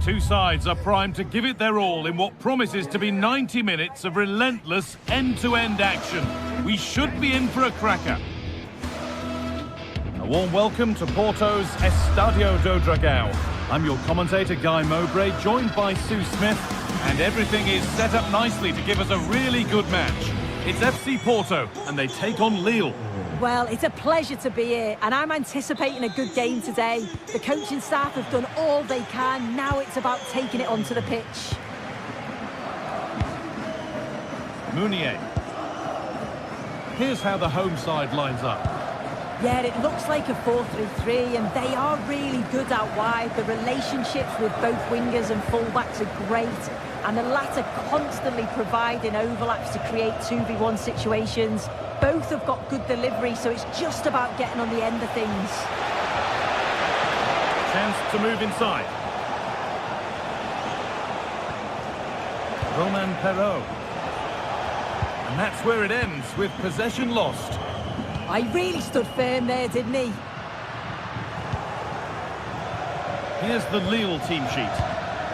two sides are primed to give it their all in what promises to be 90 minutes of relentless end-to-end action. We should be in for a cracker. A warm welcome to Porto's Estadio do Dragão. I'm your commentator, Guy Mowbray, joined by Sue Smith, and everything is set up nicely to give us a really good match. It's FC Porto, and they take on Lille. Well, it's a pleasure to be here, and I'm anticipating a good game today. The coaching staff have done all they can. Now it's about taking it onto the pitch. Meunier. Here's how the home side lines up. Yeah, it looks like a 4-3-3, and they are really good out wide. The relationships with both wingers and fullbacks are great, and the latter constantly providing overlaps to create 2v1 situations. Both have got good delivery, so it's just about getting on the end of things. Chance to move inside. Romain Perraud. And that's where it ends, with possession lost. I really stood firm there, didn't he? Here's the Lille team sheet.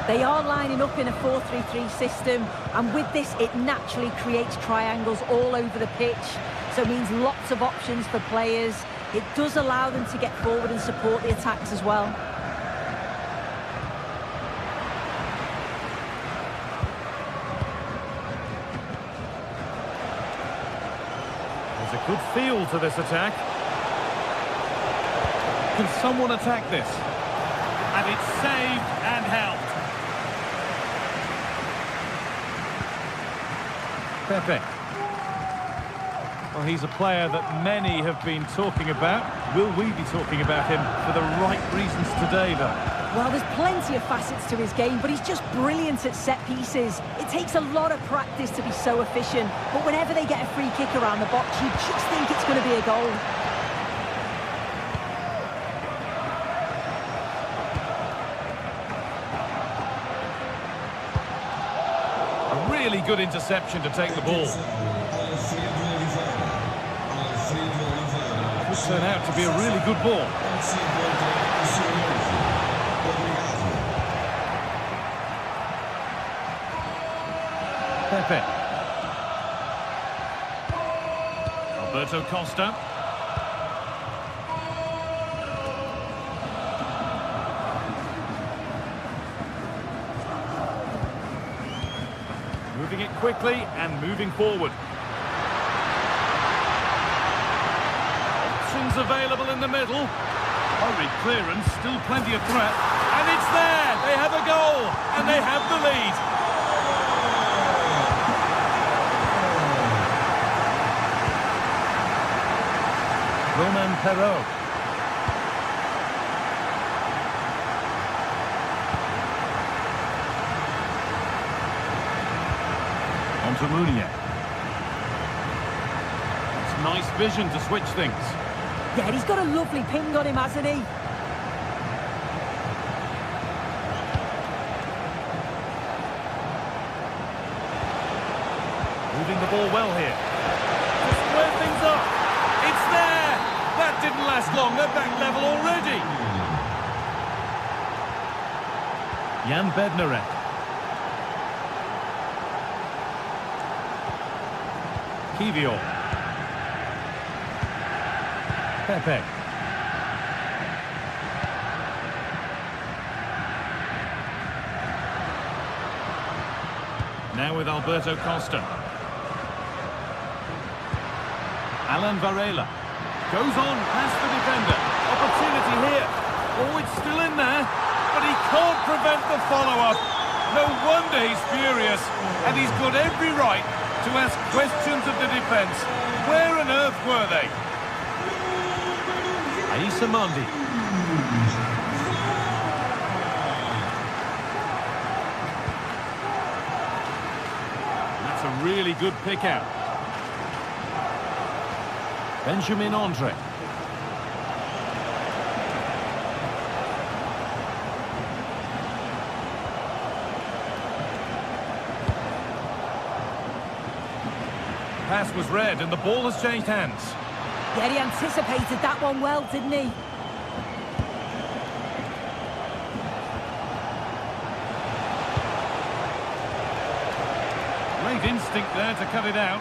They are lining up in a 4-3-3 system, and with this, it naturally creates triangles all over the pitch, so it means lots of options for players. It does allow them to get forward and support the attacks as well. There's a good feel to this attack. Can someone attack this? And it's saved and helped. Pepe. Well, he's a player that many have been talking about. Will we be talking about him for the right reasons today, though? Well, there's plenty of facets to his game, but he's just brilliant at set pieces. It takes a lot of practice to be so efficient, but whenever they get a free kick around the box, you just think it's going to be a goal. A really good interception to take the ball. Could turn out to be a really good ball. Pepe. Alberto Costa. Moving it quickly and moving forward. Options available in the middle. Hurried clearance, still plenty of threat. And it's there! They have a goal! And they have the lead! Romain Perraud. On to Meunier. It's nice vision to switch things. Yeah, he's got a lovely ping on him, hasn't he? Moving the ball well here. To square things up. It's there! That didn't last long. They're back level already. Jan Bednarek. Kivior. Pepe. Now with Alberto Costa. Alan Varela. Goes on past the defender. Opportunity here. Oh, it's still in there. But he can't prevent the follow-up. No wonder he's furious. And he's got every right to ask questions of the defence. Where on earth were they? Aissa Mandi. That's a really good pick out. Benjamin Andre. Pass was read and the ball has changed hands. Yeah, he anticipated that one well, didn't he? With instinct there to cut it out.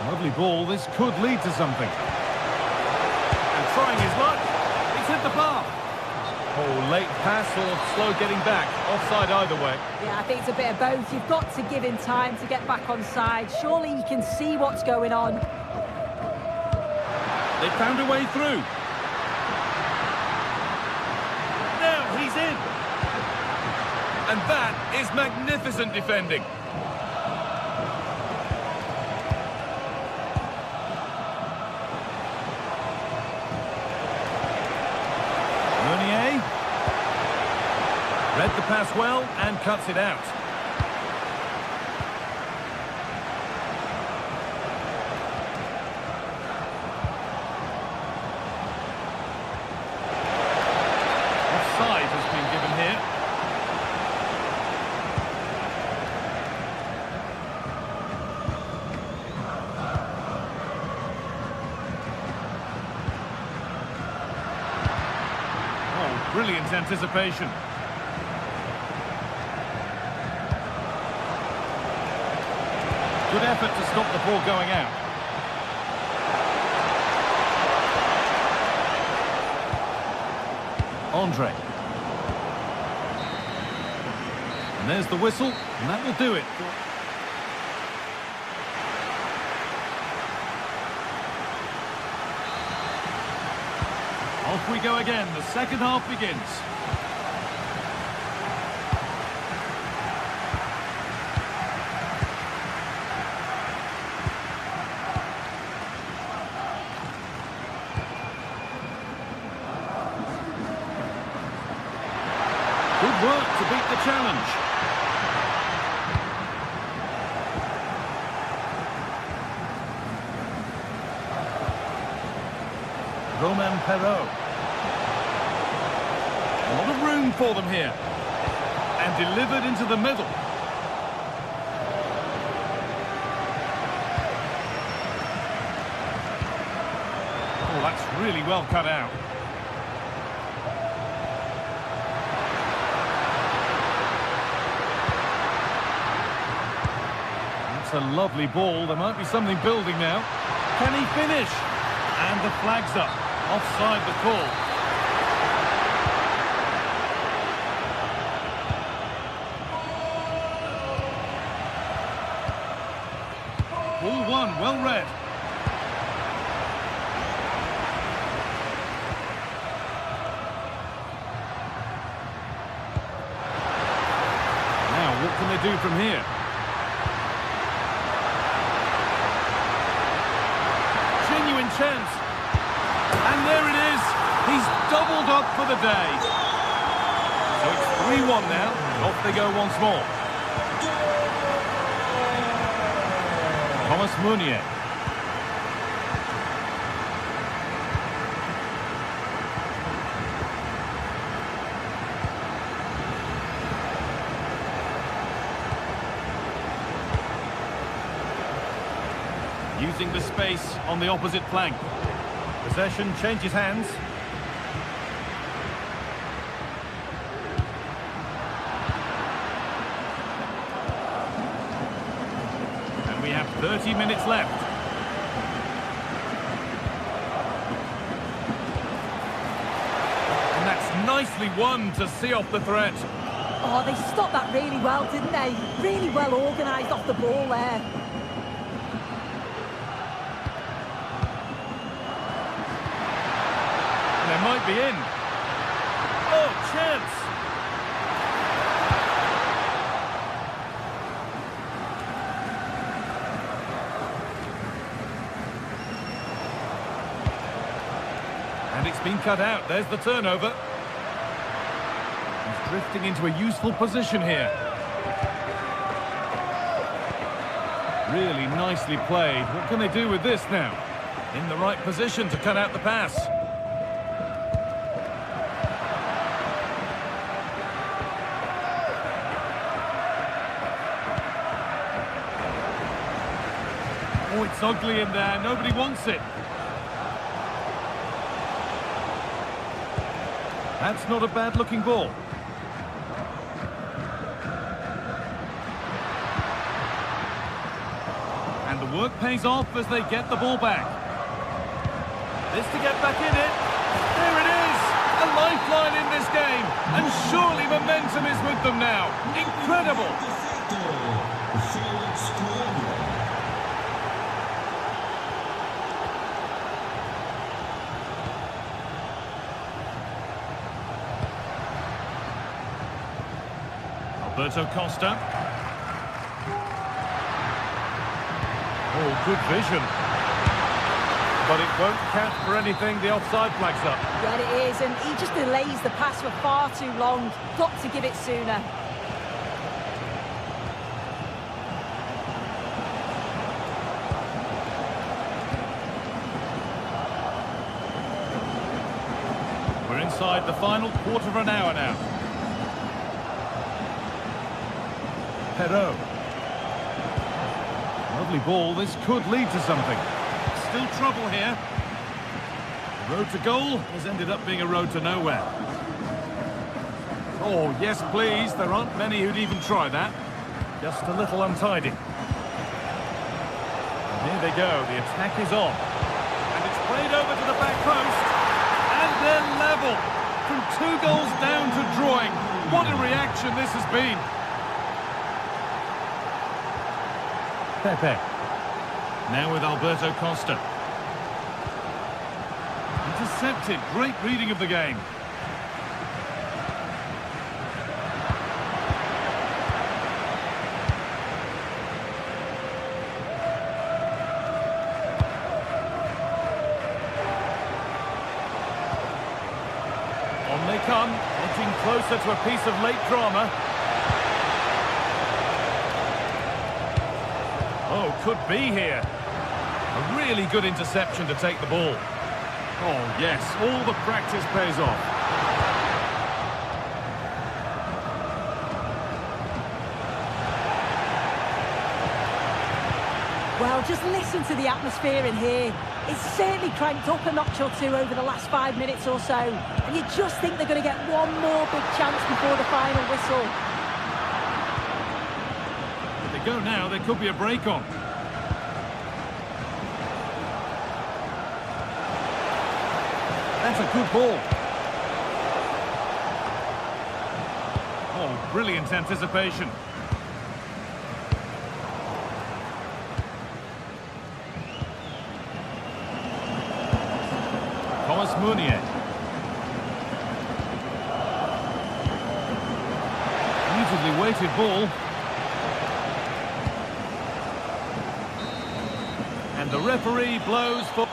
Lovely ball, this could lead to something. And trying his luck, he's hit the bar. Oh, late pass or slow getting back. Offside either way. Yeah, I think it's a bit of both. You've got to give him time to get back on side. Surely he can see what's going on. They found a way through. Now he's in. And that is magnificent defending. Read the pass well and cuts it out. Offside has been given here. Oh, brilliant anticipation. Good effort to stop the ball going out. Andre. And there's the whistle, and that will do it. Off we go again. The second half begins. Good work to beat the challenge. Romain Perrault. A lot of room for them here. And delivered into the middle. Oh, that's really well cut out. It's a lovely ball. There might be something building now. Can he finish? And the flag's up. Offside the call. Ball one, well read. Now, what can they do from here? Chance. And there it is. He's doubled up for the day. So it's 3-1 now. And off they go once more. Thomas Meunier. Using the space on the opposite flank. Possession changes hands. And we have 30 minutes left. And that's nicely won to see off the threat. Oh, they stopped that really well, didn't they? Really well organised off the ball there. They might be in. Oh, chance! And it's been cut out. There's the turnover. He's drifting into a useful position here. Really nicely played. What can they do with this now? In the right position to cut out the pass. Oh, it's ugly in there. Nobody wants it. That's not a bad-looking ball. And the work pays off as they get the ball back. This to get back in it. There it is! A lifeline in this game. And surely momentum is with them now. Incredible! Alberto Costa. Oh, good vision. But it won't count for anything. The offside flag's up. Yeah, it is, and he just delays the pass for far too long. Got to give it sooner. We're inside the final quarter of an hour now. Perot. Lovely ball. This could lead to something. Still trouble here. The road to goal has ended up being a road to nowhere. Oh, yes, please. There aren't many who'd even try that. Just a little untidy. And here they go. The attack is on. And it's played over to the back post. And they're level. From 2 goals down to drawing. What a reaction this has been. Pepe. Now with Alberto Costa. Intercepted. Great reading of the game. On they come, edging closer to a piece of late drama. Oh, could be here. A really good interception to take the ball. Oh, yes, all the practice pays off. Well, just listen to the atmosphere in here. It's certainly cranked up a notch or two over the last 5 minutes or so. And you just think they're going to get one more big chance before the final whistle. If they go now, there could be a break on. That's a good ball. Oh, brilliant anticipation. Thomas Meunier. Beautifully weighted ball. And the referee blows for...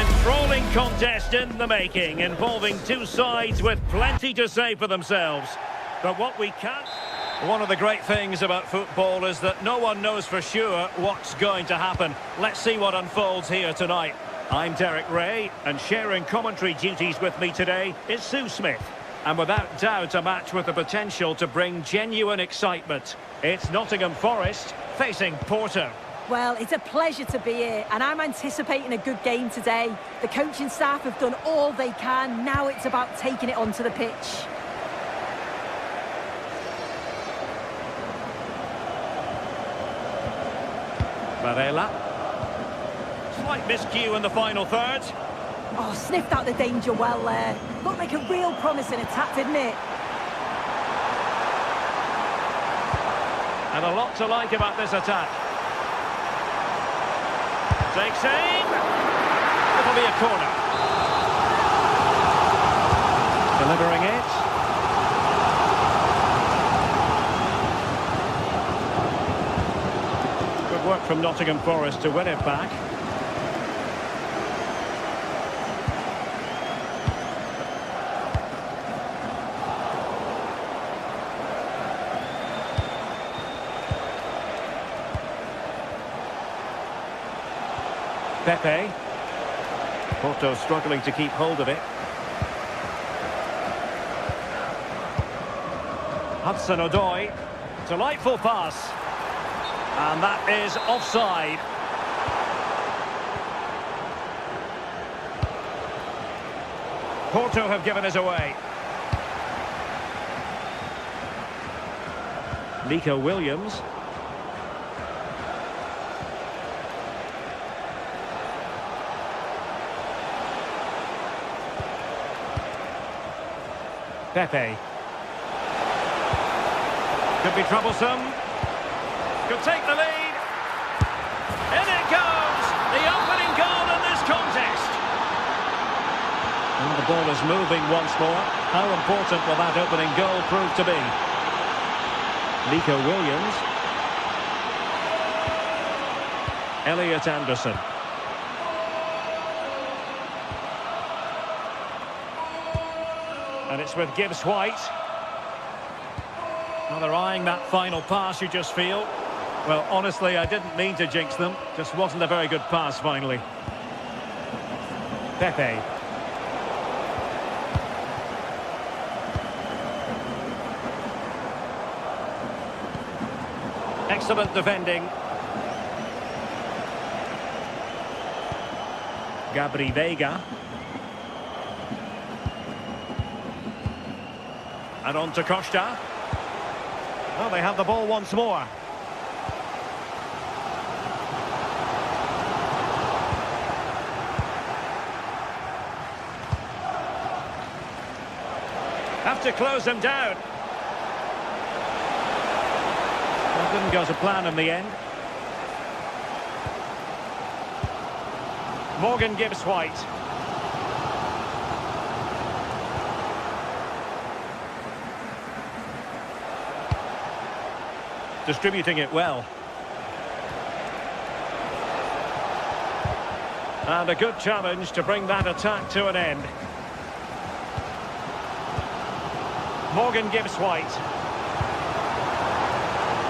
Enthralling contest in the making, involving two sides with plenty to say for themselves. But what we can't... One of the great things about football is that no one knows for sure what's going to happen. Let's see what unfolds here tonight. I'm Derek Ray, and sharing commentary duties with me today is Sue Smith. And without doubt, a match with the potential to bring genuine excitement. It's Nottingham Forest facing Porto. Well, it's a pleasure to be here, and I'm anticipating a good game today. The coaching staff have done all they can. Now it's about taking it onto the pitch. Varela. Slight miscue in the final third. Oh, sniffed out the danger well there. Looked like a real promising attack, didn't it? And a lot to like about this attack. Takes aim. It'll be a corner. Delivering it. Good work from Nottingham Forest to win it back. Pepe. Porto struggling to keep hold of it. Hudson-Odoi. Delightful pass. And that is offside. Porto have given us away. Nico Williams. Pepe. Could be troublesome. Could take the lead. In it goes! The opening goal in this contest. And the ball is moving once more. How important will that opening goal prove to be? Nico Williams. Elliot Anderson. And it's with Gibbs White. Well, they're eyeing that final pass, you just feel. Well, honestly, I didn't mean to jinx them. Just wasn't a very good pass, finally. Pepe. Excellent defending. Gabri Veiga. And on to Costa. Well, they have the ball once more. Have to close them down. Well, didn't go to plan in the end. Morgan Gibbs White. Distributing it well. And a good challenge to bring that attack to an end. Morgan Gibbs White.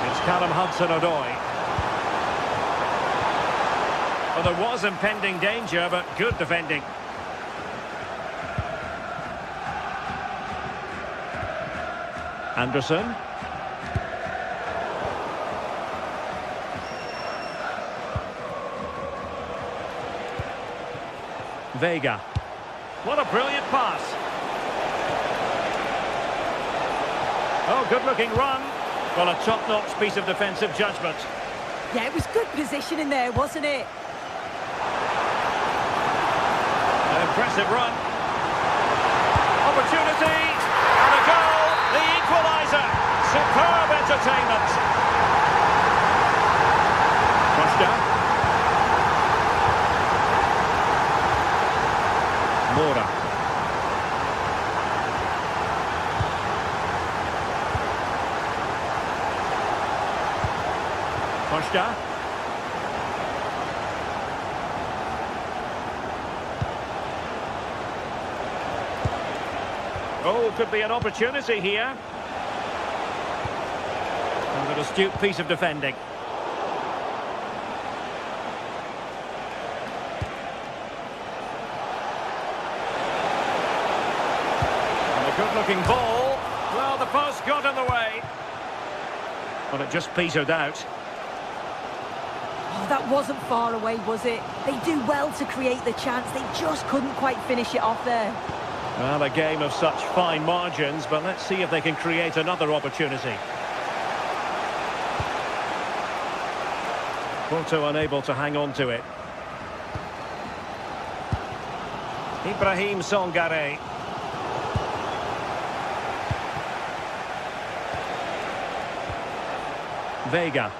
It's Callum Hudson-Odoi. Well, there was impending danger, but good defending. Anderson. Veiga. What a brilliant pass. Oh, good-looking run. Well, a top-notch piece of defensive judgment. Yeah, it was good positioning there, wasn't it? An impressive run. Opportunity. And a goal. The equaliser. Superb entertainment. Costa. Mora. Costa. Oh, could be an opportunity here. And an astute piece of defending. And a good-looking ball. Well, the post got in the way. But it just petered out. Oh, that wasn't far away, was it? They do well to create the chance. They just couldn't quite finish it off there. Well, a game of such fine margins, but let's see if they can create another opportunity. Porto unable to hang on to it. Ibrahim Songare. Vega.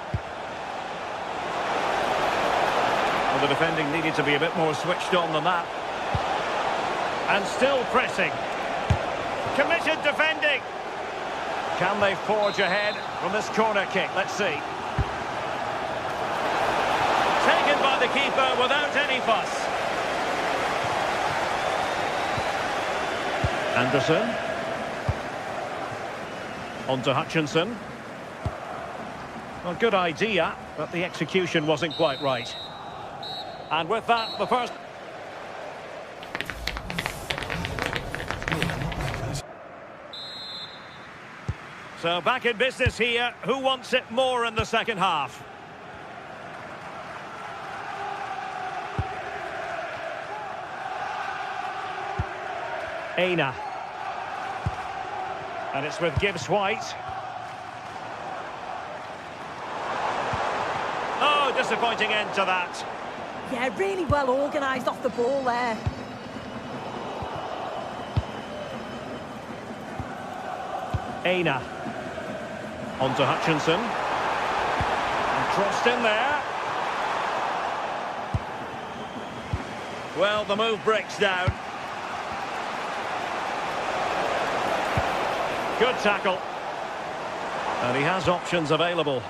Well, the defending needed to be a bit more switched on than that. And still pressing. Committed defending. Can they forge ahead from this corner kick? Let's see. Taken by the keeper without any fuss. Anderson. On to Hutchinson. Well, good idea, but the execution wasn't quite right. And with that, the first... So back in business here. Who wants it more in the second half? Aina. And it's with Gibbs-White. Oh, disappointing end to that. Yeah, really well organised off the ball there. Aina. On to Hutchinson. And crossed in there. Well, the move breaks down. Good tackle. And he has options available.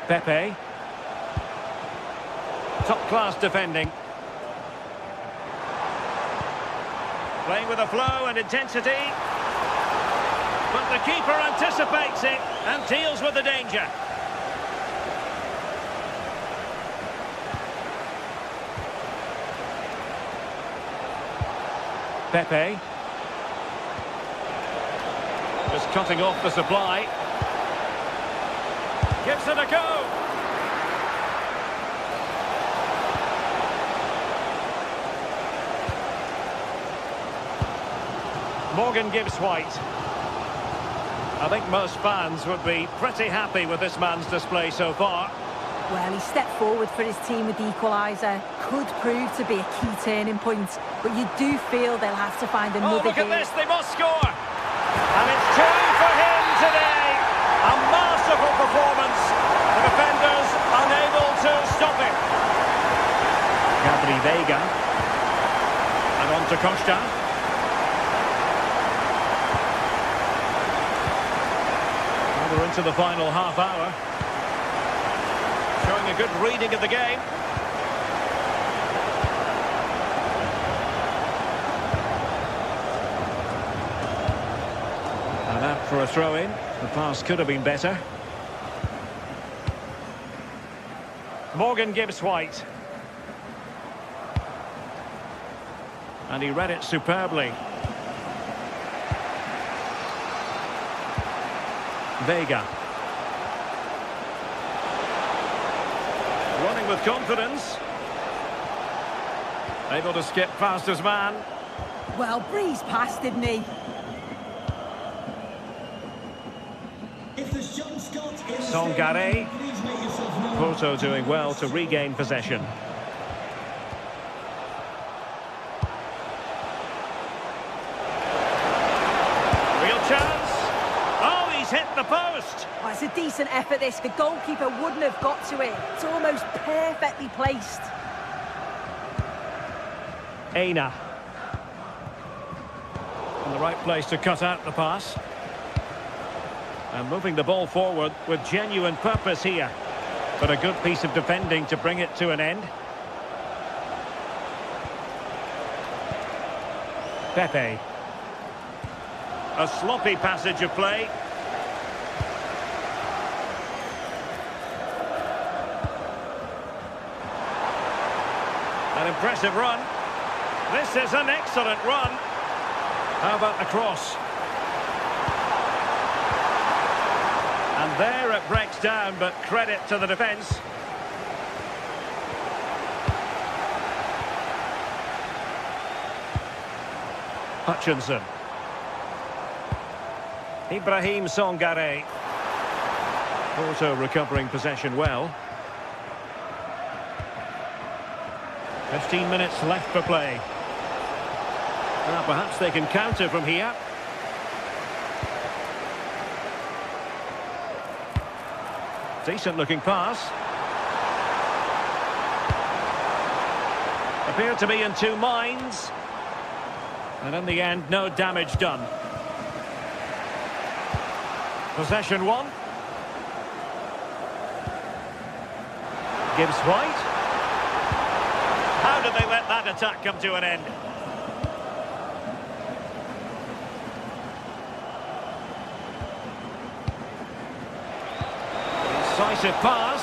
Pepe. Top-class defending. Playing with a flow and intensity. But the keeper anticipates it and deals with the danger. Pepe. Just cutting off the supply. Gives it a go. Morgan Gibbs-White. I think most fans would be pretty happy with this man's display so far. Well, he stepped forward for his team with the equaliser. Could prove to be a key turning point, but you do feel they'll have to find another Oh, look at game. this, they must score! And it's two for him today! A masterful performance. The defenders unable to stop it. Gabri Vega. And on to Costa. Well, we're into the final half hour. Showing a good reading of the game. And out for a throw-in. The pass could have been better. Morgan Gibbs-White. And he read it superbly. Vega. Running with confidence. Able to skip past his man. Well, breezed past, didn't he? Songare. Porto doing well to regain possession. Real chance. Oh, he's hit the post. Oh, it's a decent effort, this. The goalkeeper wouldn't have got to it. It's almost perfectly placed. Aina. In the right place to cut out the pass. And moving the ball forward with genuine purpose here. But a good piece of defending to bring it to an end. Pepe. A sloppy passage of play. An impressive run. This is an excellent run. How about the cross? And there it breaks down, but credit to the defence. Hutchinson. Ibrahim Songare. Also recovering possession well. 15 minutes left for play. Well, perhaps they can counter from here. Decent looking pass. Appeared to be in two minds. And in the end, no damage done. Possession one. Gibbs White. How did they let that attack come to an end? Decisive pass.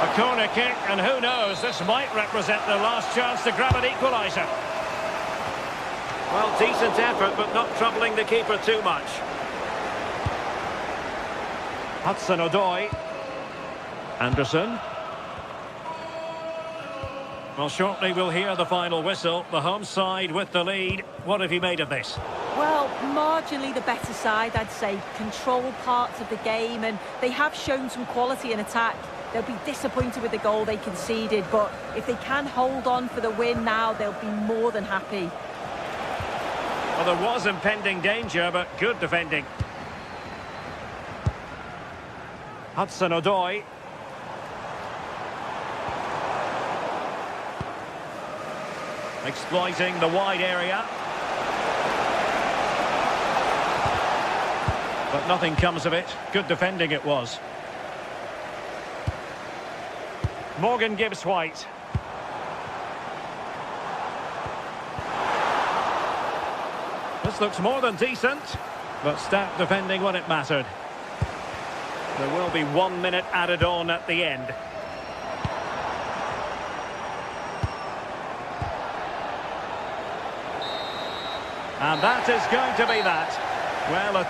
A corner kick, and who knows, this might represent the last chance to grab an equaliser. Well, decent effort, but not troubling the keeper too much. Hudson-Odoi. Anderson. Well, shortly we'll hear the final whistle. The home side with the lead. What have you made of this? Well, marginally the better side, I'd say. Control parts of the game, and they have shown some quality in attack. They'll be disappointed with the goal they conceded, but if they can hold on for the win now, they'll be more than happy. Well, there was impending danger, but good defending. Hudson-Odoi. Exploiting the wide area. But nothing comes of it. Good defending it was. Morgan Gibbs White. This looks more than decent, but stout defending when it mattered. There will be 1 minute added on at the end. And that is going to be that. Well,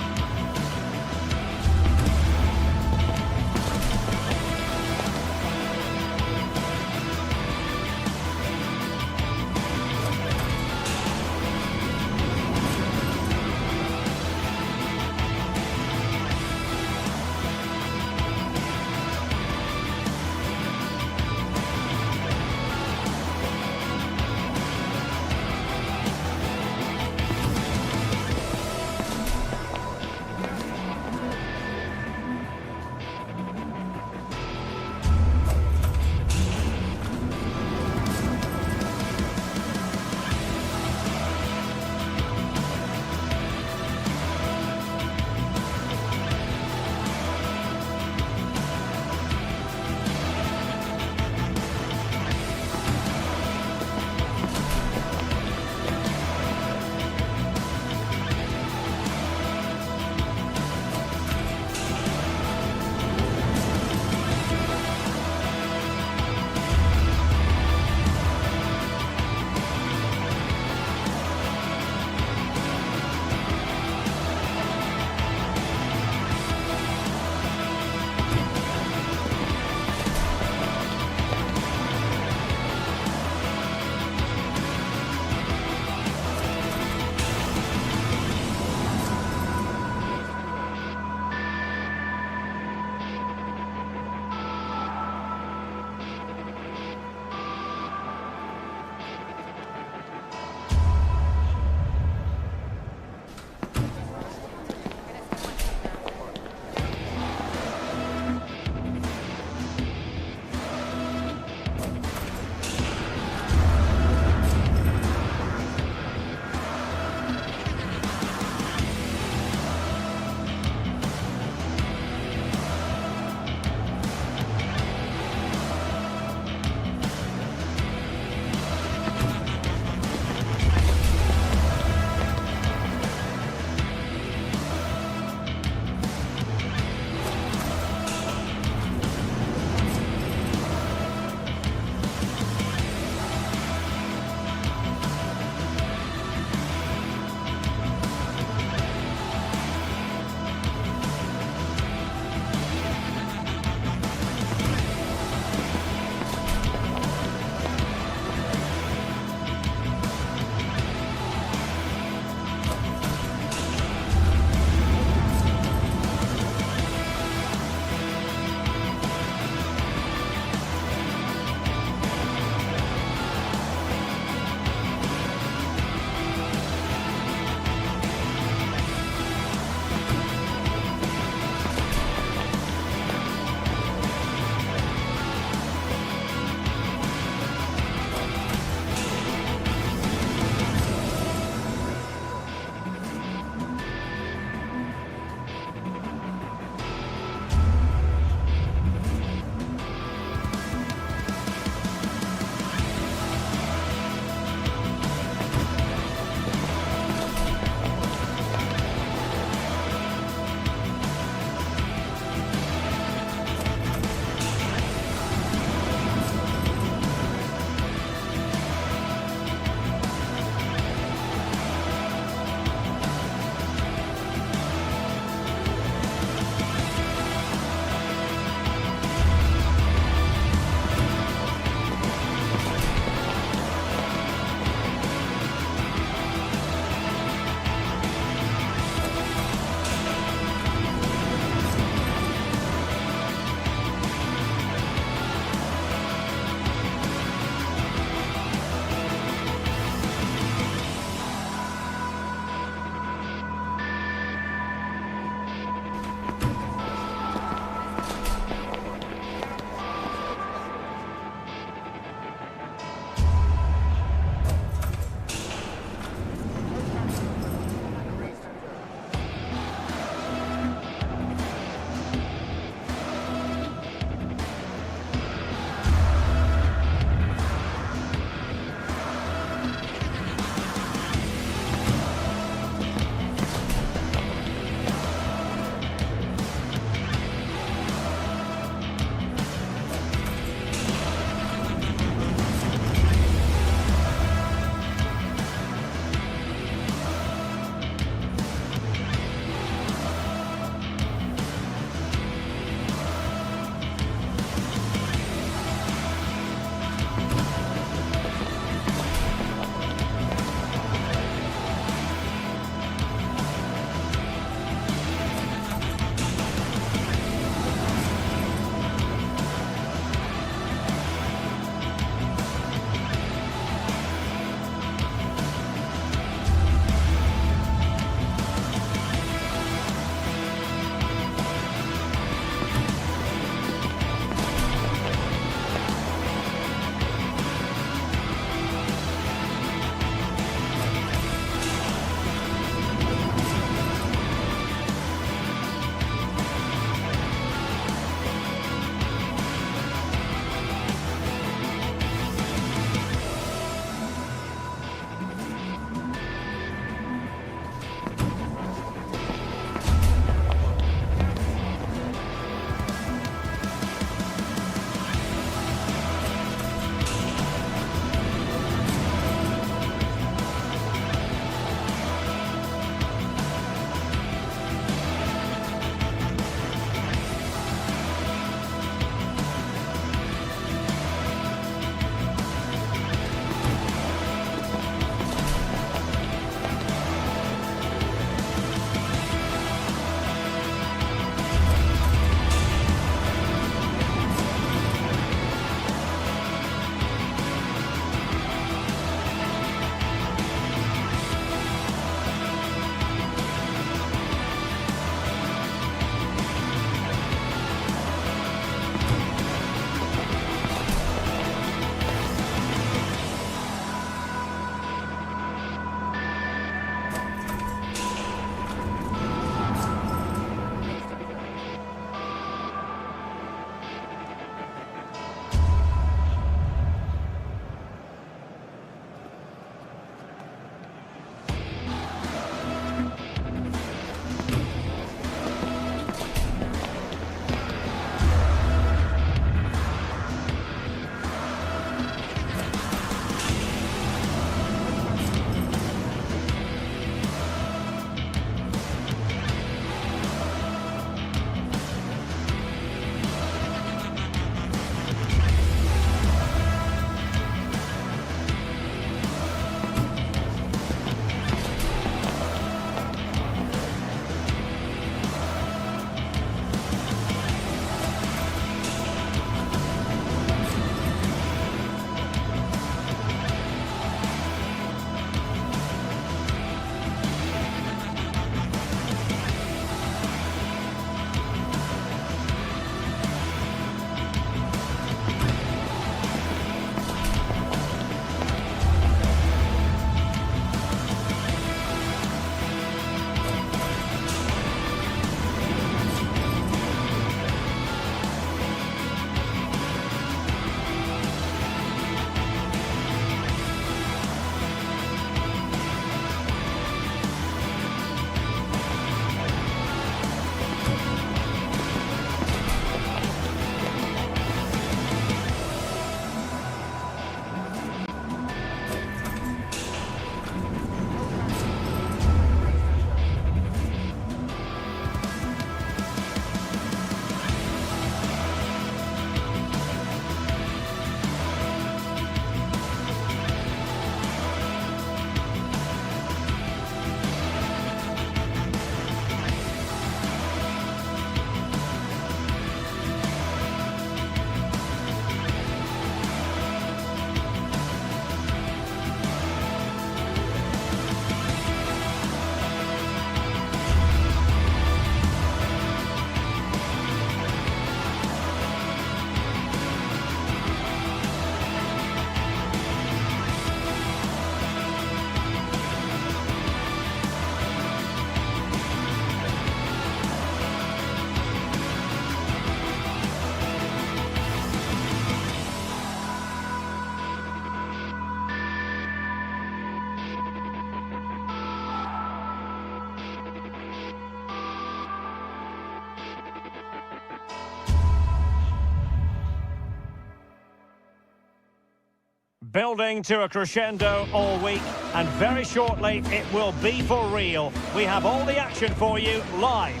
building to a crescendo all week, and very shortly it will be for real. We have all the action for you live.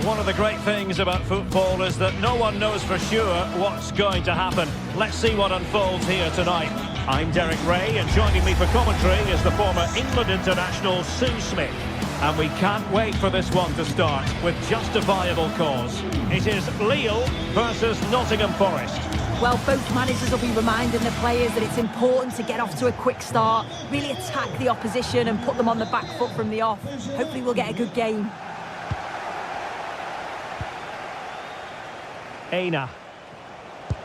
One of the great things about football is that no one knows for sure what's going to happen. Let's see what unfolds here tonight. I'm Derek Ray, and joining me for commentary is the former England international Sue Smith. And we can't wait for this one to start with justifiable cause. It is Lille versus Nottingham Forest. Well, both managers will be reminding the players that it's important to get off to a quick start, really attack the opposition and put them on the back foot from the off. Hopefully we'll get a good game. Aina.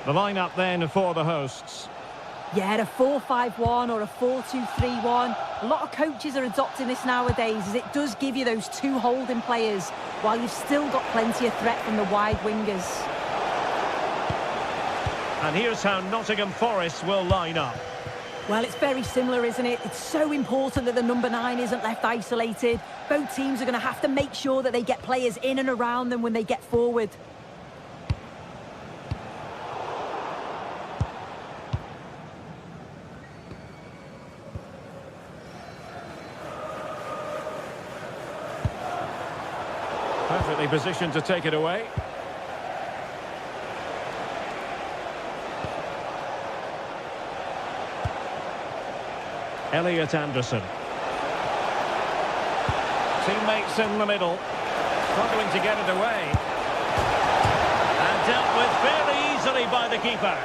The lineup then for the hosts. Yeah, a 4-5-1 or a 4-2-3-1. A lot of coaches are adopting this nowadays, as it does give you those two holding players, while you've still got plenty of threat from the wide wingers. And here's how Nottingham Forest will line up. Well, it's very similar, isn't it? It's so important that the number 9 isn't left isolated. Both teams are going to have to make sure that they get players in and around them when they get forward. Perfectly positioned to take it away. Elliot Anderson. Teammates in the middle. Struggling to get it away. And dealt with fairly easily by the keeper.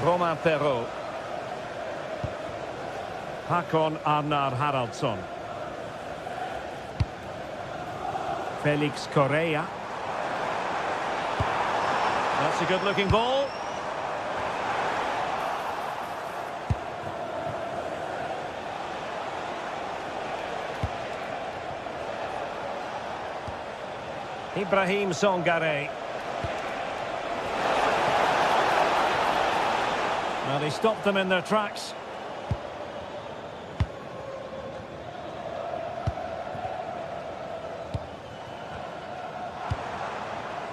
Romain Perrault. Hakon Arnar Haraldsson. Felix Correa. That's a good-looking ball. Ibrahim Songare. Well, they stopped them in their tracks.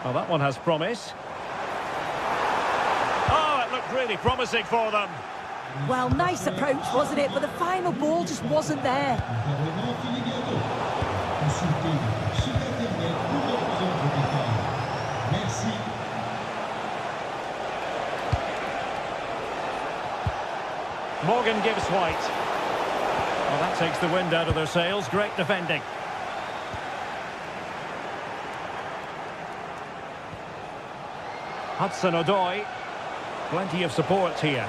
Well, that one has promise. Oh, it looked really promising for them. Well, nice approach, wasn't it? But the final ball just wasn't there. Morgan gives White. Well, that takes the wind out of their sails. Great defending. Hudson-Odoi, plenty of support here.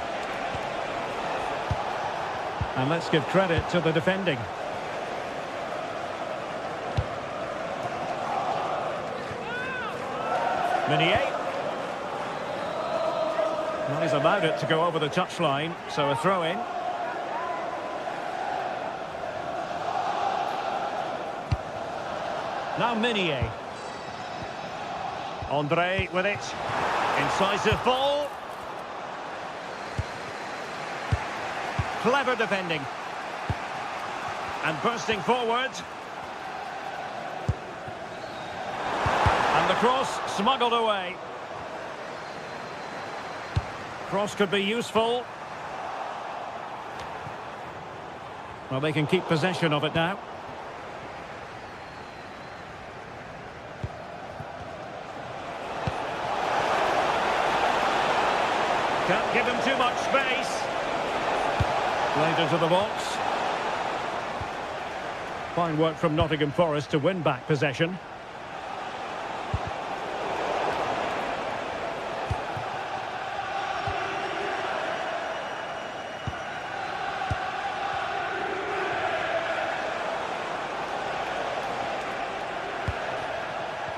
And let's give credit to the defending. Meunier. Well, he's allowed it to go over the touchline, so a throw-in. Now Meunier. Andre with it. Incisive ball. Clever defending. And bursting forward. And the cross smuggled away. Cross could be useful. Well, they can keep possession of it now. Can't give him too much space. Played into the box. Fine work from Nottingham Forest to win back possession.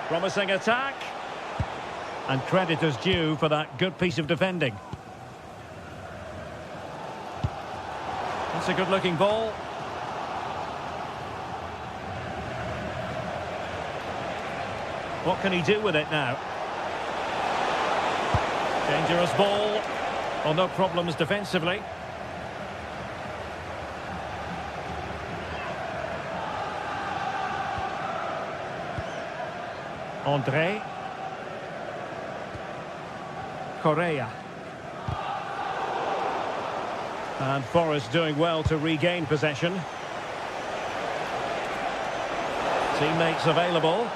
Promising attack. And credit is due for that good piece of defending. That's a good-looking ball. What can he do with it now? Dangerous ball. Well, no problems defensively. Andre. Correa. And Forest doing well to regain possession. Teammates available.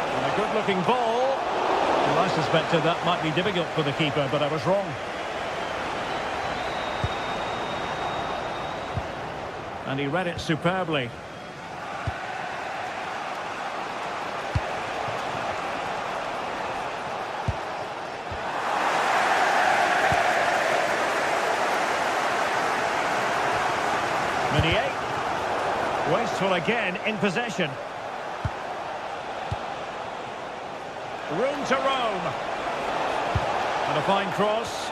And a good-looking ball. Well, I suspected that might be difficult for the keeper, but I was wrong. And he read it superbly. Meunier. Wasteful again in possession. Room to roam. And a fine cross.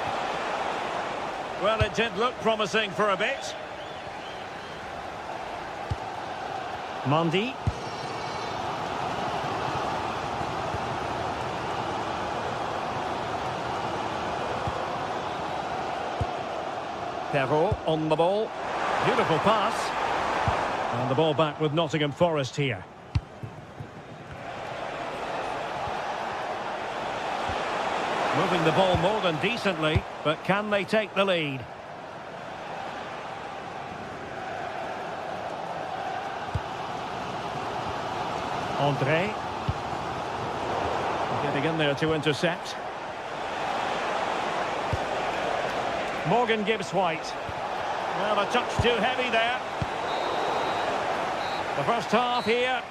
Well, it did look promising for a bit. Mondi. Perrault on the ball. Beautiful pass. And the ball back with Nottingham Forest here. Moving the ball more than decently, but can they take the lead? Andre. Getting in there to intercept. Morgan Gibbs White. Well, a touch too heavy there. The first half here.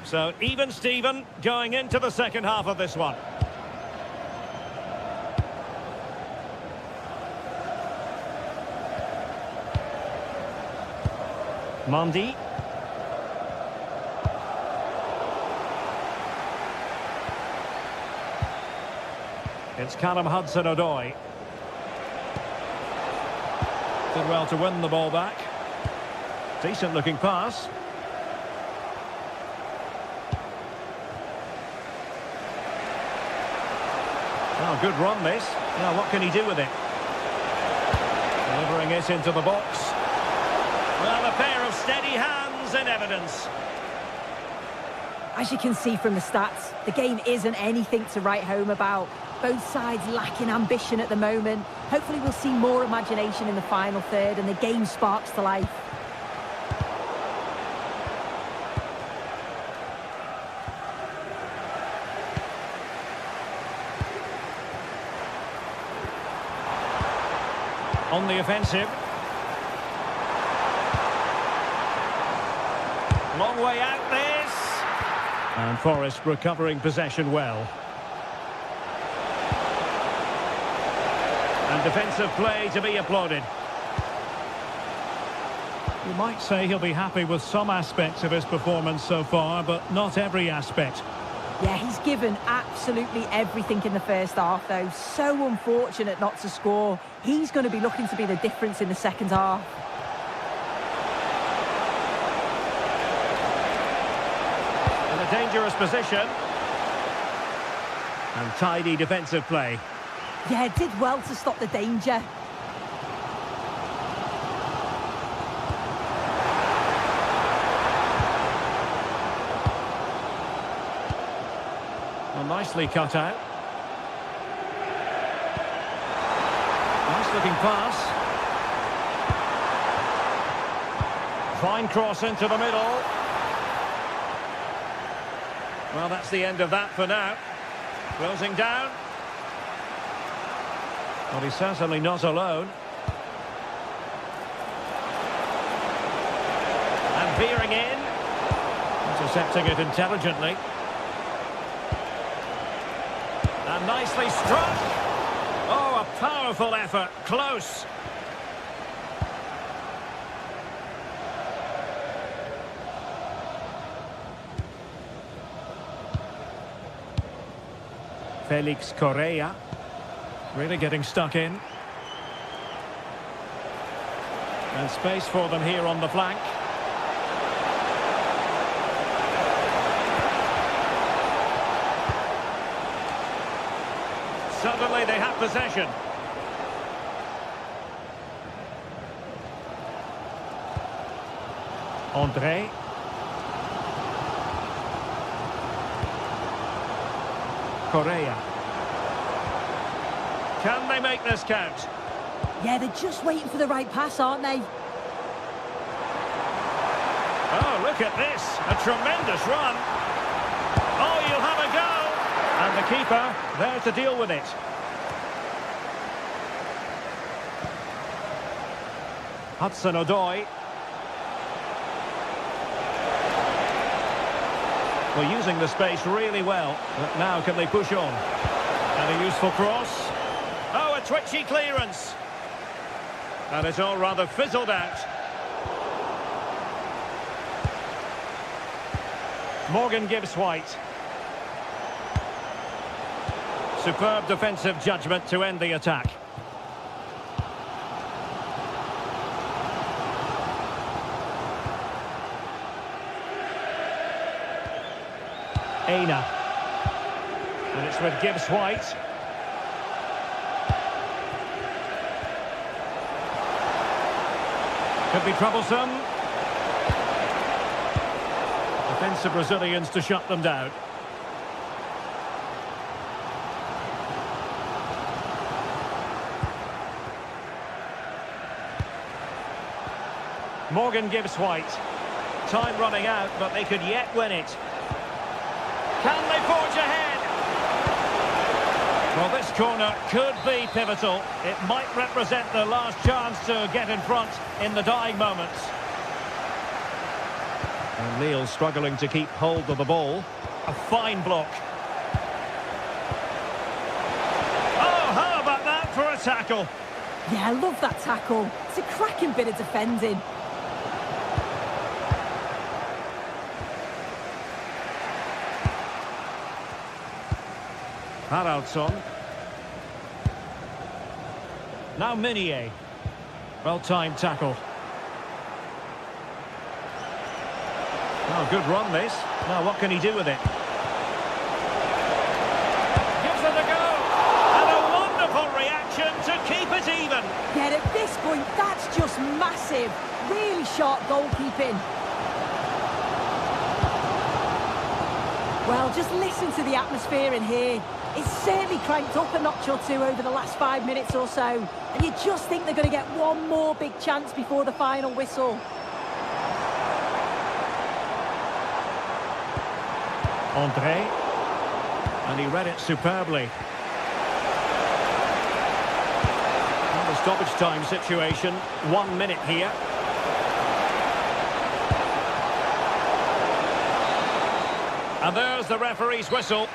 So, even Steven going into the second half of this one. Mondi. It's Callum Hudson-Odoi. Did well to win the ball back. Decent looking pass. Oh, good run this. Now what can he do with it? Delivering it into the box. Well, a pair of steady hands in evidence. As you can see from the stats, the game isn't anything to write home about. Both sides lacking ambition at the moment. Hopefully we'll see more imagination in the final third and the game sparks to life. On the offensive. Long way out this. And Forest recovering possession well. And defensive play to be applauded. You might say he'll be happy with some aspects of his performance so far, but not every aspect. Yeah, he's given absolutely everything in the first half, though. So unfortunate not to score. He's going to be looking to be the difference in the second half. In a dangerous position. And tidy defensive play. Yeah, did well to stop the danger. Well, nicely cut out. Nice looking pass. Fine cross into the middle. Well, that's the end of that for now. Closing down. Well, he's certainly not alone. And veering in. Intercepting it intelligently. And nicely struck. Oh, a powerful effort. Close. Felix Correa. Really getting stuck in. And space for them here on the flank. Suddenly they have possession. André. Correa. Can they make this count? Yeah, they're just waiting for the right pass, aren't they? Oh, look at this. A tremendous run. Oh, you'll have a go. And the keeper there to deal with it. Hudson-Odoi. Well, using the space really well. But now can they push on? And a useful cross. Oh, a twitchy clearance. And it's all rather fizzled out. Morgan Gibbs White. Superb defensive judgment to end the attack. Aina. And it's with Gibbs White. Could be troublesome. Defensive Brazilians to shut them down. Morgan Gibbs White. Time running out, but they could yet win it. Can they forge ahead? Well, this corner could be pivotal. It might represent the last chance to get in front in the dying moments. And Lille struggling to keep hold of the ball. A fine block. Oh, how about that for a tackle? Yeah, I love that tackle. It's a cracking bit of defending. Haraldsson. Now Minier. Well-timed tackle. Oh, good run this. Now what can he do with it? Gives it a go. And a wonderful reaction to keep it even. Yeah, at this point, that's just massive. Really sharp goalkeeping. Well, just listen to the atmosphere in here. It's certainly cranked up a notch or two over the last 5 minutes or so. And you just think they're going to get one more big chance before the final whistle. André. And he read it superbly. And the stoppage time situation. 1 minute here. And there's the referee's whistle.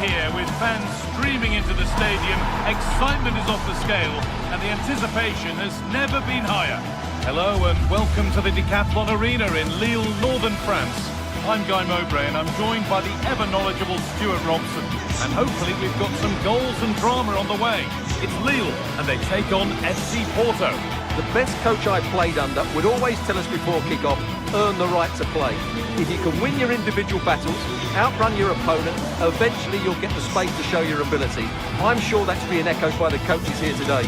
Here with fans streaming into the stadium, excitement is off the scale and the anticipation has never been higher. Hello and welcome to the Decathlon Arena in Lille, northern France. I'm Guy Mowbray and I'm joined by the ever-knowledgeable Stuart Robson. And hopefully we've got some goals and drama on the way. It's Lille and they take on FC Porto. The best coach I played under would always tell us before kick-off, earn the right to play. If you can win your individual battles, outrun your opponent, eventually you'll get the space to show your ability. I'm sure that's being echoed by the coaches here today.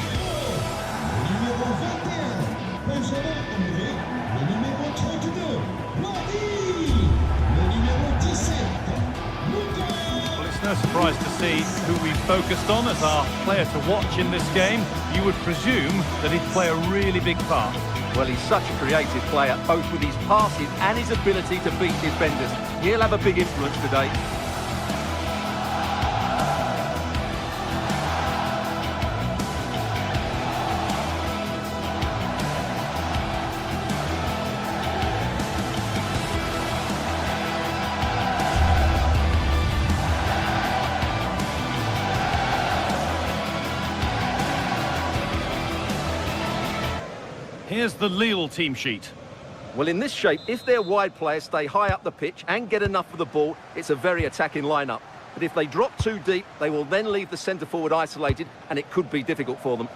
Well, it's No surprise to see who we've focused on as our player to watch in this game. You would presume that he'd play a really big part. Well, he's such a creative player, both with his passing and his ability to beat defenders. He'll have a big influence today. Here's the Lille team sheet. Well, in this shape, if their wide players stay high up the pitch and get enough of the ball, it's a very attacking lineup. But if they drop too deep, they will then leave the centre-forward isolated, and it could be difficult for them.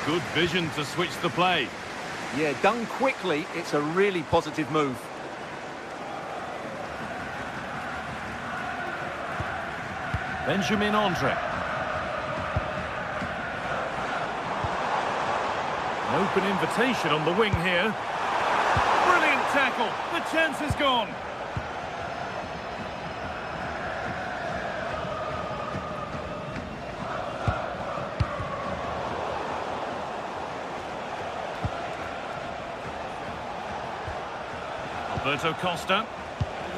Good vision to switch the play. Yeah, done quickly, it's a really positive move. Benjamin Andre. An open invitation on the wing here. Brilliant tackle. The chance is gone. Alberto Costa.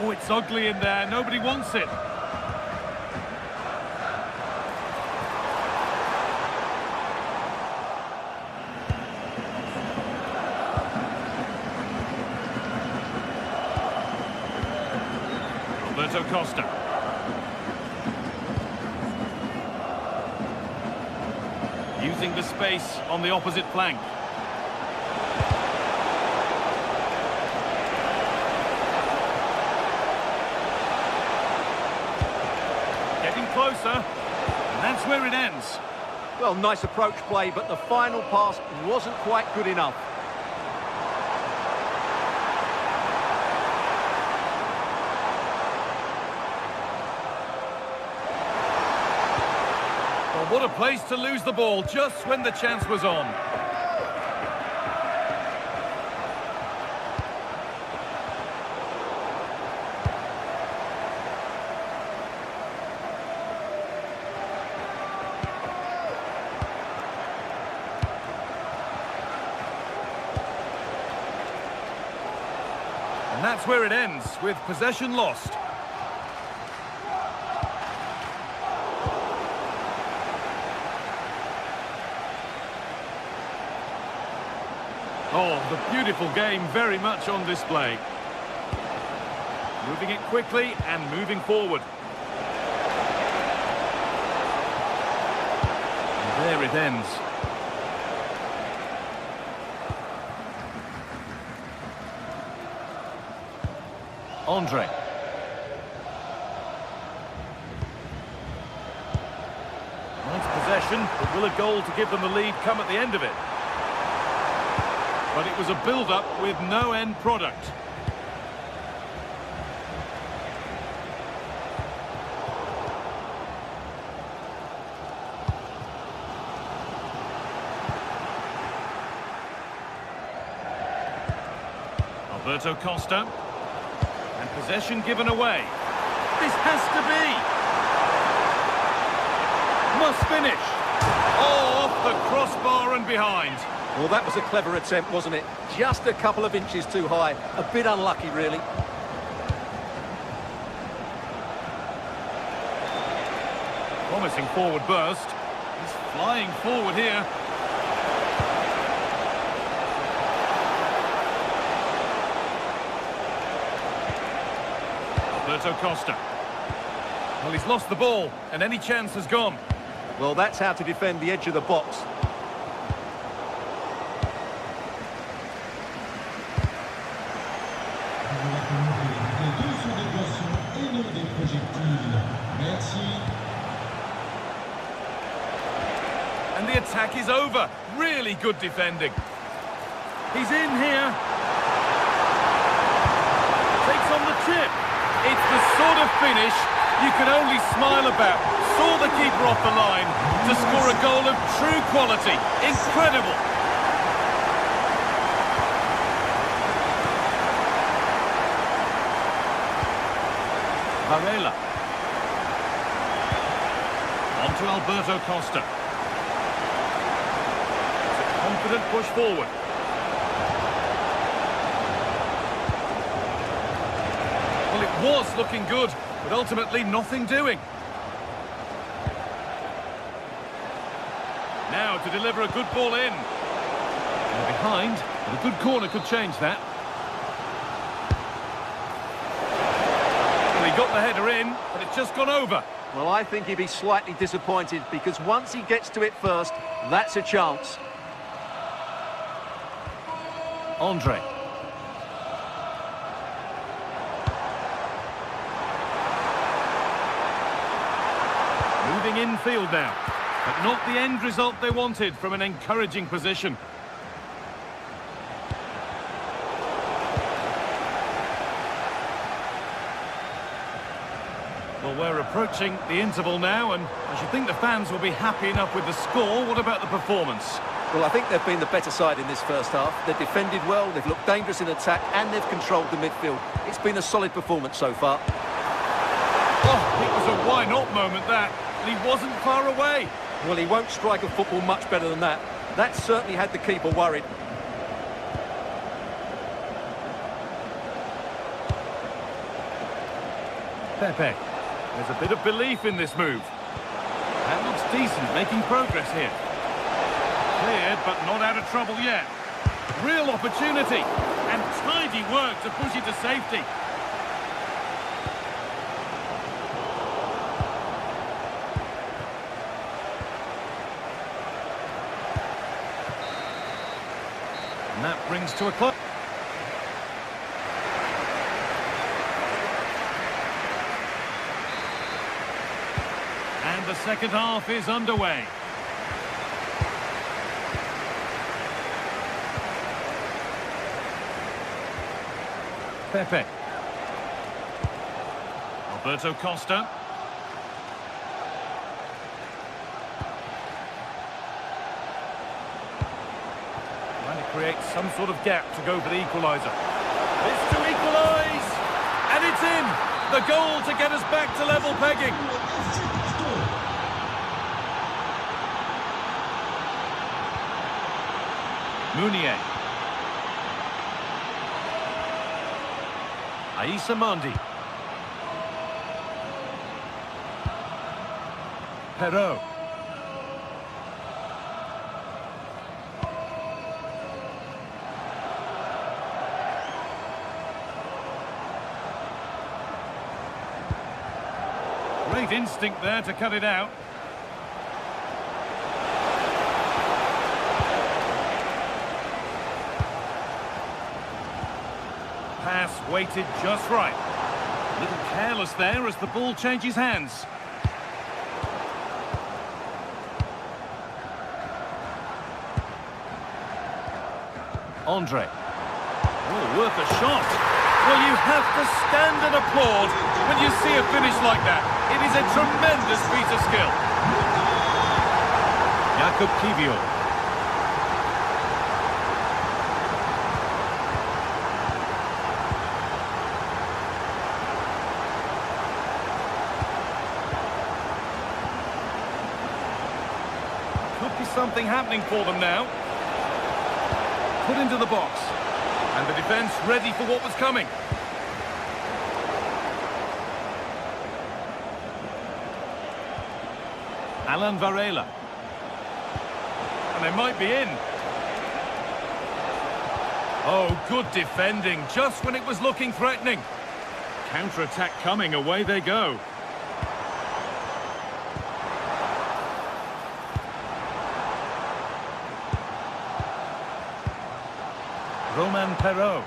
Oh, it's ugly in there. Nobody wants it. Alberto Costa. Using the space on the opposite flank. Getting closer, and that's where it ends. Well, nice approach play, but the final pass wasn't quite good enough. What a place to lose the ball just when the chance was on. And that's where it ends, with possession lost. Oh, the beautiful game very much on display. Moving it quickly and moving forward. And there it ends. Andre. Nice possession, but will a goal to give them the lead come at the end of it? But it was a build-up with no end product. Alberto Costa. And possession given away. This has to be. Must finish. Oh, off the crossbar and behind. Well, that was a clever attempt, wasn't it? Just a couple of inches too high. A bit unlucky, really. Promising forward burst. He's flying forward here. Alberto Costa. Well, he's lost the ball, and any chance has gone. Well, that's how to defend the edge of the box. And the attack is over. Really good defending. He's in here. Takes on the tip. It's the sort of finish you can only smile about. Saw the keeper off the line to score a goal of true quality. Incredible. Varela. On to Alberto Costa. It's a confident push forward. Well, it was looking good, but ultimately nothing doing. Now to deliver a good ball in. They're behind, but a good corner could change that. Well, he got the header in, but it's just gone over. Well, I think he'd be slightly disappointed because once he gets to it first, that's a chance. Andre. Moving infield now, but not the end result they wanted from an encouraging position. Well, we're approaching the interval now, and I should think the fans will be happy enough with the score. What about the performance? Well, I think they've been the better side in this first half. They've defended well, they've looked dangerous in attack, and they've controlled the midfield. It's been a solid performance so far. Oh, it was a why-not moment, that. And he wasn't far away. Well, he won't strike a football much better than that. That certainly had the keeper worried. Pepe. There's a bit of belief in this move. That looks decent, making progress here. Cleared, but not out of trouble yet. Real opportunity. And tidy work to push it to safety. And that brings to a close. And the second half is underway. Pepe. Alberto Costa. Trying to create some sort of gap to go for the equaliser. It's to equalise! And it's in! The goal to get us back to level pegging. Mounier. Aissa Mandi. Perrault. Great instinct there to cut it out. Pass weighted just right. A little careless there as the ball changes hands. Andre. Oh, worth a shot. Well, you have to stand and applaud when you see a finish like that. It is a tremendous piece of skill. Jakub Kiwior. Could be something happening for them now. Put into the box. And the defence ready for what was coming. Alan Varela. And they might be in. Oh, good defending, just when it was looking threatening. Counter-attack coming, away they go. Romain Perrault.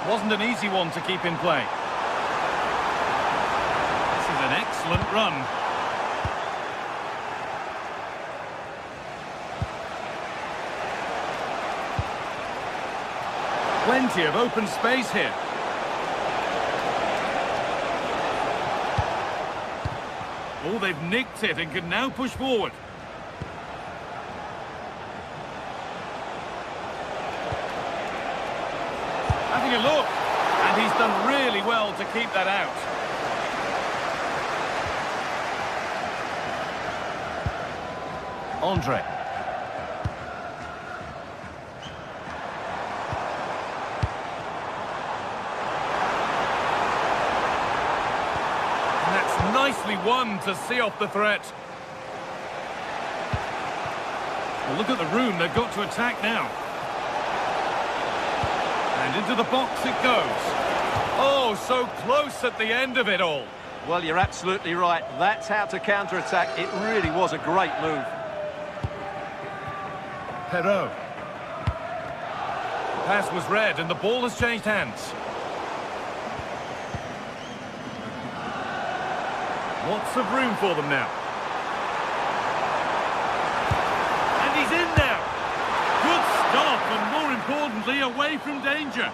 Wasn't an easy one to keep in play. This is an excellent run. Plenty of open space here. Oh, they've nicked it and can now push forward. Having a look, and he's done really well to keep that out. Andre. And that's nicely won to see off the threat. Well, look at the room they've got to attack now. And into the box it goes. Oh, so close at the end of it all. Well, you're absolutely right. That's how to counter-attack. It really was a great move. Perrault. Pass was read and the ball has changed hands. Lots of room for them now. And he's in now. Good stop and more importantly away from danger.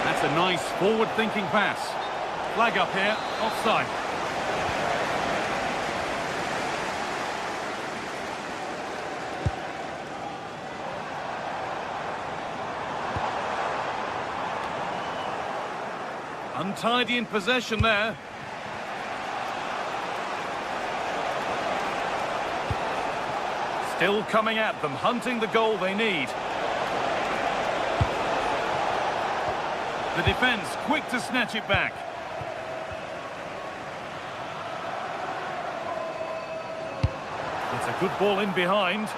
That's a nice forward-thinking pass. Flag up here, offside. Untidy in possession there. Still coming at them, hunting the goal they need. The defence quick to snatch it back. It's a good ball in behind.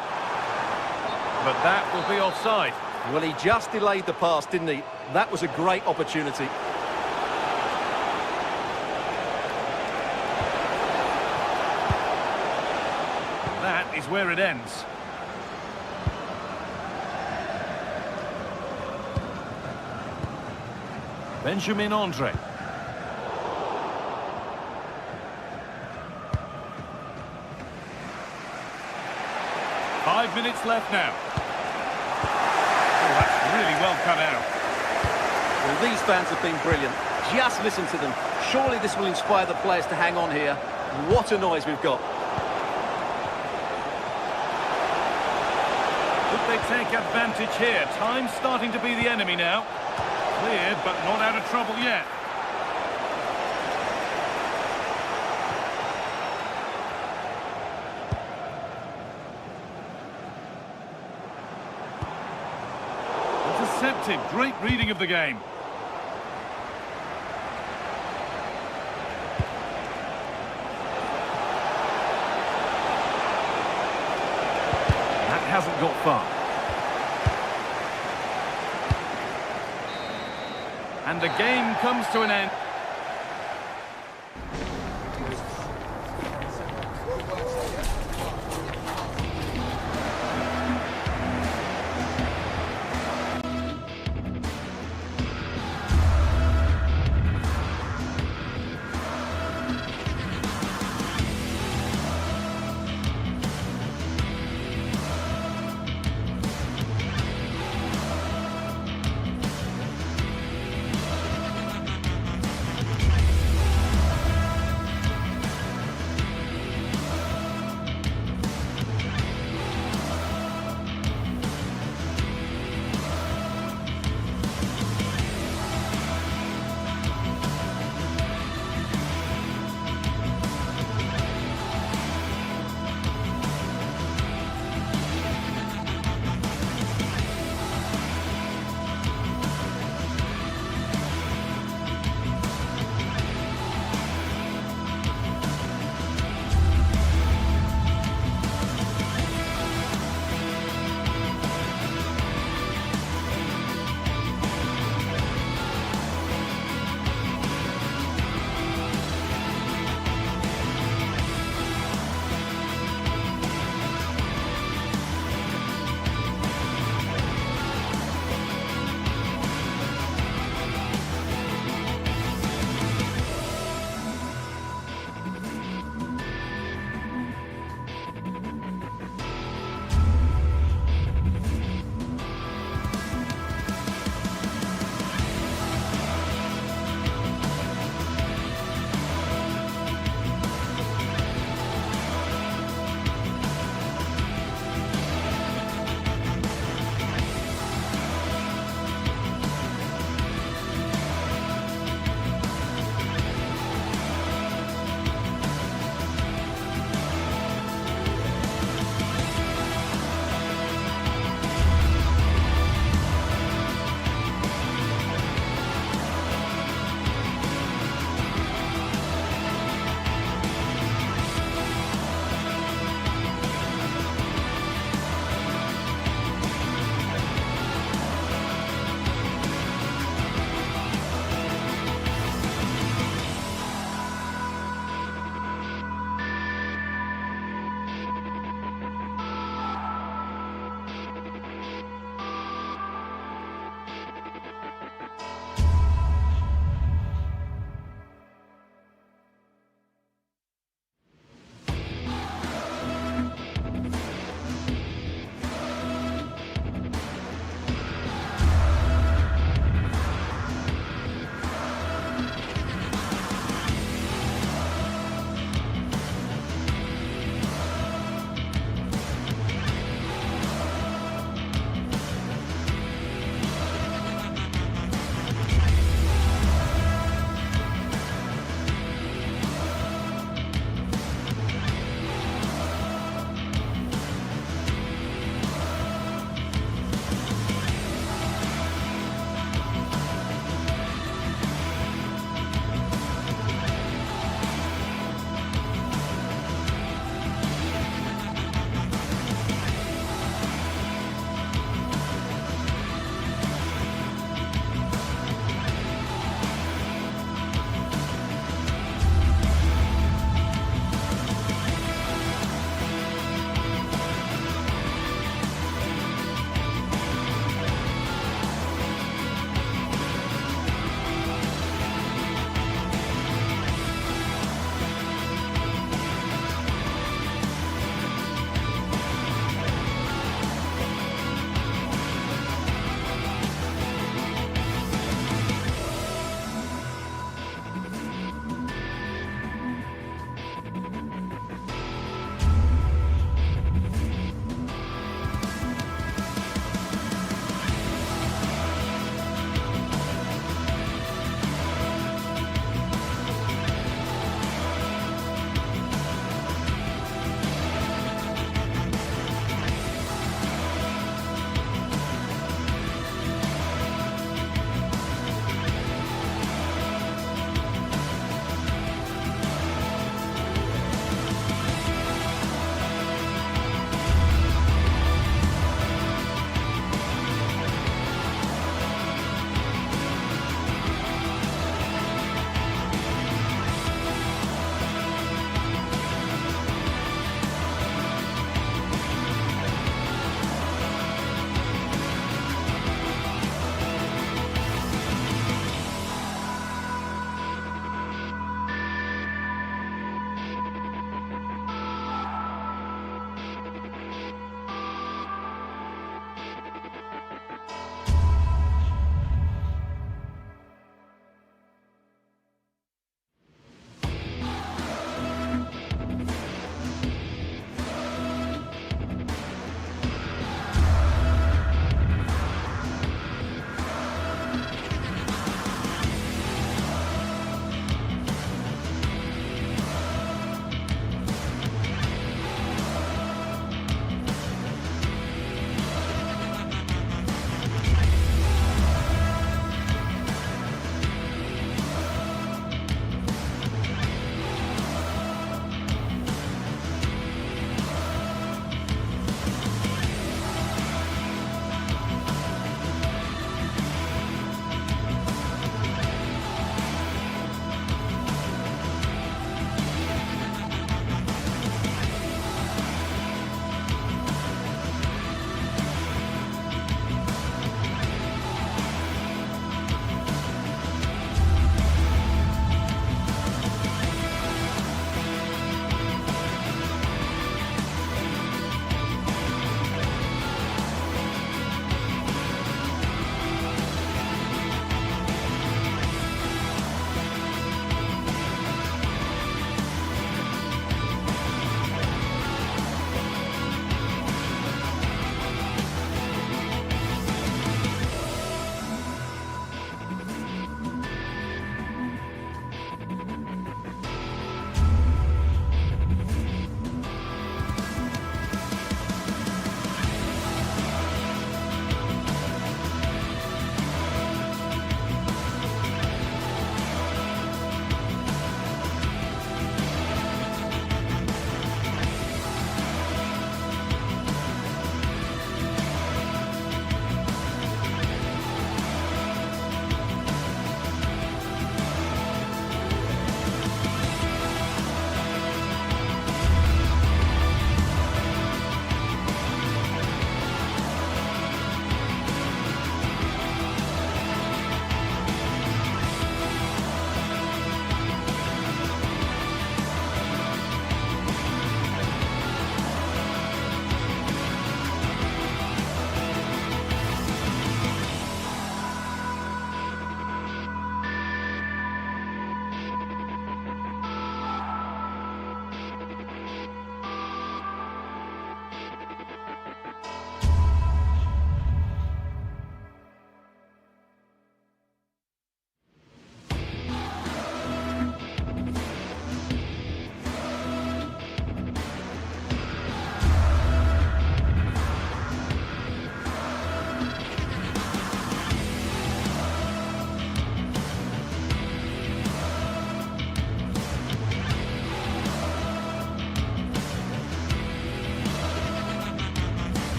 But that will be offside. Well, he just delayed the pass, didn't he? That was a great opportunity. That is where it ends. Benjamin Andre. Five minutes left now. Oh, that's really well cut out. Well, these fans have been brilliant. Just listen to them. Surely this will inspire the players to hang on here. What a noise we've got. Could they take advantage here? Time's starting to be the enemy now. Cleared, but not out of trouble yet. Intercepted. Great reading of the game. That hasn't got far. And the game comes to an end.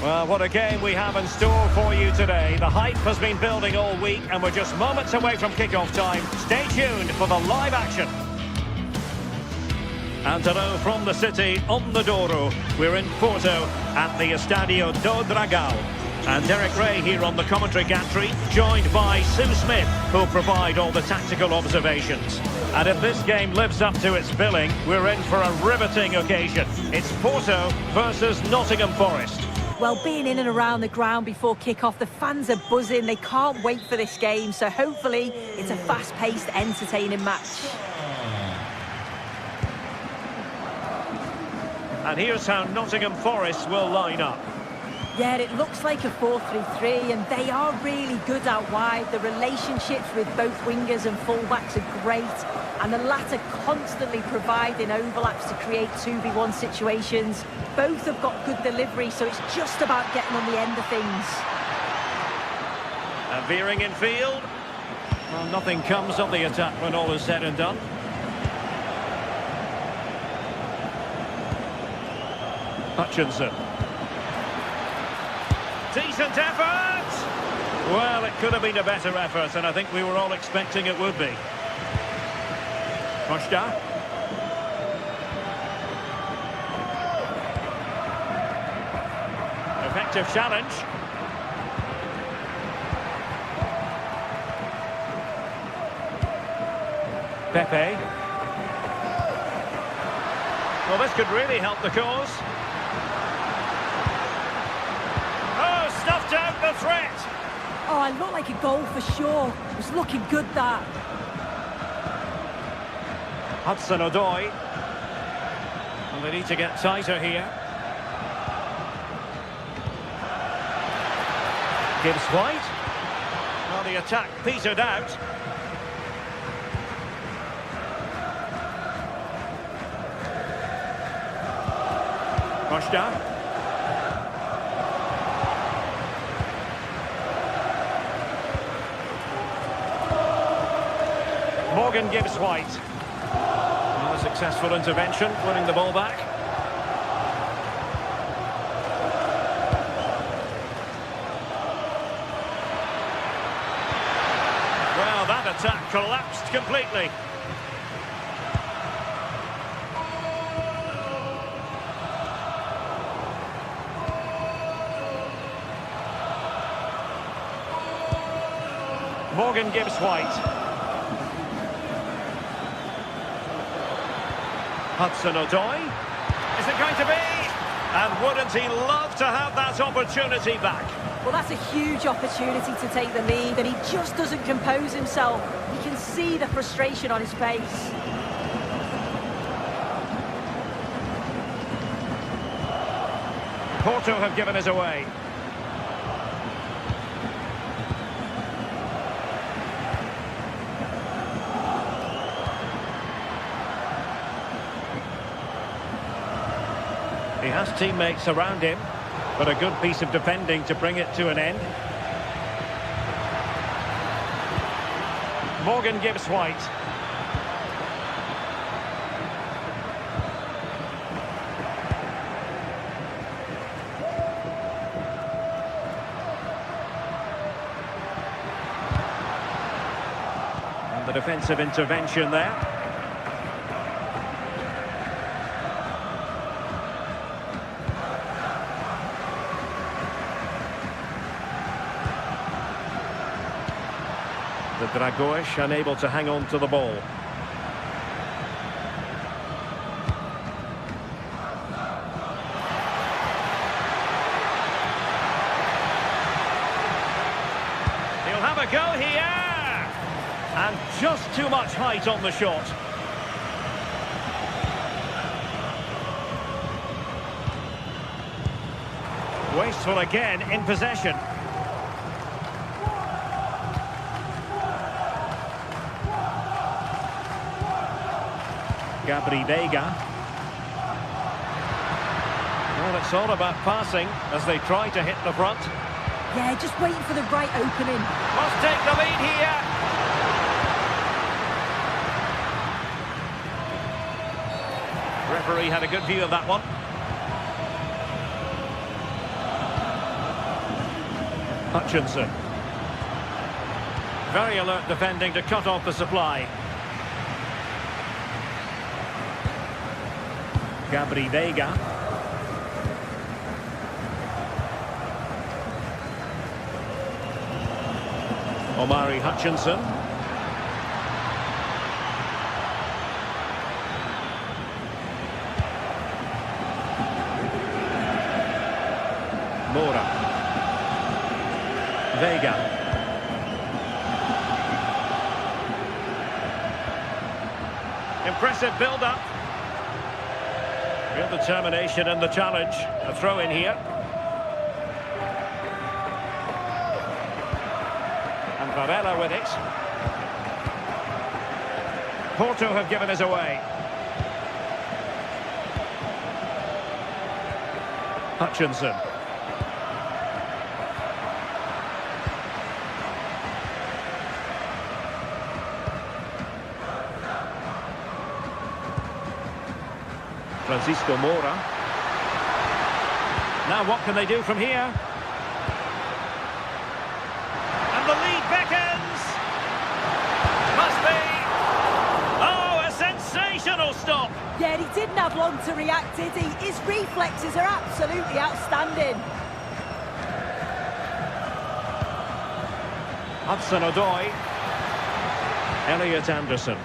Well, what a game we have in store for you today. The hype has been building all week and we're just moments away from kick-off time. Stay tuned for the live action. And hello from the city on the Douro. We're in Porto at the Estadio do Dragão. And Derek Ray here on the commentary gantry, joined by Sue Smith, who'll provide all the tactical observations. And if this game lives up to its billing, we're in for a riveting occasion. It's Porto versus Nottingham Forest. Well, being in and around the ground before kick-off, the fans are buzzing. They can't wait for this game, so hopefully it's a fast-paced, entertaining match. And here's how Nottingham Forest will line up. Yeah, it looks like a 4-3-3, and they are really good out wide. The relationships with both wingers and fullbacks are great, and the latter constantly providing overlaps to create 2v1 situations. Both have got good delivery, so it's just about getting on the end of things. And veering in field. Well, nothing comes of the attack when all is said and done. Hutchinson. Decent effort! Well, it could have been a better effort, and I think we were all expecting it would be. Costa. Effective challenge. Pepe. Well, this could really help the cause. Oh, snuffed out the threat. Oh, it looked like a goal for sure. It was looking good, that. Hudson-Odoi. Well, they need to get tighter here. Gibbs White. Well, the attack petered out. Costa. Morgan Gibbs White. Well, a successful intervention, winning the ball back. Well, that attack collapsed completely. Morgan Gibbs White. Hudson-Odoi. Is it going to be? And wouldn't he love to have that opportunity back? Well, that's a huge opportunity to take the lead, and he just doesn't compose himself. You can see the frustration on his face. Porto have given us away. He has teammates around him, but a good piece of defending to bring it to an end. Morgan Gibbs White. And the defensive intervention there. The Dragões unable to hang on to the ball. He'll have a go here! And just too much height on the shot. Wasteful again in possession. Gabri Veiga. Well, it's all about passing as they try to hit the front. Yeah, just waiting for the right opening. Must take the lead here. Referee had a good view of that one. Hutchinson. Very alert defending to cut off the supply. Gabri Veiga. Omari Hutchinson. Moura. Veiga. Impressive build-up. Real determination in the challenge. A throw in here. And Varela with it. Porto have given us away. Hutchinson. Francisco Moura. Now what can they do from here? And the lead beckons! Must be! Oh, a sensational stop! Yeah, he didn't have long to react, did he? His reflexes are absolutely outstanding. Hudson-Odoi. Elliot Anderson.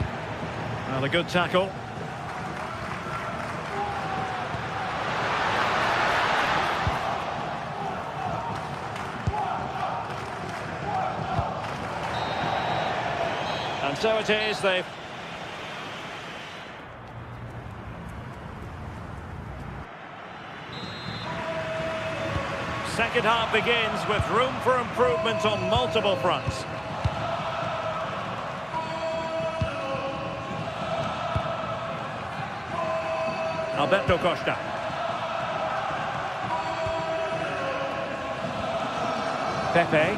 Well, a good tackle. And so it is, they've... Second half begins with room for improvement on multiple fronts. Alberto Costa. Pepe.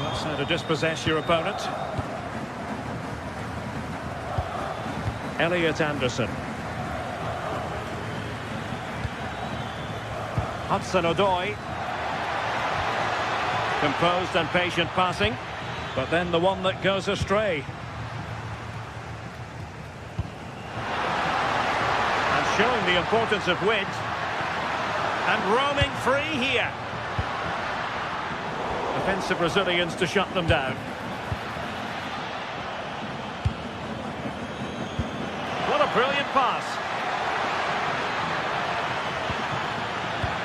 That's how to dispossess your opponent. Elliot Anderson. Hudson-Odoi. Composed and patient passing, but then the one that goes astray. And showing the importance of width. And roaming free here. Defensive Brazilians to shut them down. What a brilliant pass.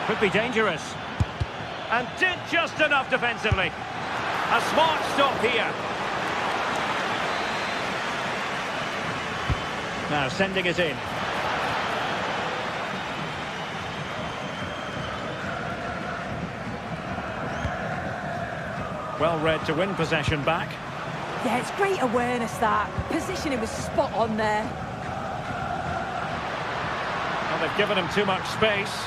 Could be dangerous. And did just enough defensively. A smart stop here. Now sending it in. Well read to win possession back. Yeah, it's great awareness that. Positioning was spot on there. Well, they've given him too much space.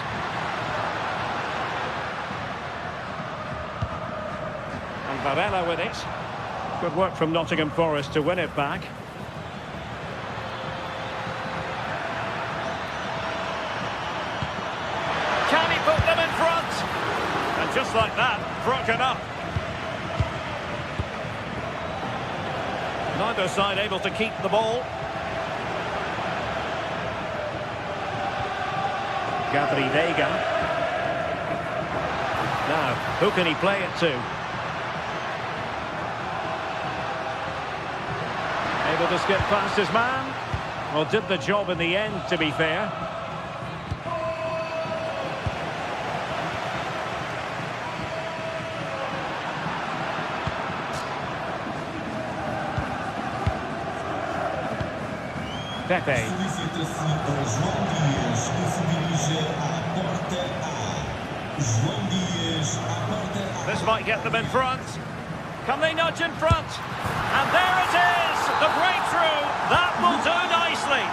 And Varela with it. Good work from Nottingham Forest to win it back. Can he put them in front? And just like that, broken up. Neither side able to keep the ball. Gabri Veiga. Now, who can he play it to? Able to skip past his man. Well, did the job in the end, to be fair. Pepe. This might get them in front. Can they nudge in front? And there it is! The breakthrough! That will do nicely!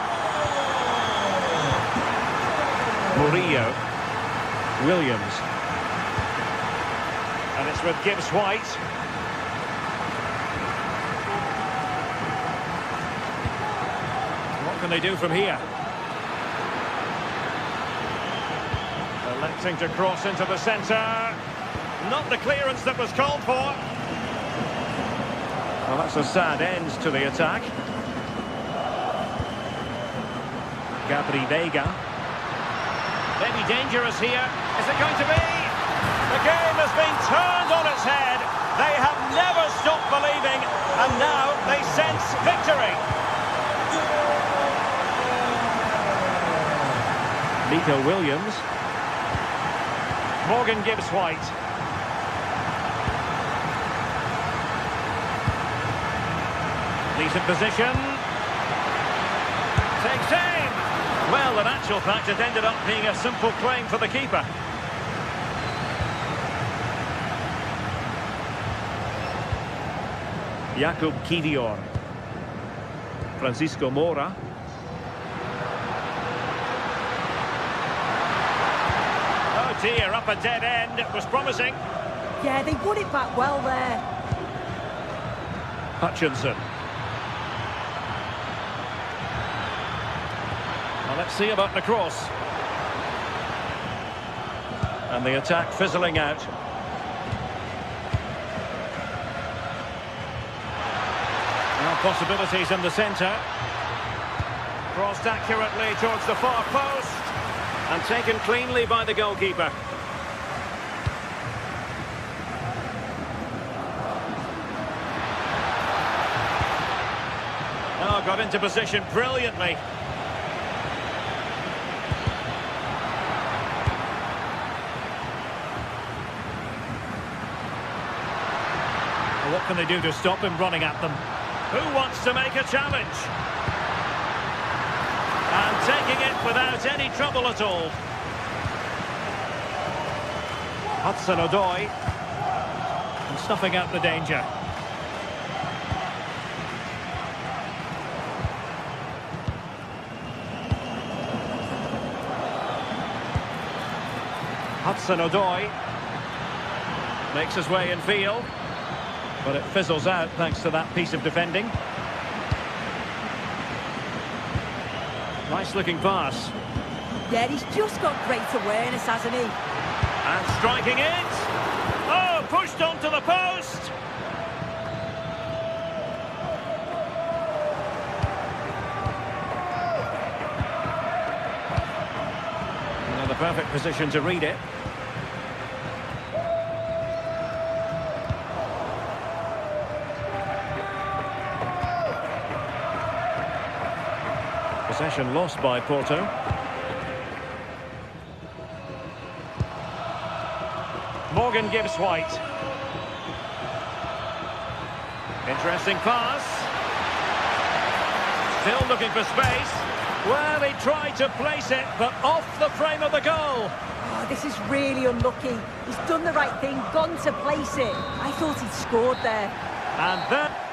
Murillo. Williams. And it's with Gibbs-White. What can they do from here? The Attempting to cross into the centre. Not the clearance that was called for. Well, that's a sad end to the attack. Gabri Veiga. Maybe dangerous here. Is it going to be? The game has been turned on its head. They have never stopped believing, and now they sense victory. Nico Williams. Morgan Gibbs-White. Decent position. Takes aim. Well, in actual fact, it ended up being a simple claim for the keeper. Jakub Kivior. Francisco Moura. Oh dear, up a dead end. It was promising. Yeah, they won it back well there. Hutchinson. Well, let's see about the cross. And the attack fizzling out. Now possibilities in the centre. Crossed accurately towards the far post. And taken cleanly by the goalkeeper. Oh, got into position brilliantly. Well, what can they do to stop him running at them? Who wants to make a challenge? And taking it without any trouble at all. Hudson-Odoi. And snuffing out the danger. Hudson-Odoi makes his way in field, but it fizzles out thanks to that piece of defending. Nice looking pass. Yeah, he's just got great awareness, hasn't he? And striking it. Oh, pushed onto the post. Another perfect position to read it. Possession lost by Porto. Morgan Gibbs-White. Interesting pass. Still looking for space. Well, he tried to place it, but off the frame of the goal. Oh, this is really unlucky. He's done the right thing, gone to place it. I thought he'd scored there. And that...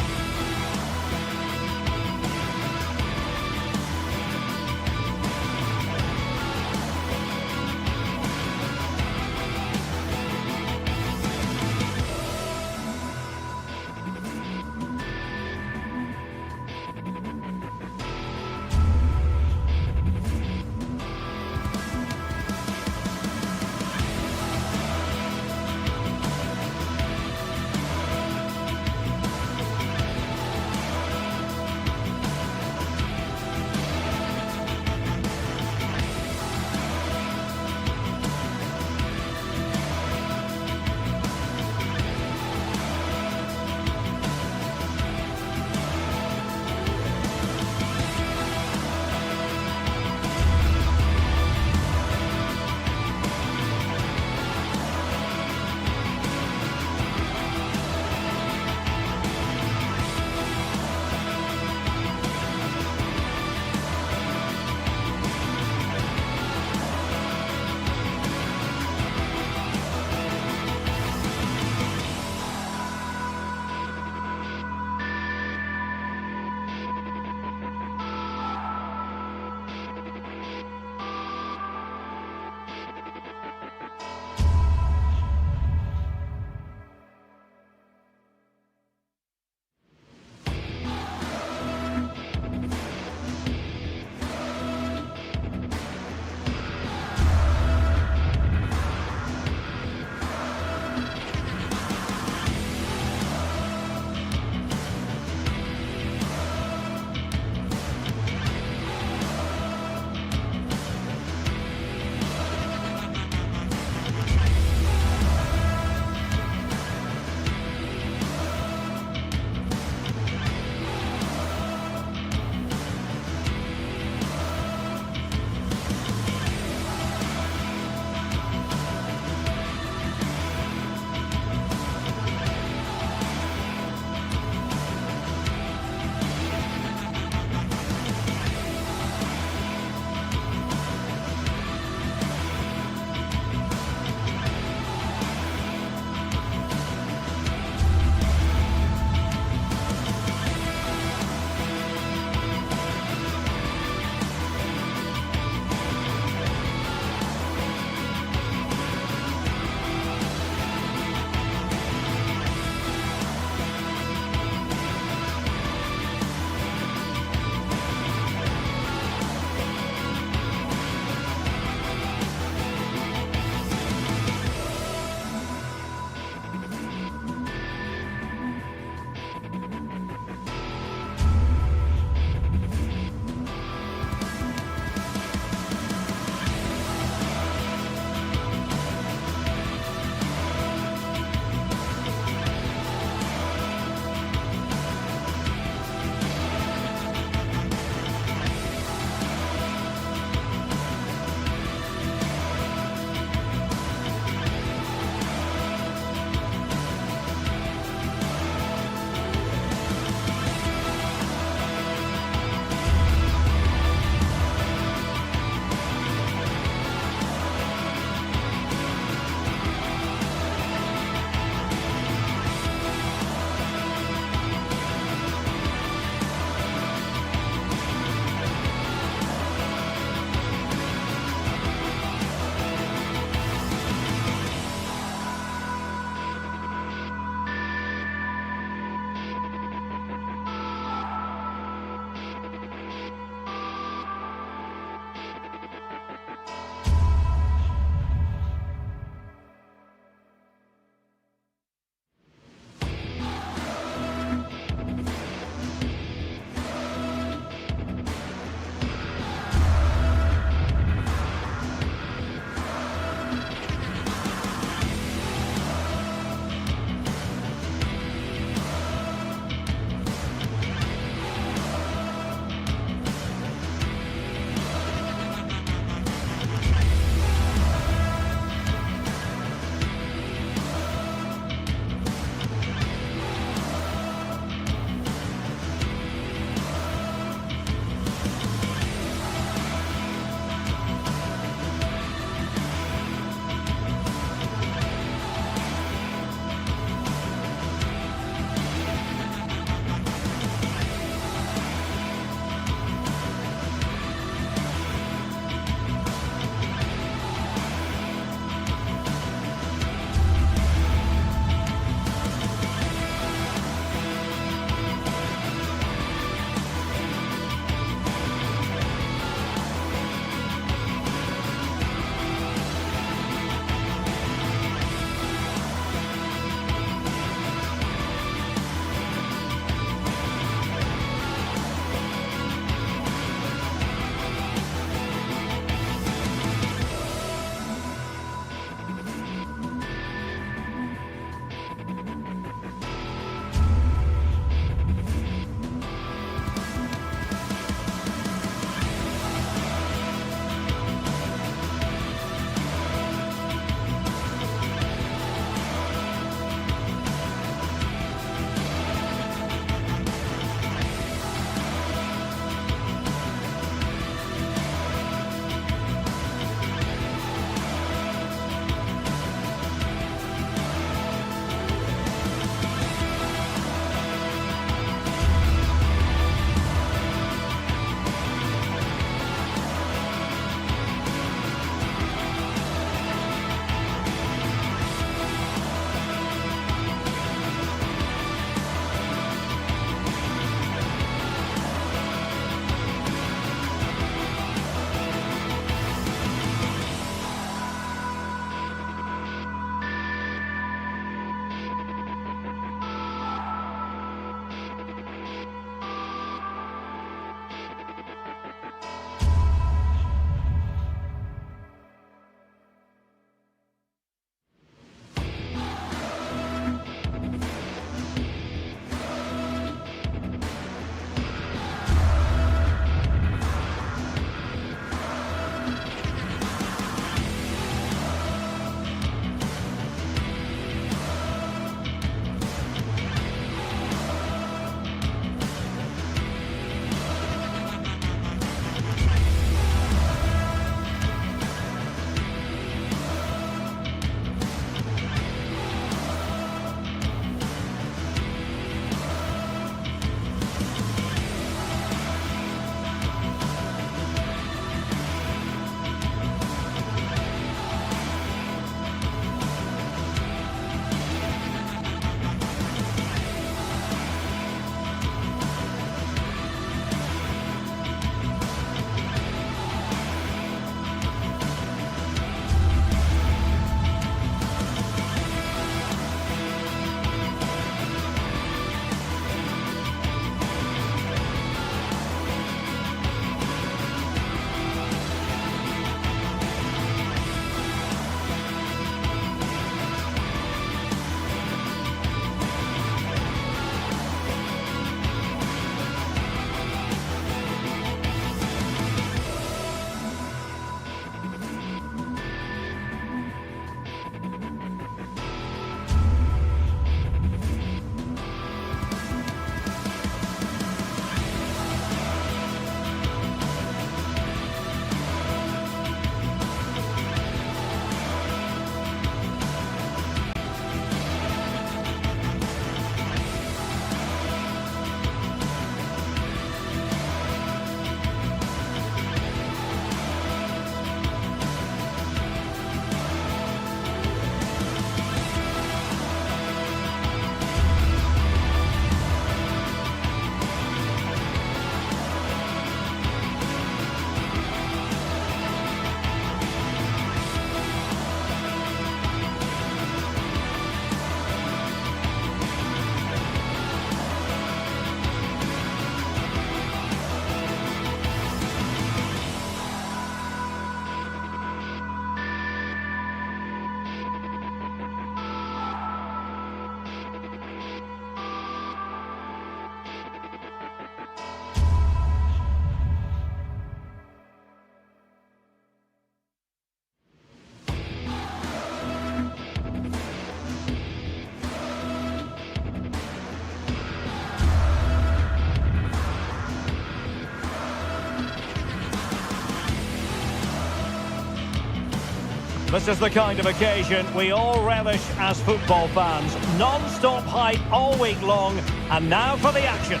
This is the kind of occasion we all relish as football fans. Non-stop hype all week long, and now for the action.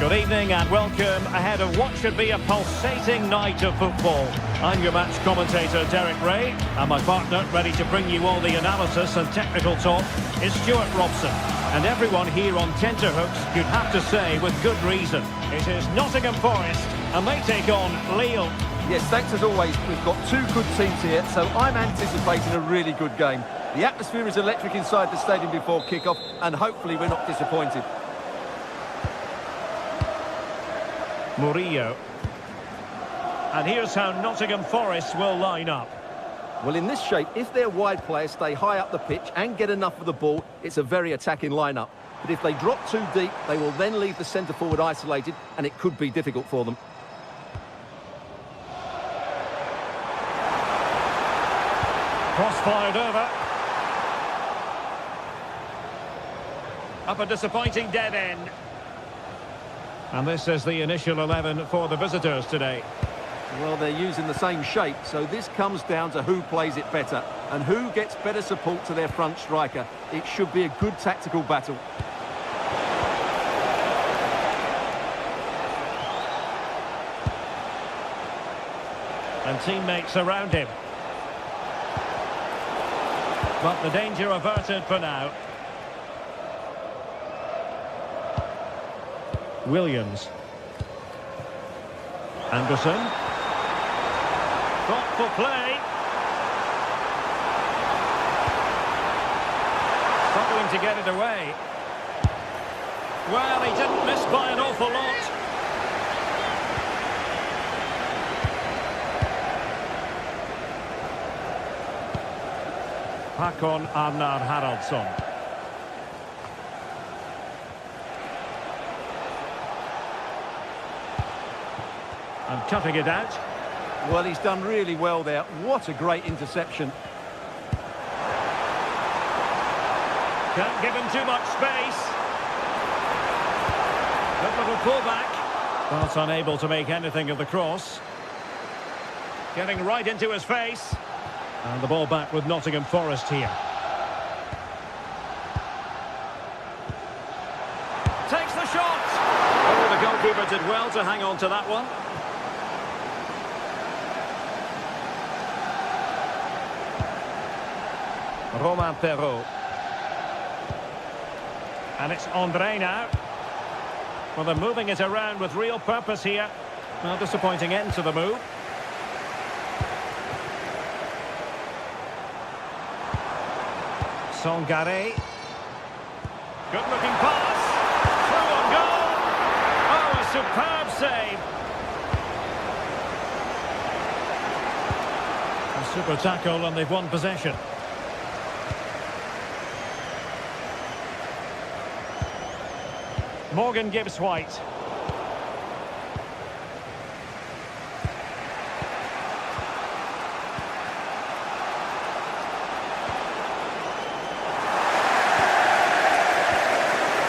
Good evening and welcome ahead of what should be a pulsating night of football. I'm your match commentator Derek Ray, and my partner ready to bring you all the analysis and technical talk is Stuart Robson. And everyone here on tenterhooks, you'd have to say with good reason. It is Nottingham Forest, and they take on Lille. Yes, thanks as always. We've got two good teams here, so I'm anticipating a really good game. The atmosphere is electric inside the stadium before kick-off, and hopefully we're not disappointed. Murillo. And here's how Nottingham Forest will line up. Well, in this shape, if their wide players stay high up the pitch and get enough of the ball, it's a very attacking lineup. But if they drop too deep, they will then leave the centre-forward isolated, and it could be difficult for them. Cross-fired over. Up a disappointing dead end. And this is the initial 11 for the visitors today. Well, they're using the same shape, so this comes down to who plays it better and who gets better support to their front striker. It should be a good tactical battle. And teammates around him. But the danger averted for now. Williams. Anderson. Thoughtful play. Struggling to get it away. Well, he didn't miss by an awful lot. Håkon Arnar Haraldsson. And cutting it out. Well, he's done really well there. What a great interception. Can't give him too much space. Good little pullback. But unable to make anything of the cross. Getting right into his face. And the ball back with Nottingham Forest here. Takes the shot. Oh, the goalkeeper did well to hang on to that one. Romain Perrault. And it's André now. Well, they're moving it around with real purpose here. Well, disappointing end to the move. Sangare. Good looking pass. Through on goal. Oh, a superb save. A super tackle and they've won possession. Morgan Gibbs White.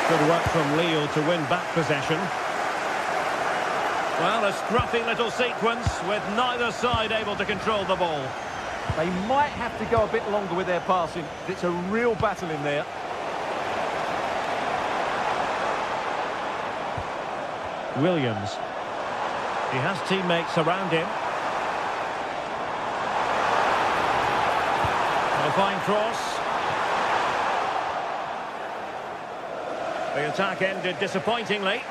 Good work from Lille to win back possession. Well, a scruffy little sequence with neither side able to control the ball. They might have to go a bit longer with their passing. It's a real battle in there. Williams. He has teammates around him. A fine cross. The attack ended disappointingly.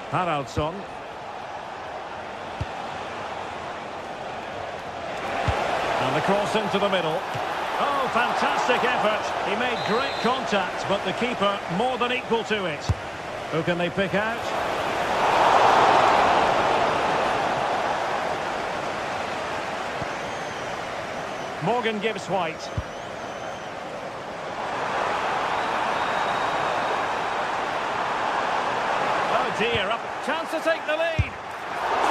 Haraldsson. And the cross into the middle. Oh, fantastic effort. He made great contact, but the keeper more than equal to it. Who can they pick out? Morgan Gibbs White. Oh dear, up chance to take the lead.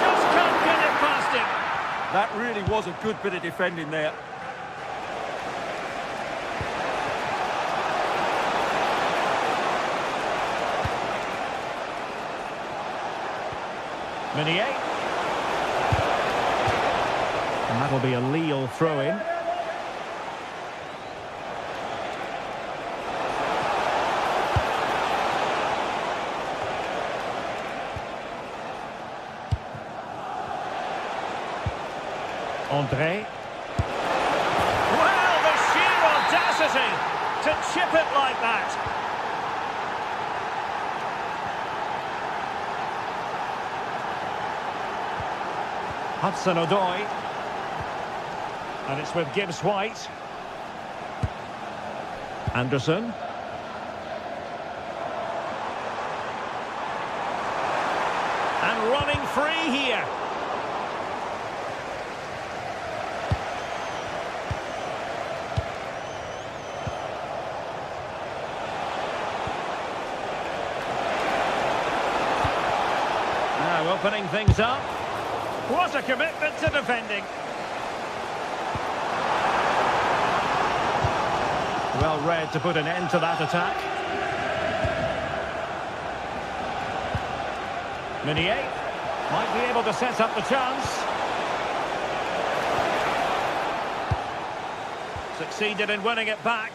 Just can't get it past him. That really was a good bit of defending there. Meunier. And that'll be a Lille throw-in. André. Well, the sheer audacity to chip it like that. Hudson-Odoi. And it's with Gibbs-White. Anderson. And running free here. Now opening things up. What a commitment to defending. Well read to put an end to that attack. Meunier might be able to set up the chance. Succeeded in winning it back.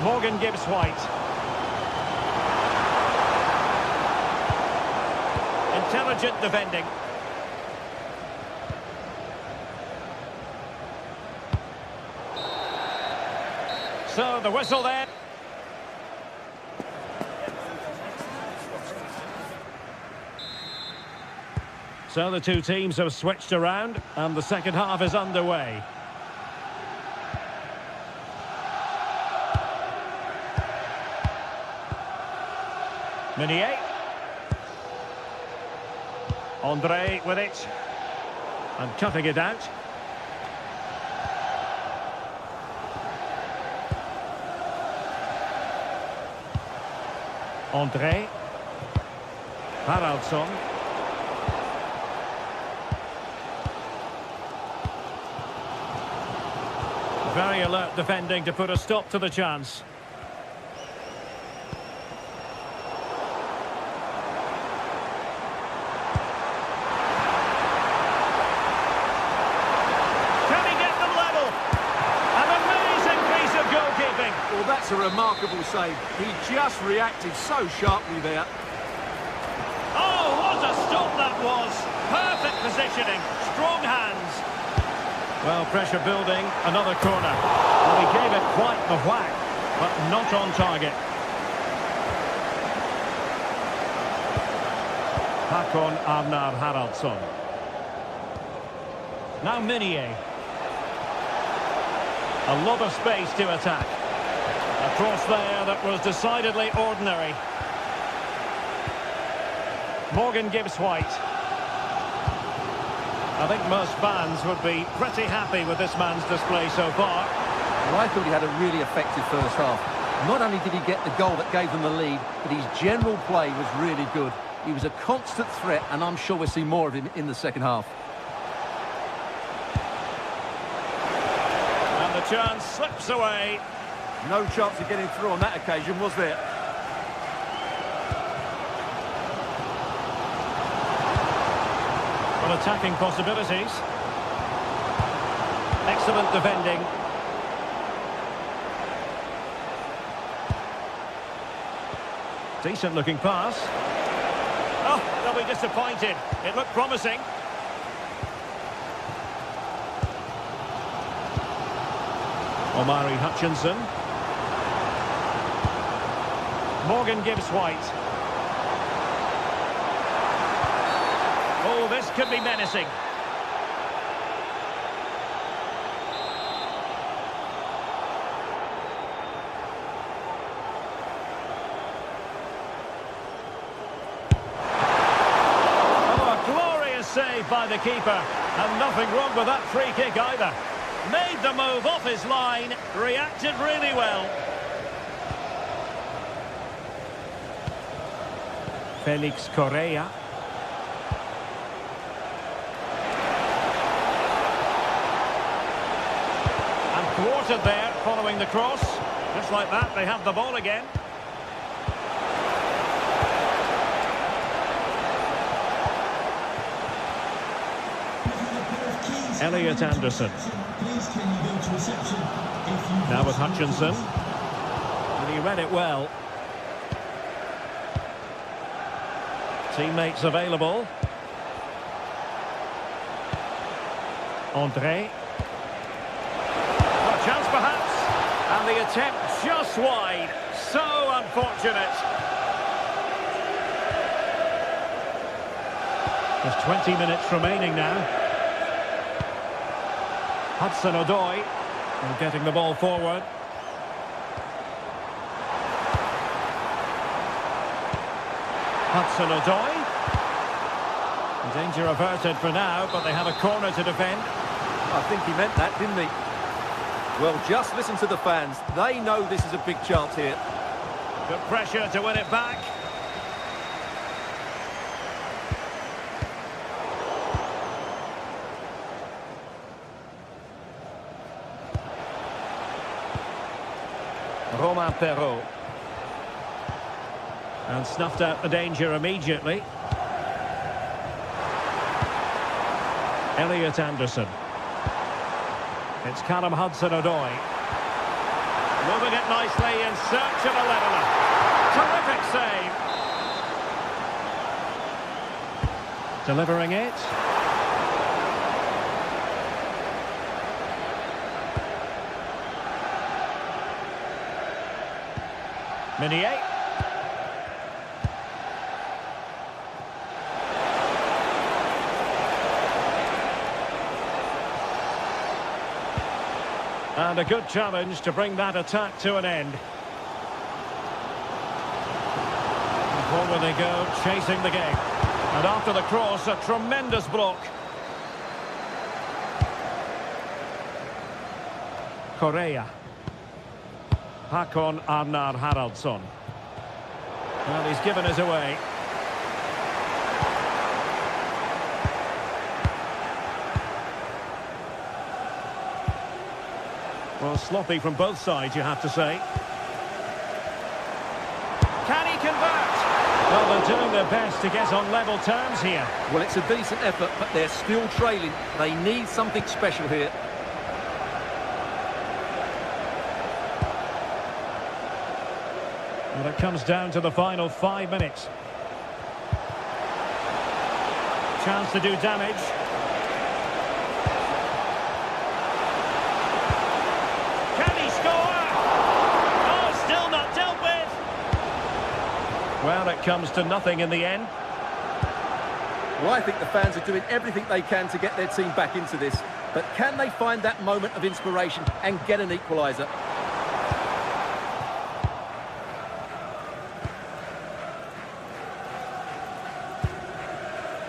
Morgan Gibbs-White. Intelligent defending. So the whistle there. So the two teams have switched around and the second half is underway. Meunier. André with it. And cutting it out. André. Haraldsson. Very alert defending to put a stop to the chance. Well, that's a remarkable save. He just reacted so sharply there. Oh, what a stop that was. Perfect positioning. Strong hands. Well, pressure building. Another corner. Well, he gave it quite the whack, but not on target. Håkon Arnar Haraldsson. Now Meunier. A lot of space to attack. A cross there that was decidedly ordinary. Morgan Gibbs-White. I think most fans would be pretty happy with this man's display so far. Well, I thought he had a really effective first half. Not only did he get the goal that gave them the lead, but his general play was really good. He was a constant threat, and I'm sure we'll see more of him in the second half. And the chance slips away. No chance of getting through on that occasion, was there? Well, attacking possibilities. Excellent defending. Decent looking pass. Oh, they'll be disappointed. It looked promising. Omari Hutchinson. Morgan Gibbs-White. Oh, this could be menacing. Oh, a glorious save by the keeper. And nothing wrong with that free kick either. Made the move off his line, reacted really well. Felix Correa. spotted there following the cross. Just like that, they have the ball again. Elliot Anderson. Now with Hutchinson. And he read it well. Teammates available. André. A chance perhaps. And the attempt just wide. So unfortunate. There's 20 minutes remaining now. Hudson-Odoi getting the ball forward. Hudson-Odoi. Danger averted for now, but they have a corner to defend. I think he meant that, didn't he? Well, just listen to the fans. They know this is a big chance here. Good pressure to win it back. Romain Perrault. And snuffed out the danger immediately. Elliot Anderson. It's Callum Hudson-Odoi. Moving it nicely in search of a leveller. Terrific save. Delivering it. Meunier. And a good challenge to bring that attack to an end. And forward they go, chasing the game. And after the cross, a tremendous block. Correa. Hakon Arnar Haraldsson. Well, he's given us away. Well, sloppy from both sides, you have to say. Can he convert? Well, they're doing their best to get on level terms here. Well, it's a decent effort, but they're still trailing. They need something special here. Well, it comes down to the final 5 minutes. Chance to do damage. Can he score? Oh, still not dealt with. Well, it comes to nothing in the end. Well, I think the fans are doing everything they can to get their team back into this. But can they find that moment of inspiration and get an equaliser?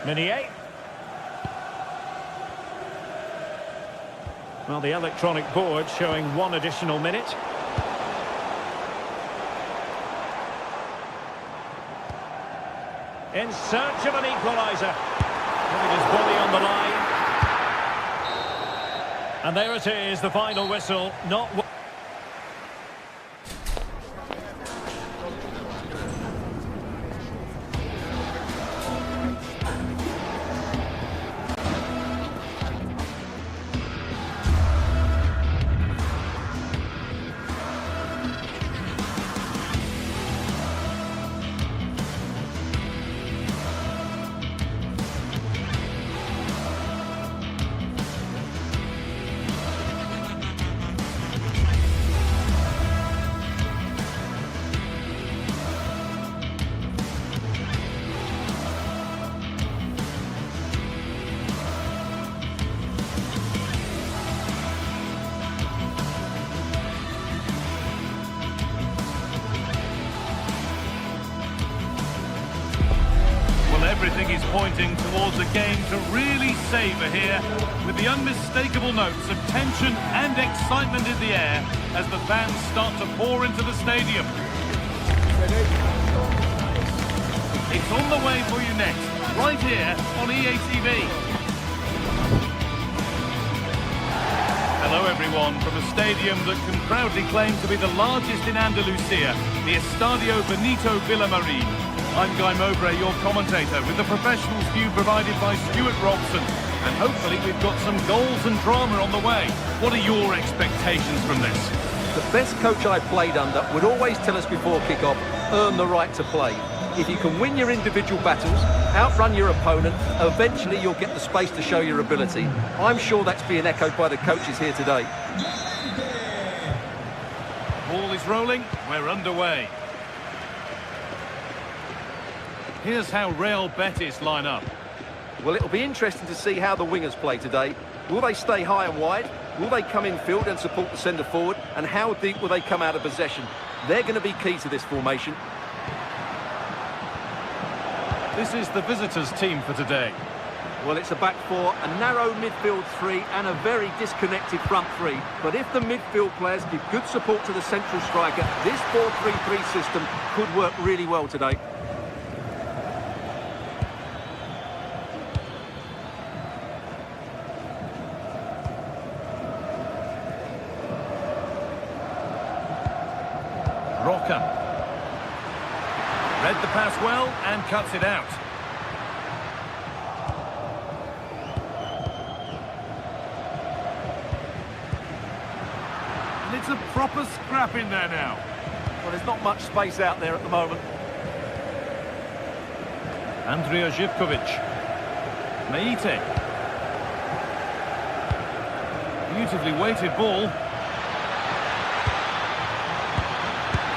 Meunier. Well, the electronic board showing 1 additional minute. In search of an equaliser. Putting his body on the line. And there it is, the final whistle. Not Everything is pointing towards a game to really savour here, with the unmistakable notes of tension and excitement in the air as the fans start to pour into the stadium. It's on the way for you next, right here on EA TV. Hello everyone. everyone from a stadium that can proudly claim to be the largest in Andalusia, the Estadio Benito Villamarín. I'm Guy Mowbray, your commentator, with the professionals' view provided by Stuart Robson. And hopefully we've got some goals and drama on the way. What are your expectations from this? The best coach I played under would always tell us before kick-off, earn the right to play. If you can win your individual battles, outrun your opponent, eventually you'll get the space to show your ability. I'm sure that's being echoed by the coaches here today. Ball is rolling, we're underway. Here's how Real Betis line up. Well, it'll be interesting to see how the wingers play today. Will they stay high and wide? Will they come in field and support the centre forward? And how deep will they come out of possession? They're going to be key to this formation. This is the visitors' team for today. Well, it's a back four, a narrow midfield three and a very disconnected front three. But if the midfield players give good support to the central striker, this 4-3-3 system could work really well today. Roca. Read the pass well and cuts it out. And it's a proper scrap in there now. Well, there's not much space out there at the moment. Andrija Živković. Meite. Beautifully weighted ball.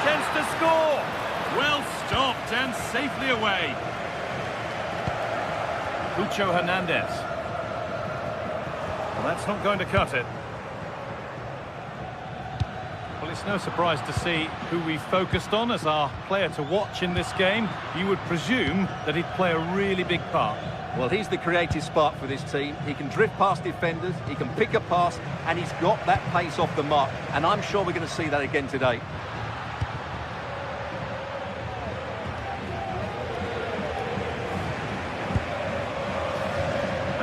Chance to score. Well stopped and safely away. Lucho Hernandez. Well, that's not going to cut it. Well, it's no surprise to see who we focused on as our player to watch in this game. You would presume that he'd play a really big part. Well, he's the creative spark for this team. He can drift past defenders, he can pick a pass, and he's got that pace off the mark. And I'm sure we're going to see that again today.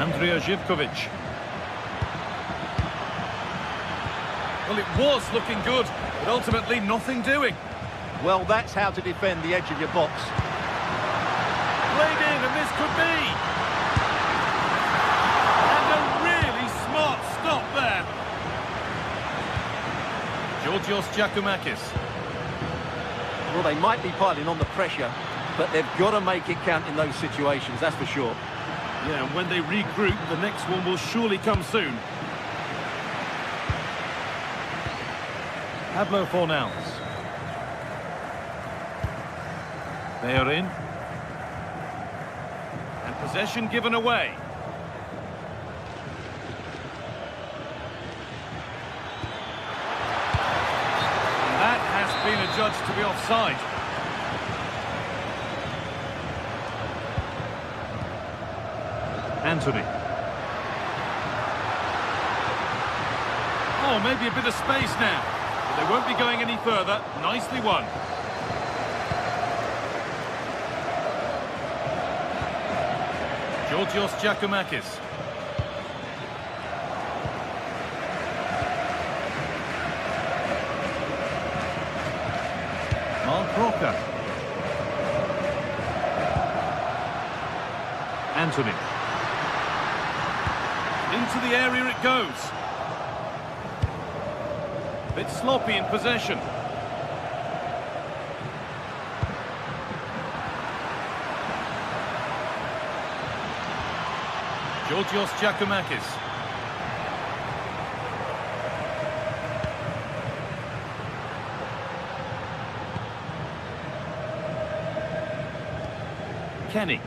Andrija Živković. Well, it was looking good, but ultimately nothing doing. Well, that's how to defend the edge of your box. Played in, and this could be. And a really smart stop there. Georgios Giacomakis. Well, they might be piling on the pressure, but they've got to make it count in those situations, that's for sure. Yeah, and when they regroup, the next one will surely come soon. Pablo Fornals. They are in. And possession given away. And that has been adjudged to be offside. Anthony. Oh, maybe a bit of space now. But they won't be going any further. Nicely won. Georgios Giacomakis. Mark Roca. Anthony. Into the area it goes. A bit sloppy in possession. Georgios Giacomakis. Kenny.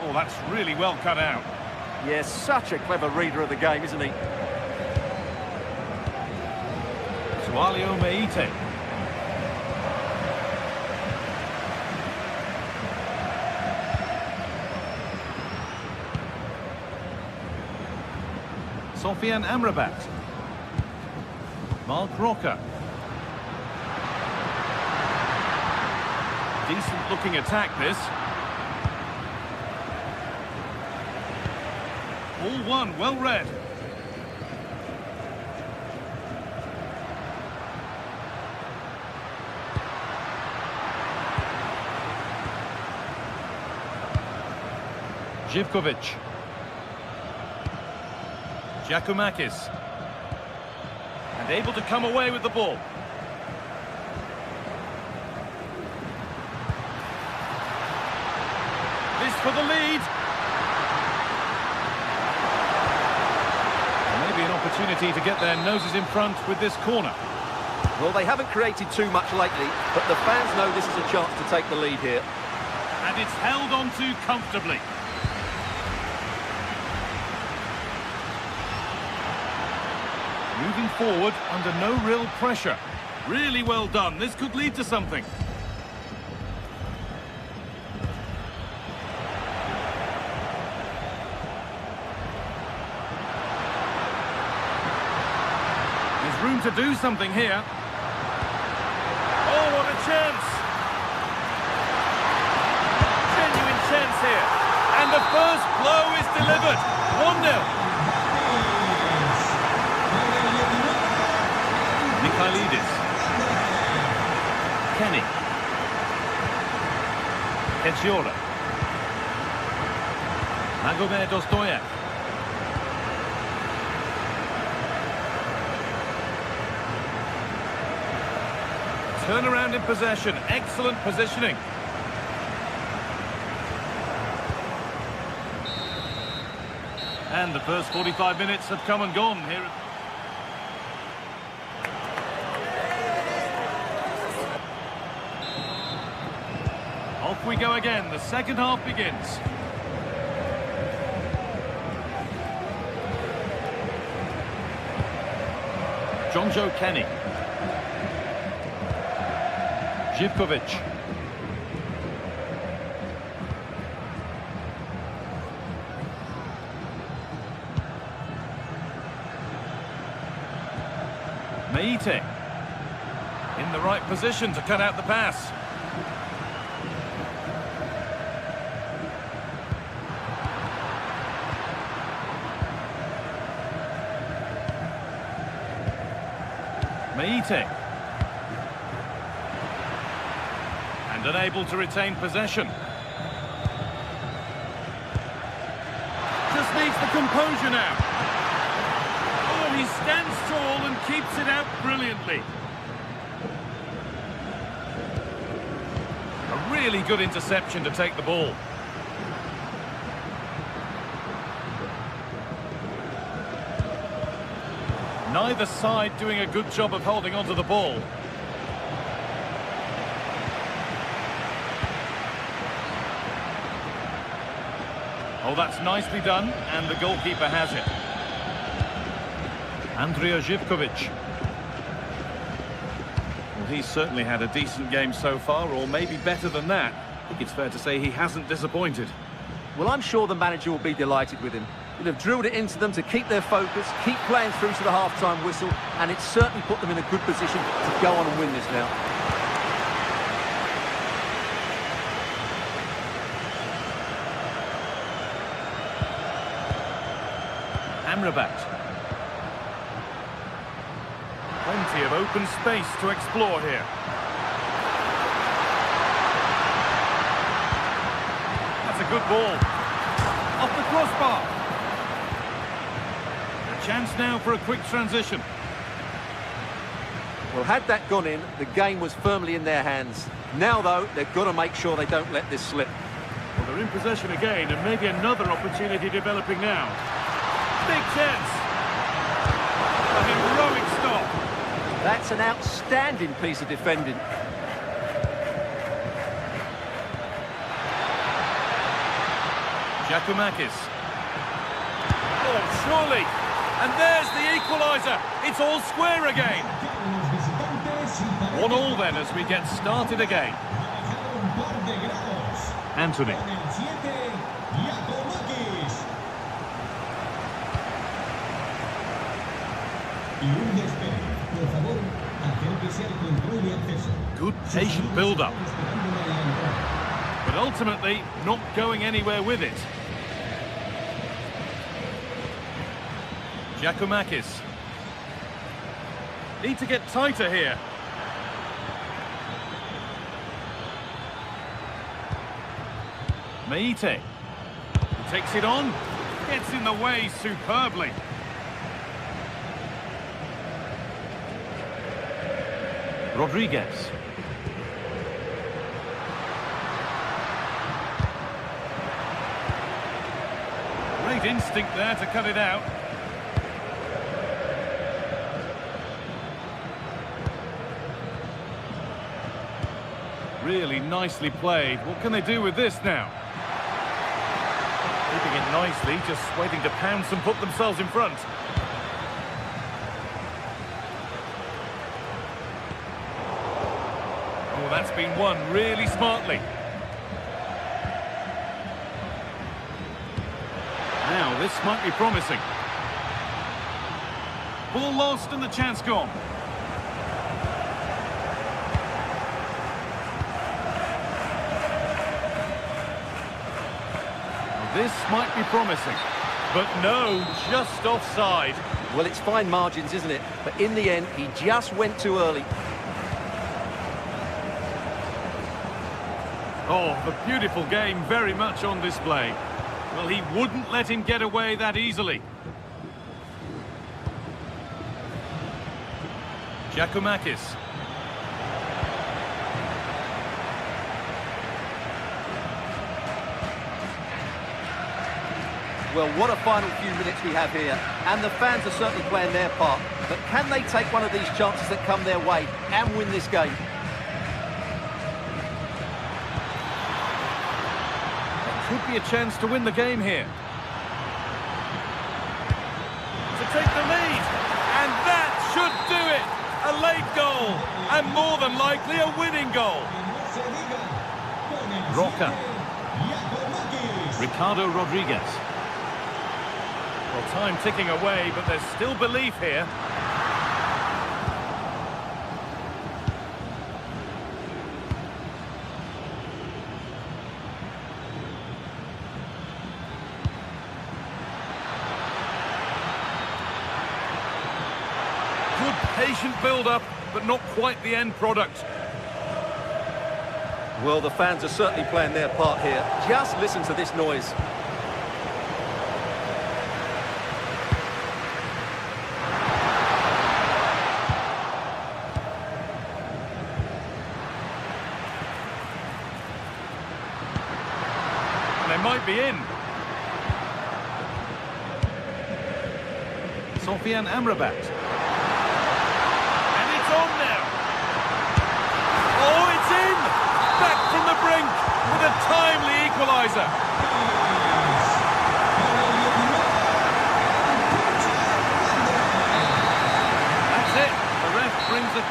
Oh, that's really well cut out. Yes, such a clever reader of the game, isn't he? Sualio Meite. Sofian Amrabat. Mark Roca. Decent looking attack this. All one, well read. Živkovic. Giacomakis. And able to come away with the ball. This for the lead. Maybe an opportunity to get their noses in front with this corner. Well, they haven't created too much lately, but the fans know this is a chance to take the lead here. And it's held on to comfortably. Moving forward under no real pressure. Really well done. This could lead to something. There's room to do something here. Oh, what a chance! Genuine chance here. And the first blow is delivered. 1-0. Mikhailidis. Kenny. Kedziora. Magomed Dostoyev. Turnaround in possession. Excellent positioning. And the first 45 minutes have come and gone here. Off we go again. The second half begins. Jonjo Kenny. Živkovic. Meite. In the right position to cut out the pass. Meite. And unable to retain possession. Just needs the composure now. Oh, he stands tall and keeps it out brilliantly. A really good interception to take the ball. Neither side doing a good job of holding onto the ball. Oh, that's nicely done, and the goalkeeper has it. Andrea Živkovic. Well, he's certainly had a decent game so far, or maybe better than that. I think it's fair to say he hasn't disappointed. Well, I'm sure the manager will be delighted with him. He'll have drilled it into them to keep their focus, keep playing through to the half-time whistle, and it's certainly put them in a good position to go on and win this now. Amrabat. Plenty of open space to explore here. That's a good ball. Off the crossbar. A chance now for a quick transition. Well, had that gone in, the game was firmly in their hands. Now, though, they've got to make sure they don't let this slip. Well, they're in possession again, and maybe another opportunity developing now. Big chance. A heroic stop. That's an outstanding piece of defending. Giacomakis. Oh, surely. And there's the equaliser. It's all square again. 1-1 then as we get started again. Anthony. Good patient build-up. But ultimately, not going anywhere with it. Giacomakis. Need to get tighter here. Meite. Takes it on. Gets in the way superbly. Rodriguez. Great instinct there to cut it out. Really nicely played. What can they do with this now? Keeping it nicely, just waiting to pounce and put themselves in front. Oh, that's been won really smartly. Now, this might be promising. Ball lost and the chance gone. This might be promising, but no, just offside. Well, it's fine margins, isn't it? But in the end, he just went too early. Oh, the beautiful game very much on display. Well, he wouldn't let him get away that easily. Giacomakis. Well, what a final few minutes we have here. And the fans are certainly playing their part. But can they take one of these chances that come their way and win this game? Could be a chance to win the game here. To take the lead. And that should do it. A late goal. And more than likely a winning goal. Roca. Ricardo Rodriguez. Well, time ticking away, but there's still belief here. Good patient build-up, but not quite the end product. Well, the fans are certainly playing their part here. Just listen to this noise. They might be in. Sofian Amrabat. And it's on now. Oh, it's in! Back from the brink with a timely equaliser. That's it. The ref brings it.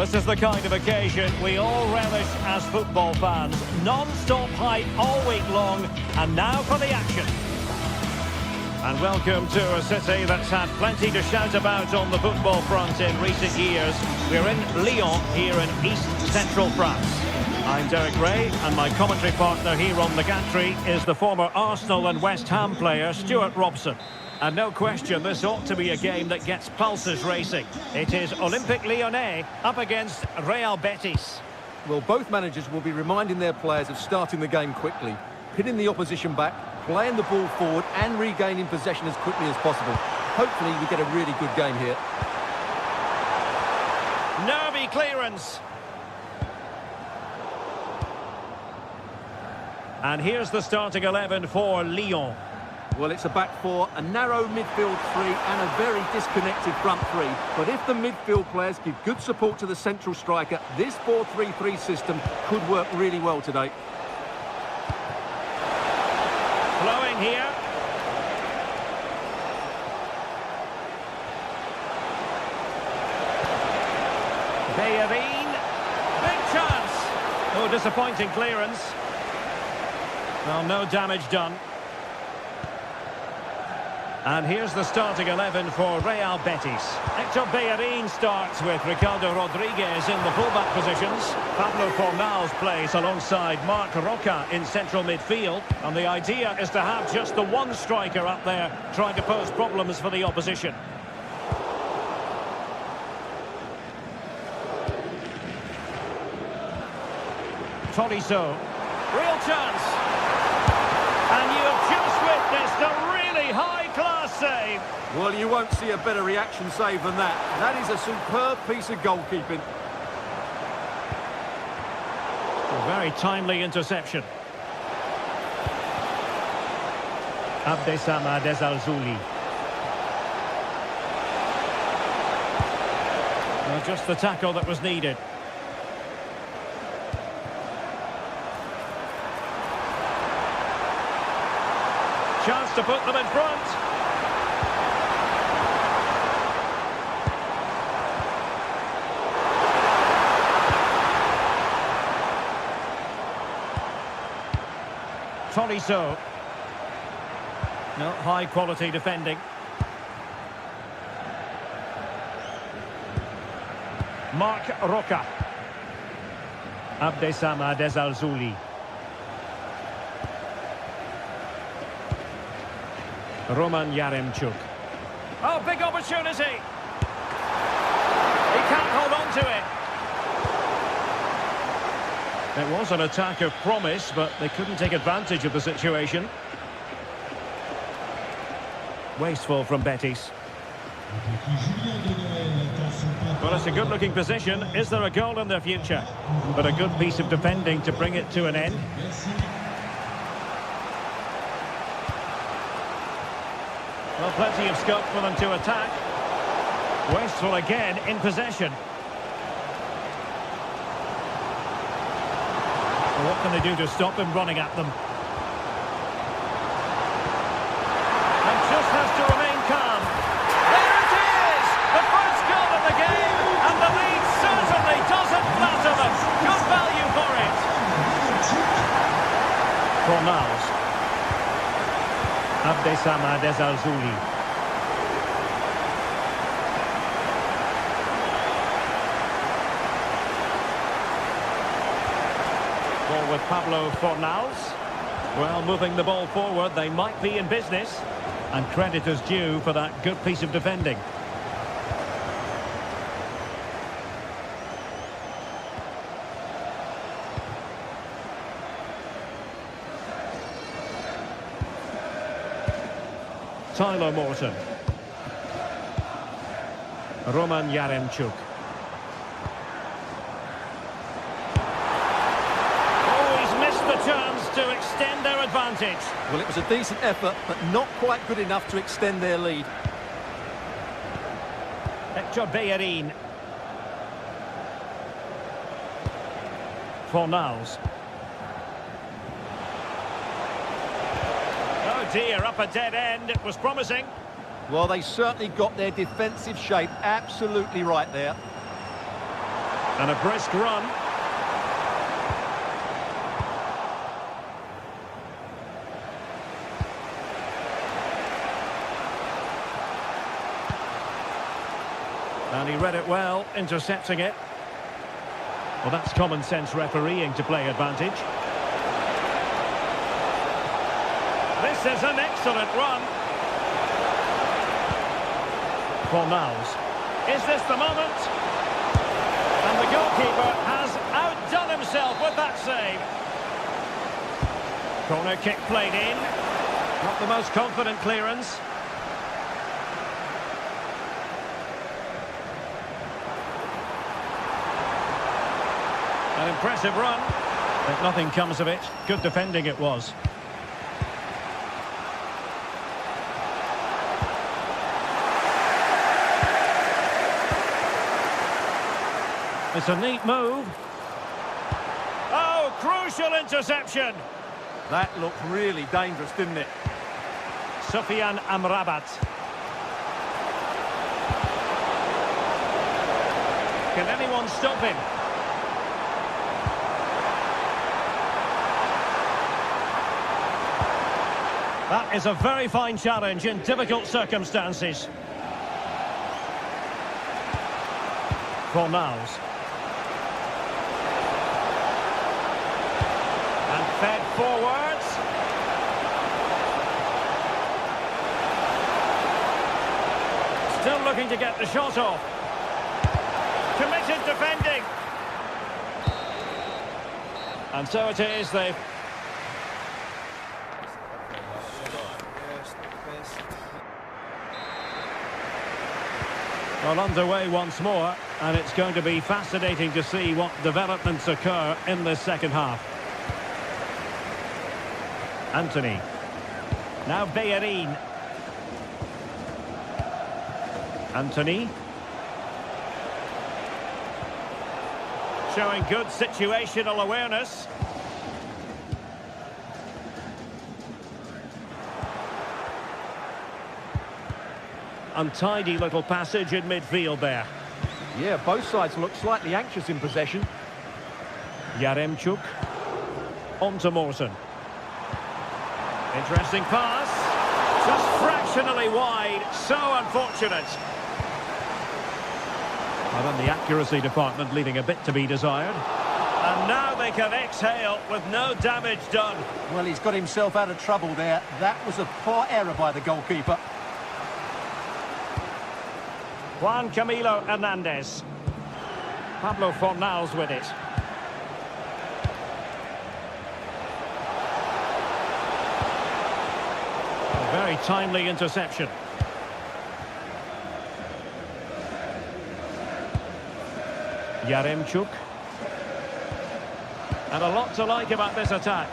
This is the kind of occasion we all relish as football fans. Non-stop hype all week long, and now for the action. And welcome to a city that's had plenty to shout about on the football front in recent years. We're in Lyon, here in east-central France. I'm Derek Ray, and my commentary partner here on the gantry is the former Arsenal and West Ham player, Stuart Robson. And no question, this ought to be a game that gets pulses racing. It is Olympique Lyonnais up against Real Betis. Well, both managers will be reminding their players of starting the game quickly, pitting the opposition back, playing the ball forward and regaining possession as quickly as possible. Hopefully we get a really good game here. Nervy clearance. And here's the starting 11 for Lyon. Well, it's a back four, a narrow midfield three and a very disconnected front three. But if the midfield players give good support to the central striker, this 4-3-3 system could work really well today. Flowing here. Bellerin. Big chance. Oh, disappointing clearance. Well, no damage done. And here's the starting 11 for Real Betis. Hector Bellerin starts with Ricardo Rodriguez in the fullback positions. Pablo Fornals plays alongside Marc Roca in central midfield. And the idea is to have just the one striker up there trying to pose problems for the opposition. Tolisso. Real chance. And you have just witnessed a really high-class save. Well, you won't see a better reaction save than that. That is a superb piece of goalkeeping. A very timely interception. Abdessamad Al-Zouli. Well, just the tackle that was needed. Chance to put them in front. Tolisso. No, high quality defending. Marc Roca. Abdessamad Al-Zouli. Roman Yaremchuk. Oh, big opportunity. He can't hold on to it. It was an attack of promise, but they couldn't take advantage of the situation. Wasteful from Betis. Well, it's a good-looking position. Is there a goal in their future? But a good piece of defending to bring it to an end. Well, plenty of scope for them to attack. Wasteful again in possession. Well, what can they do to stop him running at them? And just has to remain calm. There it is! The first goal of the game, and the lead certainly doesn't flatter them. Good value for it. Fornals. Abdessamad Al-Zouli. Ball with Pablo Fornals. Well, moving the ball forward, they might be in business. And credit is due for that good piece of defending. Tyler Morton. Roman Yaremchuk. Oh, he's missed the chance to extend their advantage. Well, it was a decent effort, but not quite good enough to extend their lead. Hector Bellerin. Fornals. Oh dear, up a dead end. It was promising. Well, they certainly got their defensive shape absolutely right there. And a brisk run. And he read it well, intercepting it. Well, that's common sense refereeing to play advantage. This is an excellent run. Fornals. Is this the moment? And the goalkeeper has outdone himself with that save. Corner kick played in. Not the most confident clearance. An impressive run, but nothing comes of it. Good defending it was. It's a neat move. Oh, crucial interception. That looked really dangerous, didn't it? Sufyan Amrabat. Can anyone stop him? That is a very fine challenge in difficult circumstances. Fornals. And fed forwards. Still looking to get the shot off. Committed defending. And so it is, they've... Well, underway once more, and it's going to be fascinating to see what developments occur in this second half. Anthony. Now Bellerin. Anthony. Showing good situational awareness. Untidy little passage in midfield there. Yeah, both sides look slightly anxious in possession. Yaremchuk. On to Morton. Interesting pass. Just fractionally wide. So unfortunate. Well, then the accuracy department leaving a bit to be desired. And now they can exhale with no damage done. Well, he's got himself out of trouble there. That was a poor error by the goalkeeper. Juan Camilo Hernandez. Pablo Fornals with it. A very timely interception. Yaremchuk. And a lot to like about this attack.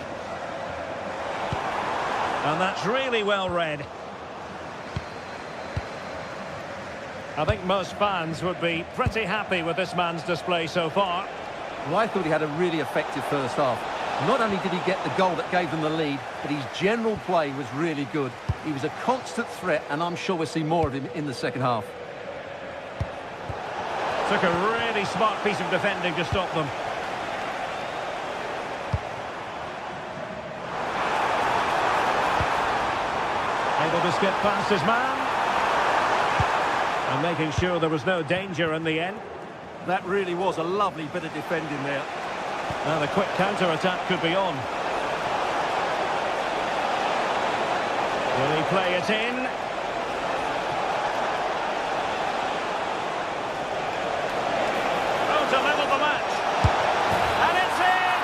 And that's really well read. I think most fans would be pretty happy with this man's display so far. Well, I thought he had a really effective first half. Not only did he get the goal that gave them the lead, but his general play was really good. He was a constant threat, and I'm sure we'll see more of him in the second half. Took a really smart piece of defending to stop them. Able to skip past his man. And making sure there was no danger in the end. That really was a lovely bit of defending there. Now the quick counter-attack could be on. Will he play it in? Oh, to level the match. And it's in!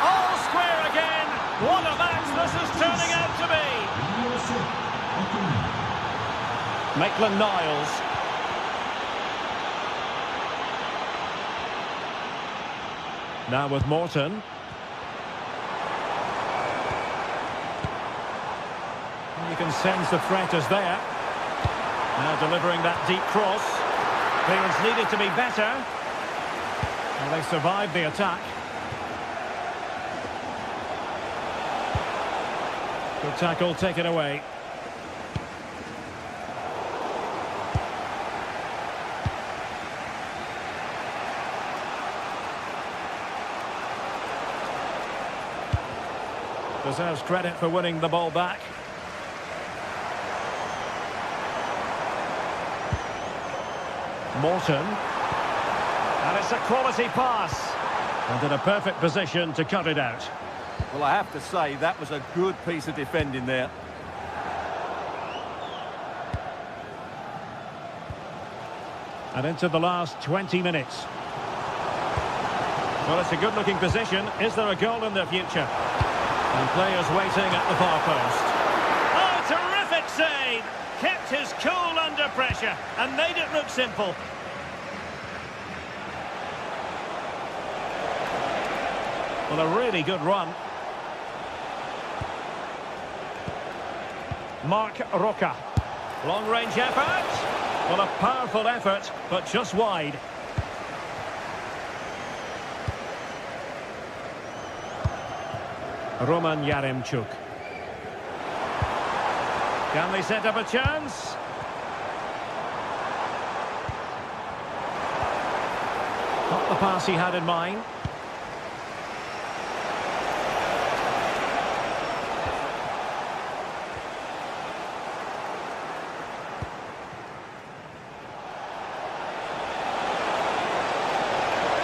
All square again. What a match this is turning out to be. Maitland-Niles. Now with Morton. You can sense the threat is there. Now delivering that deep cross. Clearance needed to be better. And they survived the attack. Good tackle taken away. Deserves credit for winning the ball back. Morton. And it's a quality pass. And in a perfect position to cut it out. Well, I have to say, that was a good piece of defending there. And into the last 20 minutes. Well, it's a good-looking position. Is there a goal in the future? And players waiting at the far post. Oh, terrific save! Kept his cool under pressure and made it look simple. Well, a really good run. Mark Roca. Long-range effort. Well, a powerful effort, but just wide. Roman Yaremchuk. Can they set up a chance? Not the pass he had in mind.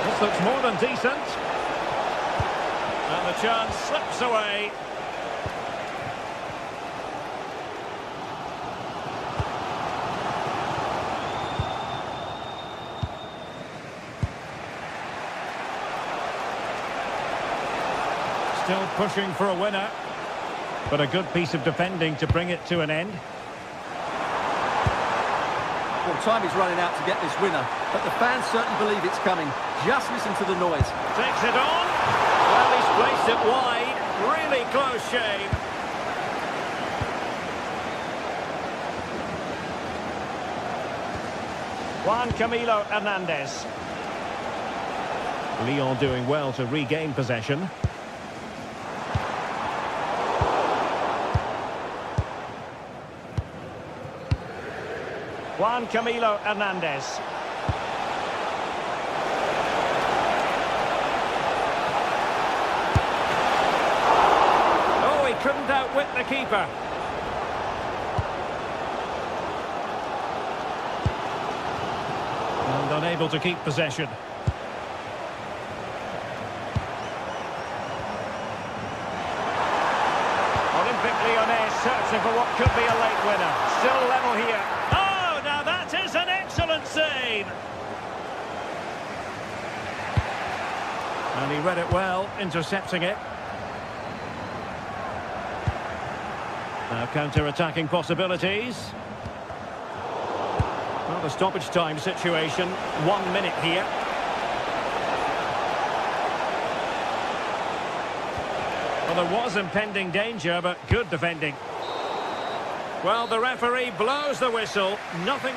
This looks more than decent. And the chance slips away. Still pushing for a winner. But a good piece of defending to bring it to an end. Well, time is running out to get this winner, but the fans certainly believe it's coming. Just listen to the noise. Takes it on. Well, he's placed it wide. Really close shave. Juan Camilo Hernandez. Lyon doing well to regain possession. Juan Camilo Hernandez. Oh, he couldn't outwit the keeper. And unable to keep possession. Olympique Lyonnais searching for what could be a late winner. Still level here. Oh, now that is an excellent save. And he read it well, intercepting it. Now counter-attacking possibilities. Well, the stoppage time situation, 1 minute here. Well, there was impending danger, but good defending. Well, the referee blows the whistle. Nothing.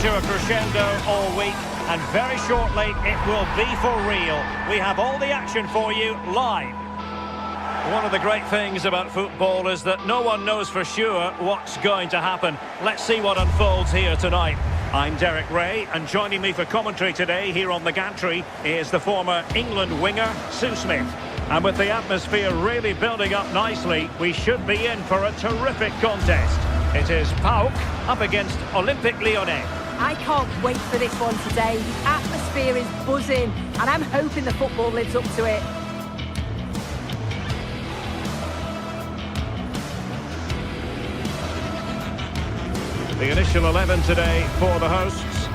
to a crescendo all week, and very shortly it will be for real. We have all the action for you live. One of the great things about football is that no one knows for sure what's going to happen. Let's see what unfolds here tonight. I'm Derek Ray, and joining me for commentary today here on the gantry is the former England winger, Sue Smith. And with the atmosphere really building up nicely, we should be in for a terrific contest. It is PAOK up against Olympique Lyonnais. I can't wait for this one today. The atmosphere is buzzing, and I'm hoping the football lives up to it. The initial 11 today for the hosts.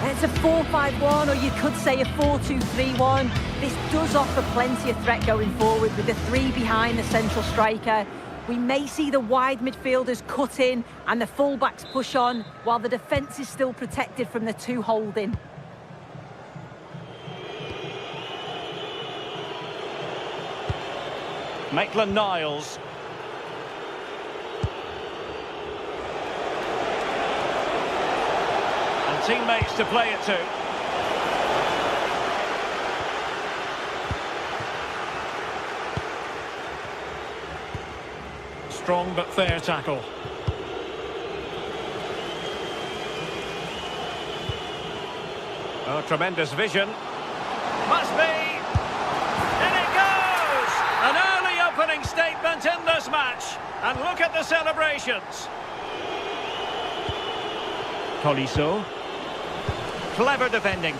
It's a 4-5-1, or you could say a 4-2-3-1. This does offer plenty of threat going forward with the three behind the central striker. We may see the wide midfielders cut in and the fullbacks push on, while the defence is still protected from the two holding. Maitland-Niles. And teammates to play it to. Strong but fair tackle. Oh, tremendous vision. Must be. And it goes! An early opening statement in this match. And look at the celebrations. Tolisso. Clever defending.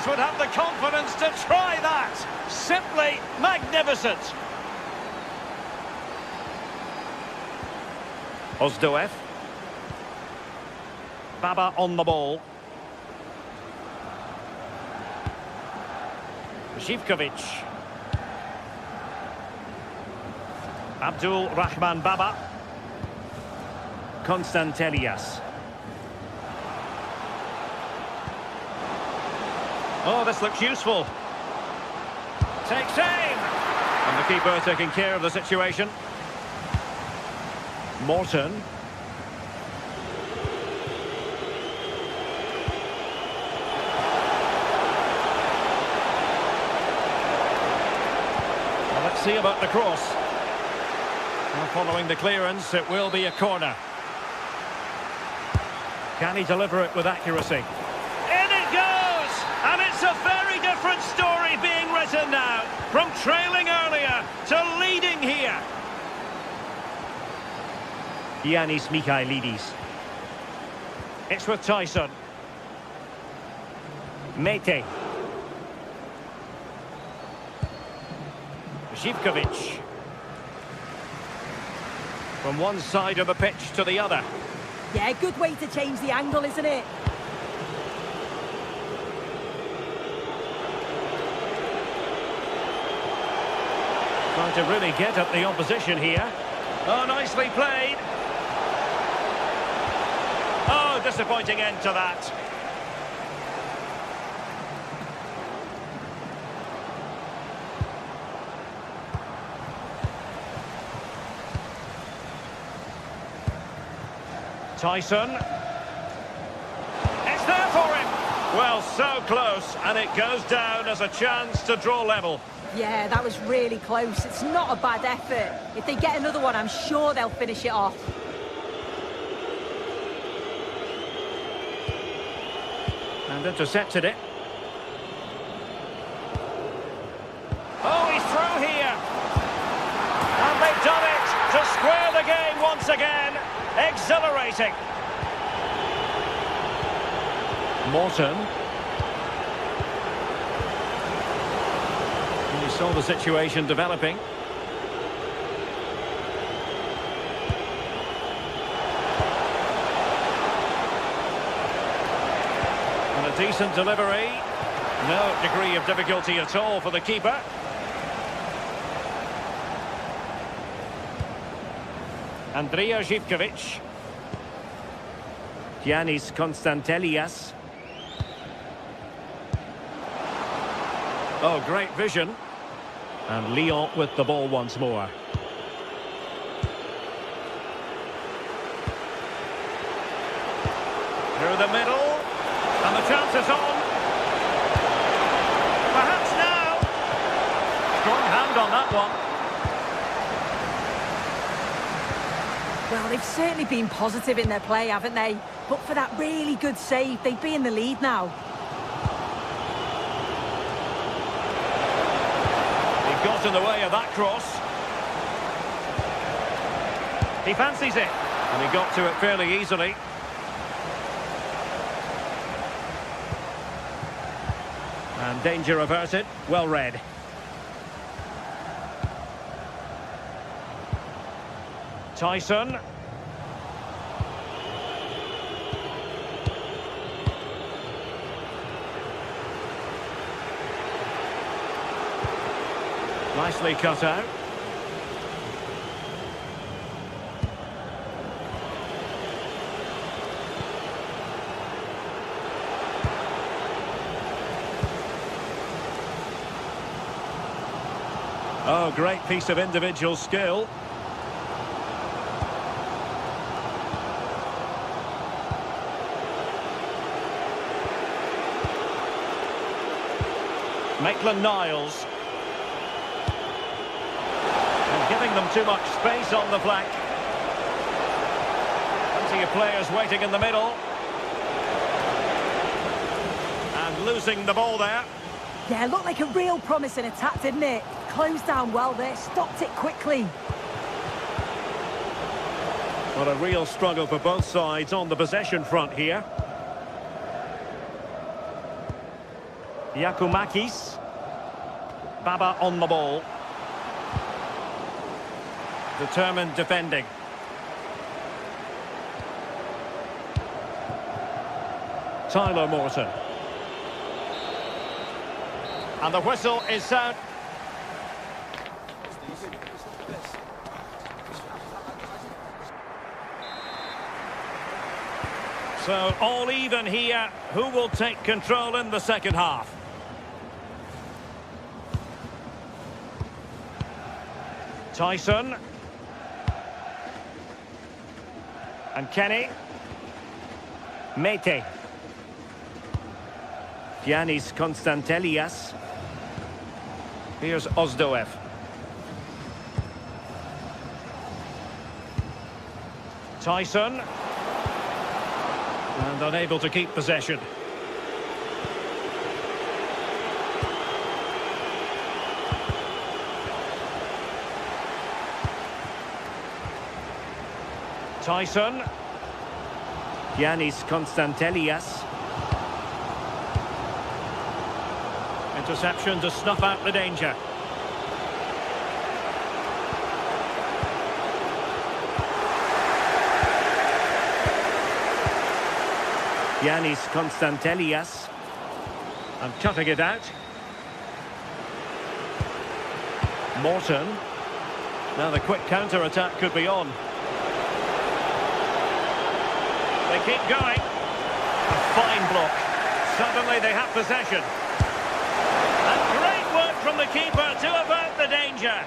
Would have the confidence to try that. Simply magnificent. Ozdoev. Baba on the ball. Zivkovic. Abdul Rahman Baba. Konstantelias. Oh, this looks useful. Takes aim! And the keeper taking care of the situation. Morton. Well, let's see about the cross. Well, following the clearance, it will be a corner. Can he deliver it with accuracy? And it's a very different story being written now. From trailing earlier to leading here. Giannis Michailidis. It's with Tyson. Mete. Zivkovic. From one side of the pitch to the other. Yeah, good way to change the angle, isn't it? Trying to really get at the opposition here. Oh, nicely played. Oh, disappointing end to that. Tyson. It's there for him. Well, so close, and it goes down as a chance to draw level. Yeah, that was really close. It's not a bad effort. If they get another one, I'm sure they'll finish it off. And intercepted it. Oh, he's through here. And they've done it to square the game once again. Exhilarating. Morton. You saw the situation developing. And a decent delivery. No degree of difficulty at all for the keeper. Andrija Zivkovic. Giannis Constantelias. Oh, great vision. And Lyon with the ball once more. Through the middle. And the chance is on. Perhaps now. Strong hand on that one. Well, they've certainly been positive in their play, haven't they? But for that really good save, they'd be in the lead now. He got in the way of that cross. He fancies it. And he got to it fairly easily. And danger averted. Well read. Tyson. Nicely cut out. Oh, great piece of individual skill. Maitland-Niles. And giving them too much space on the flank. Plenty of players waiting in the middle. And losing the ball there. Yeah, looked like a real promising attack, didn't it? Closed down well there, stopped it quickly. What a real struggle for both sides on the possession front here. Giacomakis. Baba on the ball. Determined defending. Tyler Morton. And the whistle is sound. So all even here. Who will take control in the second half? Tyson. And Kenny. Mete. Giannis Constantelias. Here's Ozdoev. Tyson. And unable to keep possession. Tyson. Giannis Constantelias. Interception to snuff out the danger. Giannis Constantelias. And cutting it out. Morton. Now the quick counter-attack could be on. They keep going. A fine block. Suddenly they have possession. And great work from the keeper to avert the danger.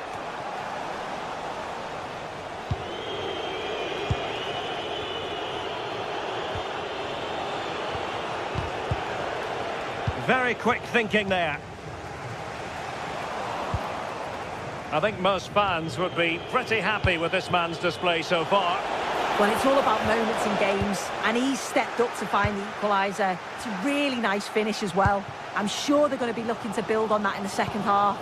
Very quick thinking there. I think most fans would be pretty happy with this man's display so far. Well, it's all about moments in games, and he's stepped up to find the equaliser. It's a really nice finish as well. I'm sure they're going to be looking to build on that in the second half.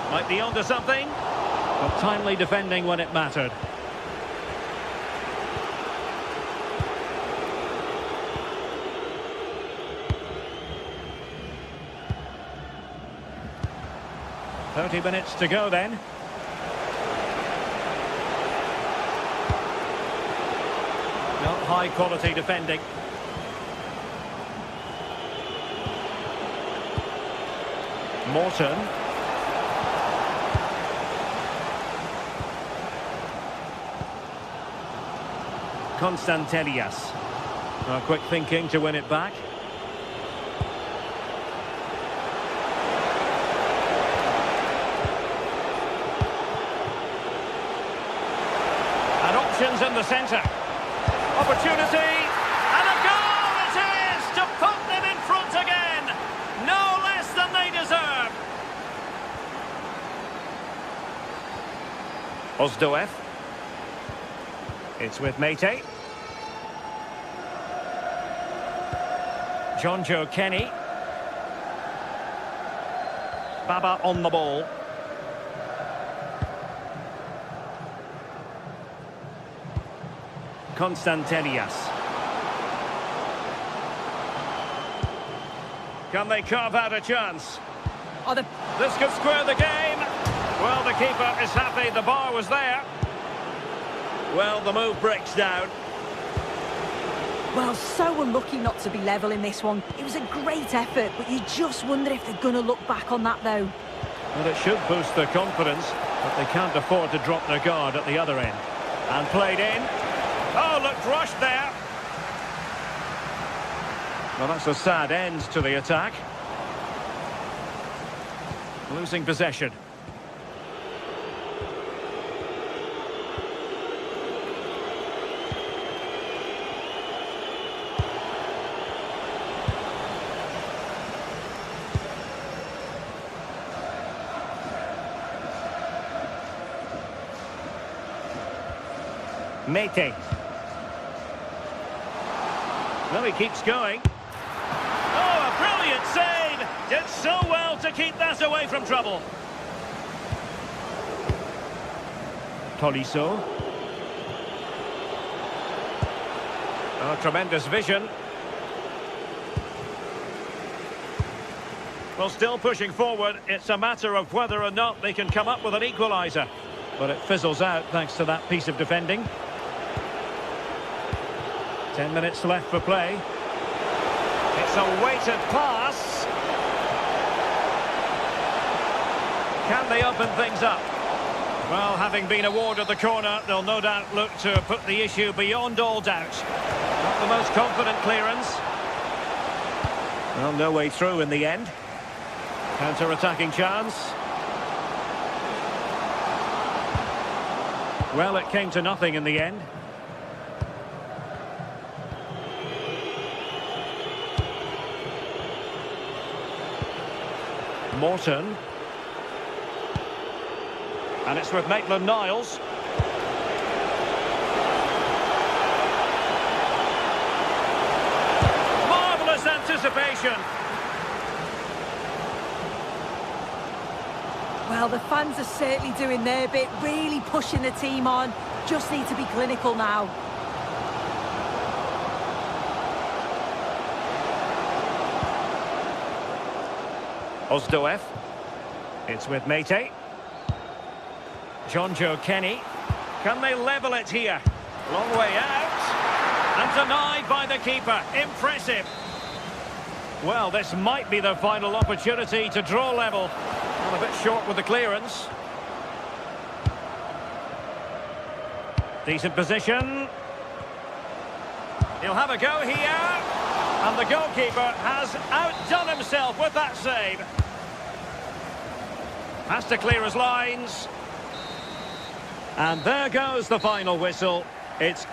Might be onto something, but timely defending when it mattered. "30 minutes to go then. Not high quality defending. Morton. Constantelias. Quick thinking to win it back. And options in the centre. Opportunity. And a goal it is to put them in front again. No less than they deserve. Ozdoev. It's with Mete. Jonjo Kenny. Baba on the ball. Constantelias. Can they carve out a chance? This could square the game. Well, the keeper is happy the bar was there. Well, the move breaks down. Well, so unlucky not to be level in this one. It was a great effort, but you just wonder if they're going to look back on that, though. Well, it should boost their confidence, but they can't afford to drop their guard at the other end. And played in. Oh, looked rushed there. Well, that's a sad end to the attack. Losing possession. Mete. Well, he keeps going. Oh, a brilliant save! Did so well to keep that away from trouble. Tolisso. Oh, tremendous vision. Well, still pushing forward. It's a matter of whether or not they can come up with an equaliser. But it fizzles out thanks to that piece of defending. 10 minutes left for play. It's a weighted pass. Can they open things up? Well, having been awarded the corner, they'll no doubt look to put the issue beyond all doubt. Not the most confident clearance. Well, no way through in the end. Counter-attacking chance. Well, it came to nothing in the end. Morton. And it's with Maitland-Niles. Marvellous anticipation. Well, the fans are certainly doing their bit, really pushing the team on. Just need to be clinical now. Ozdoev. It's with Mete. Jonjo Kenny. Can they level it here? Long way out. And denied by the keeper. Impressive. Well, this might be their final opportunity to draw level. Well, a bit short with the clearance. Decent position. He'll have a go here. And the goalkeeper has outdone himself with that save. Has to clear his lines. And there goes the final whistle. It's...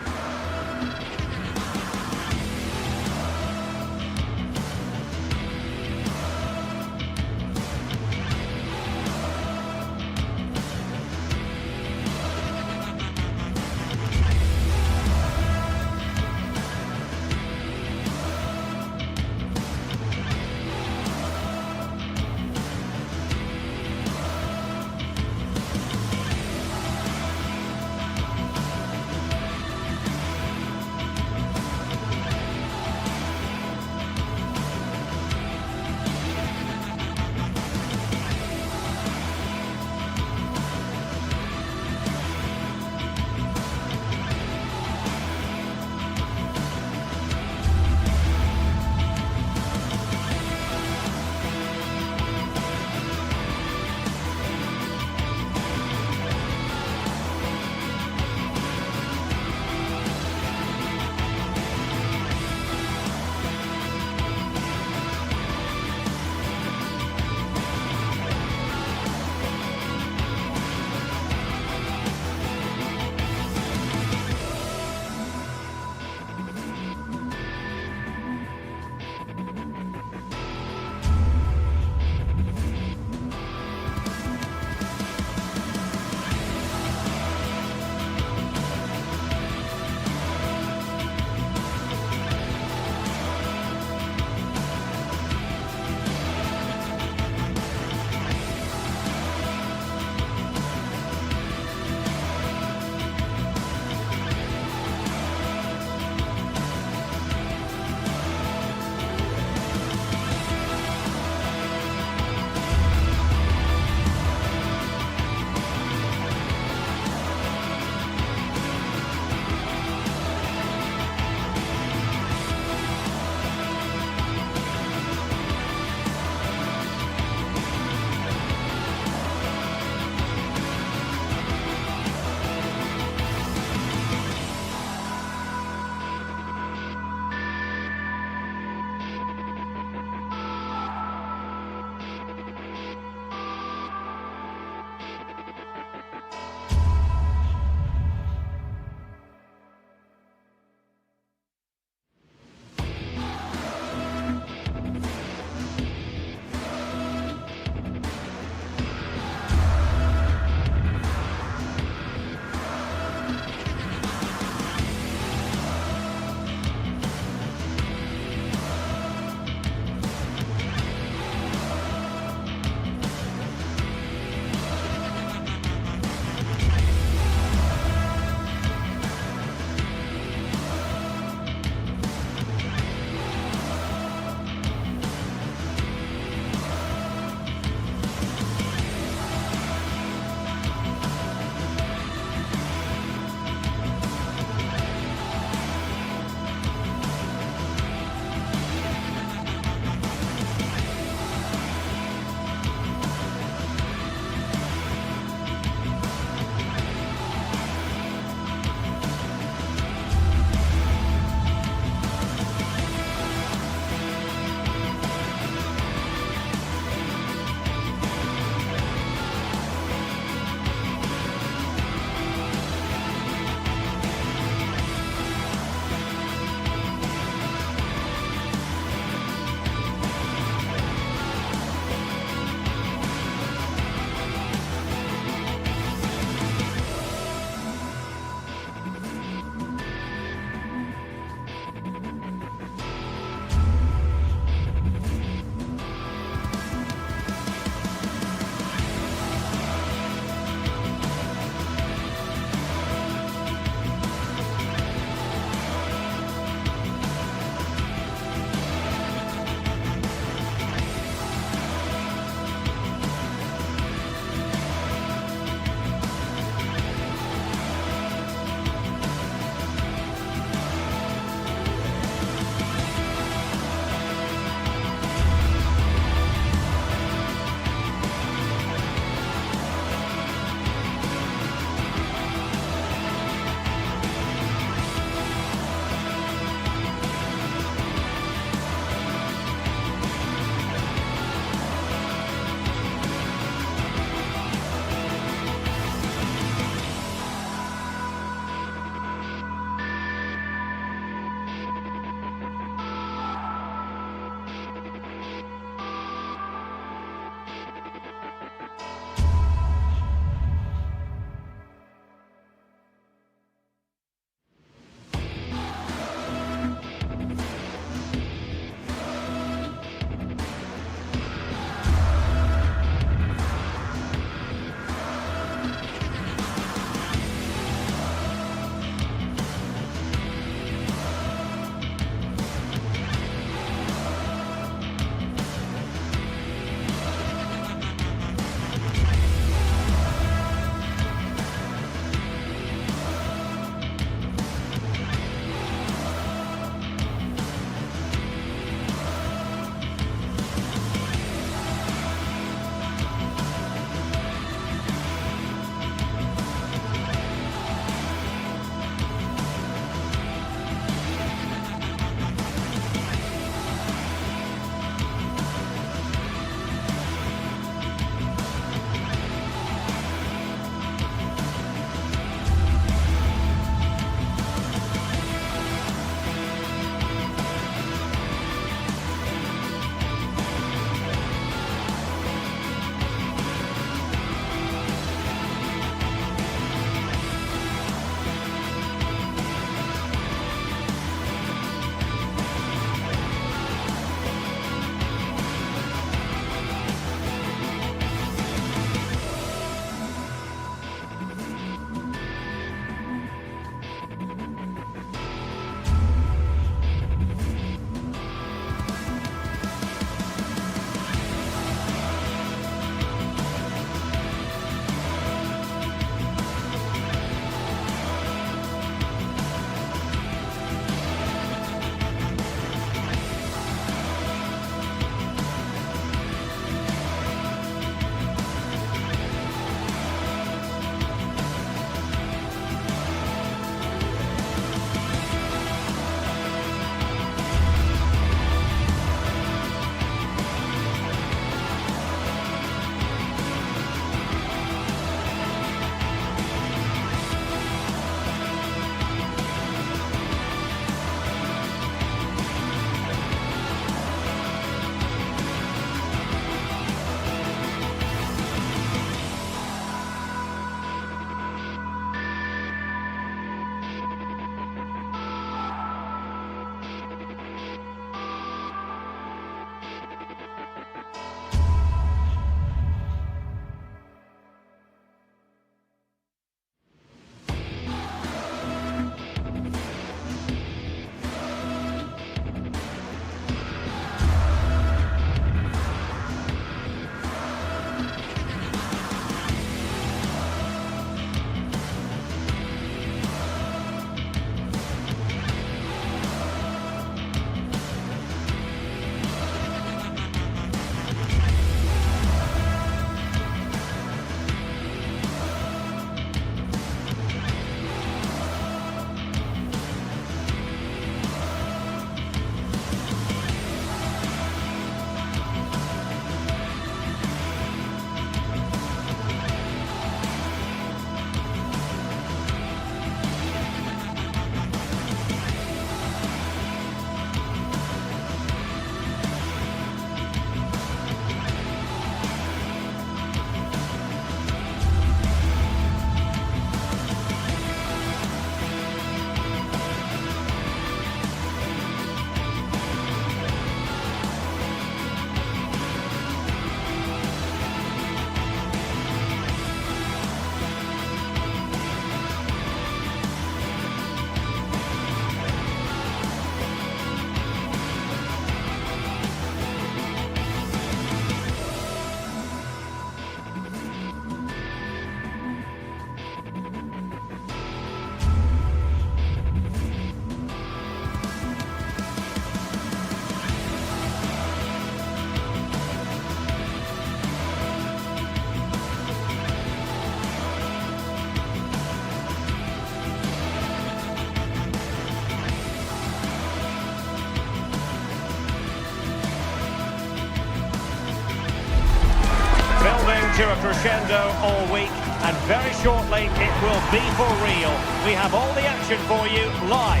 crescendo all week, and very shortly it will be for real. We have all the action for you live.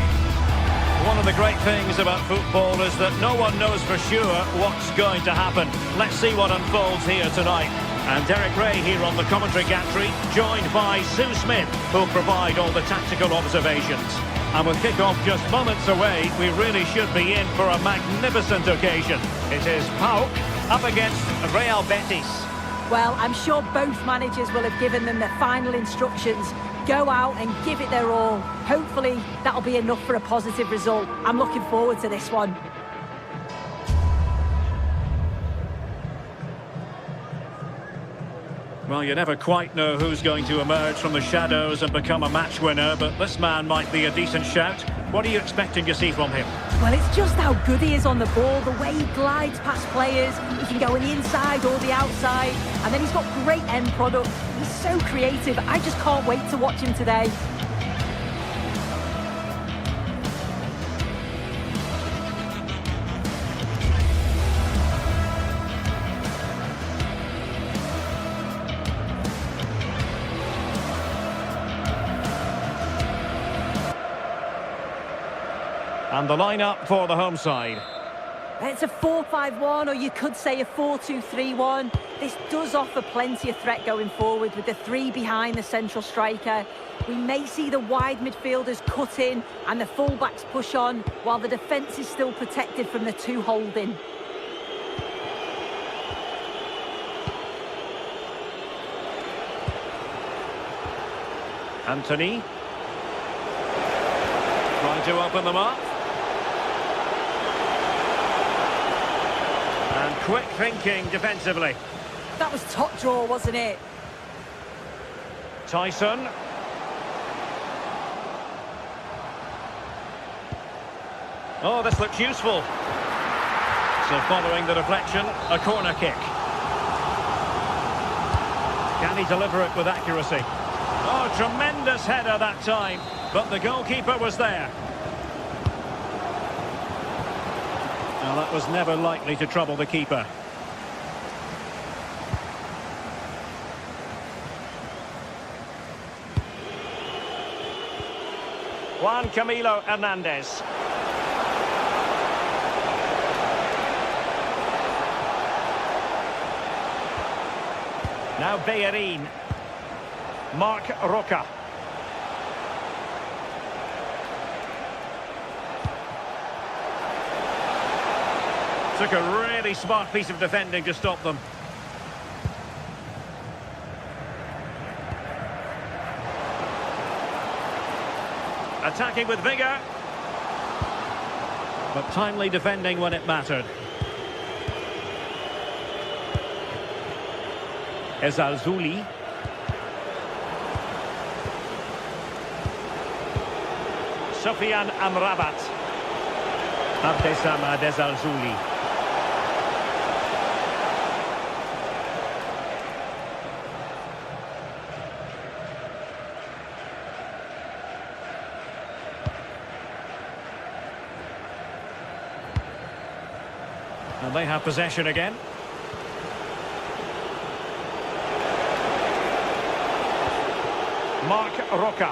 One of the great things about football is that no one knows for sure what's going to happen. Let's see what unfolds here tonight. And Derek Ray here on the commentary gantry, joined by Sue Smith, who'll provide all the tactical observations. And with kick-off just moments away, we really should be in for a magnificent occasion. It is PAOK up against Real Betis. Well, I'm sure both managers will have given them their final instructions. Go out and give it their all. Hopefully, that'll be enough for a positive result. I'm looking forward to this one. Well, you never quite know who's going to emerge from the shadows and become a match winner, but this man might be a decent shout. What are you expecting to see from him? Well, it's just how good he is on the ball, the way he glides past players. He can go on the inside or the outside, and then he's got great end product. He's so creative. I just can't wait to watch him today. And the lineup for the home side. It's a 4-5-1, or you could say a 4-2-3-1. This does offer plenty of threat going forward with the three behind the central striker. We may see the wide midfielders cut in and the fullbacks push on, while the defence is still protected from the two holding. Anthony. Trying to open them up. And quick thinking defensively. That was top draw, wasn't it? Tyson. Oh, this looks useful. So following the deflection, a corner kick. Can he deliver it with accuracy? Oh, tremendous header that time, but the goalkeeper was there. Now that was never likely to trouble the keeper. Juan Camilo Hernandez. Now Bellerin. Marc Roca. Took a really smart piece of defending to stop them. Attacking with vigour. But timely defending when it mattered. Ezalzouli. Sofiane Amrabat. Abdessamad Ezalzouli. And they have possession again. Marc Roca.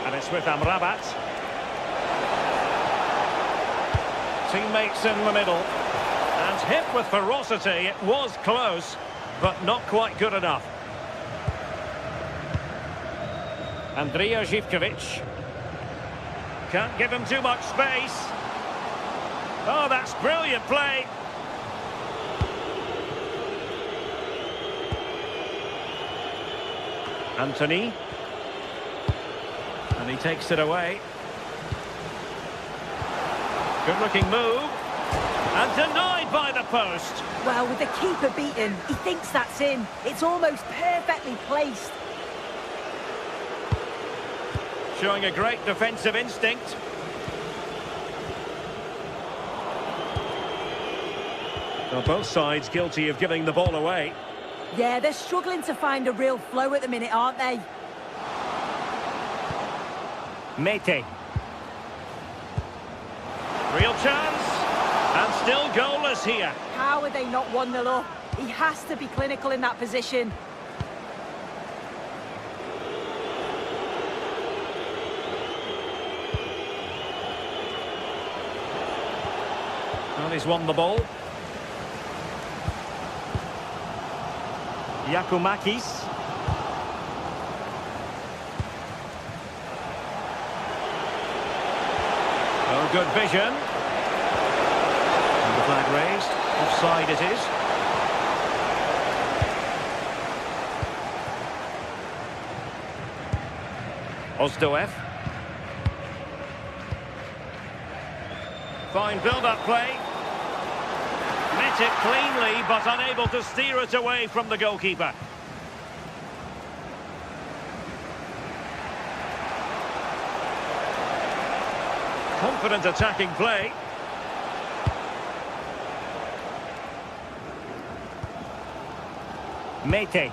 And it's with Amrabat. Teammates in the middle. And hit with ferocity. It was close, but not quite good enough. Andrija Živković. Can't give him too much space. Oh, that's brilliant play. Anthony. And he takes it away. Good-looking move. And denied by the post. Well, with the keeper beaten, he thinks that's in. It's almost perfectly placed. Showing a great defensive instinct. Well, both sides guilty of giving the ball away. Yeah, they're struggling to find a real flow at the minute, aren't they? Mete. Real chance. And still goalless here. How are they not 1-0 up? He has to be clinical in that position. Well, he's won the ball. Giacomakis. Oh, good vision. And the flag raised. Offside it is. Ozdoev. Fine build-up play. Met it cleanly, but unable to steer it away from the goalkeeper. Confident attacking play. Mete.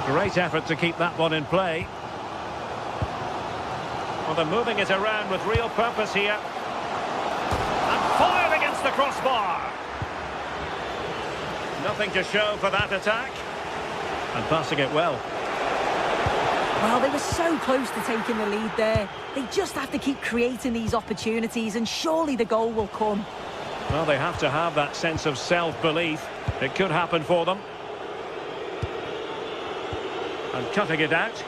Great effort to keep that one in play. Well, they're moving it around with real purpose here. And fired against the crossbar. Nothing to show for that attack. And passing it well. Well, they were so close to taking the lead there. They just have to keep creating these opportunities, and surely the goal will come. Well, they have to have that sense of self-belief. It could happen for them. And cutting it out.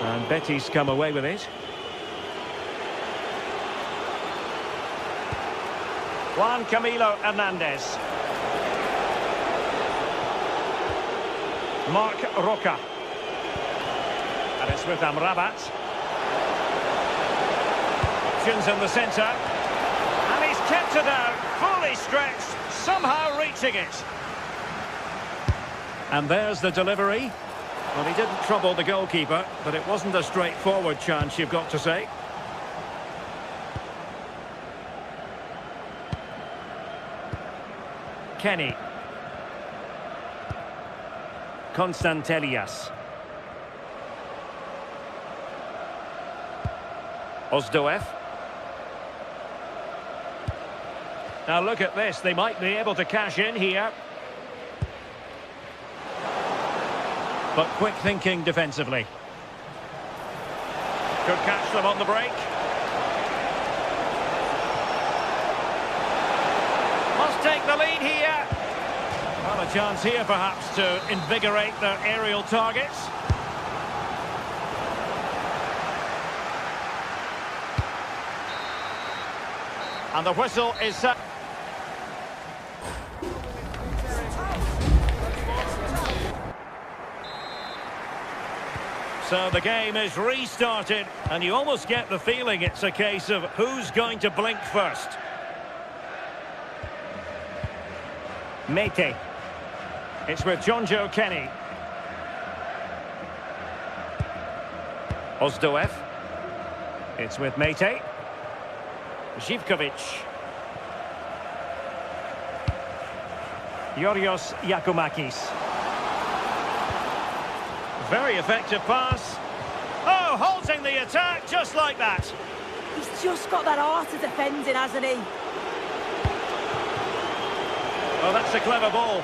And Betty's come away with it. Juan Camilo Hernandez. Mark Roca. And it's with Amrabat. Options in the centre. And he's kept it out, fully stretched, somehow reaching it. And there's the delivery. Well, he didn't trouble the goalkeeper, but it wasn't a straightforward chance, you've got to say. Kenny. Konstantelias. Ozdoev. Now look at this, they might be able to cash in here. But quick thinking defensively. Could catch them on the break. Must take the lead here. Well, a chance here perhaps to invigorate their aerial targets. And the whistle is set. So the game is restarted, and you almost get the feeling it's a case of who's going to blink first. Mete. It's with Jonjo Kenny. Ozdoev. It's with Mete. Zivkovic. Yorios Giacomakis. Very effective pass. Oh, halting the attack just like that. He's just got that art of defending, hasn't he? Oh, that's a clever ball.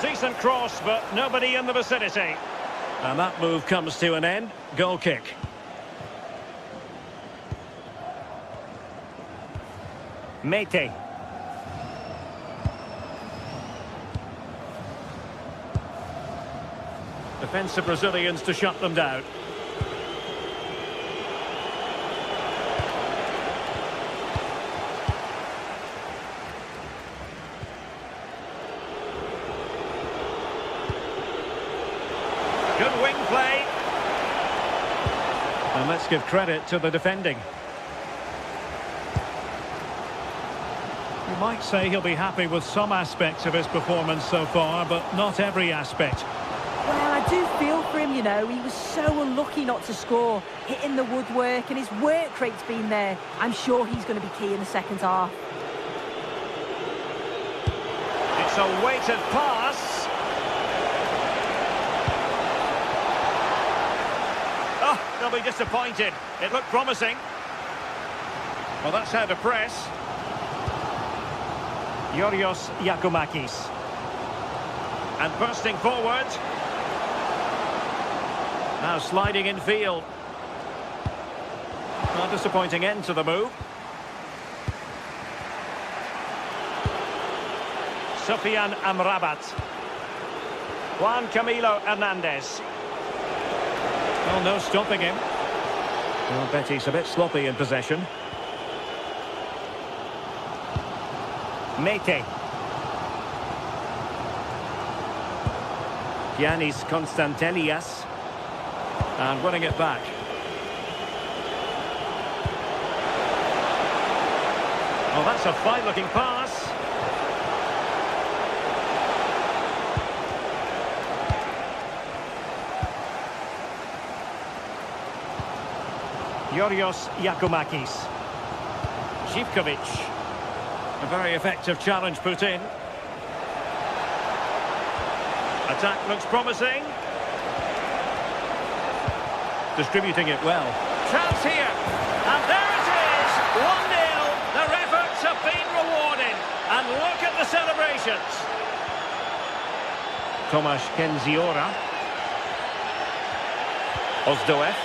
Decent cross, but nobody in the vicinity. And that move comes to an end. Goal kick. Mete. Defensive Brazilians to shut them down. Good wing play. And let's give credit to the defending. You might say he'll be happy with some aspects of his performance so far, but not every aspect. Well, I do feel for him, you know. He was so unlucky not to score, hitting the woodwork, and his work rate's been there. I'm sure he's going to be key in the second half. It's a weighted pass. Oh, they'll be disappointed. It looked promising. Well, that's how to press. Yorios Yakumakis. And bursting forward. Now sliding in field. Not a disappointing end to the move. Sofian Amrabat. Juan Camilo Hernandez. Well, no stopping him. Well, Betis a bit sloppy in possession. Mete. Giannis Constantelias. And winning it back. Oh, that's a fine-looking pass. Yorios Yakumakis. Zivkovic. A very effective challenge put in. Attack looks promising. Distributing it well. Chance here. And there it is. 1-0. Their efforts have been rewarded. And look at the celebrations. Tomasz Kenziora. Ozdoev.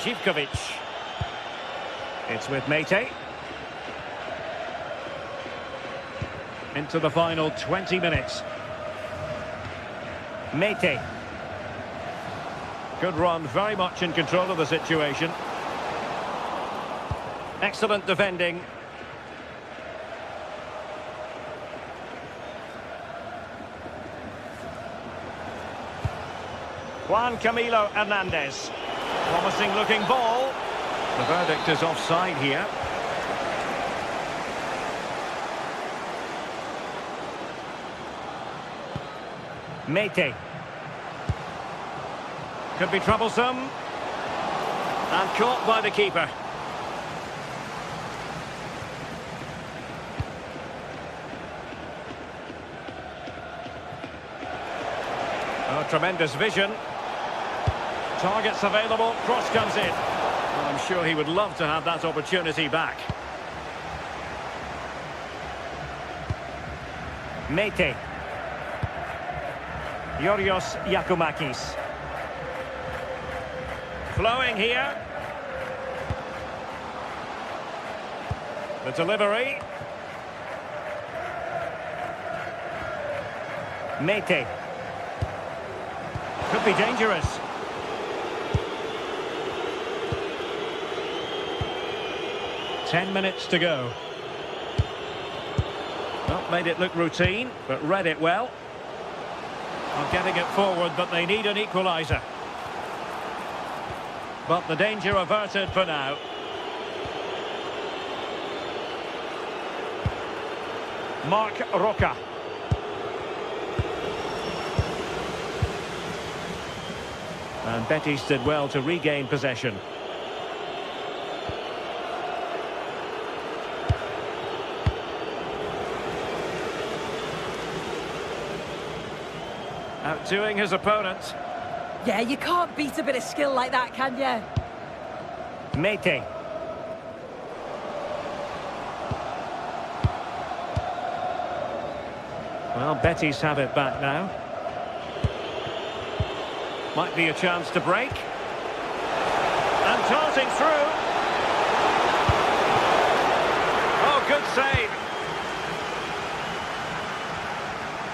Zivkovic. It's with Mete. Into the final 20 minutes. Mete. Good run, very much in control of the situation. Excellent defending. Juan Camilo Hernandez. Promising looking ball. The verdict is offside here. Mete. Could be troublesome. And caught by the keeper. Oh, tremendous vision. Targets available, cross comes in. Well, I'm sure he would love to have that opportunity back. Mete. Yorios Yakumakis. Flowing here. The delivery. Mete. Could be dangerous. Ten minutes to go. Well, made it look routine, but read it well. Not getting it forward, but they need an equaliser. But the danger averted for now. Marc Roca. And Betis did well to regain possession. Outdoing his opponent. Yeah, you can't beat a bit of skill like that, can you? Mete. Well, Betis have it back now. Might be a chance to break. And darting through. Oh, good save.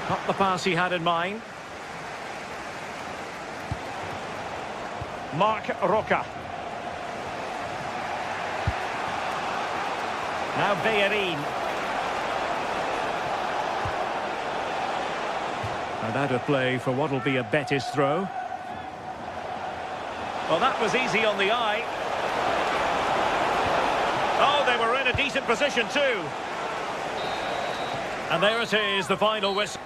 Not the pass he had in mind. Marc Roca. Now Bellerin. And out of play for what will be a Betis throw. Well, that was easy on the eye. Oh, they were in a decent position too. And there it is, the final whistle.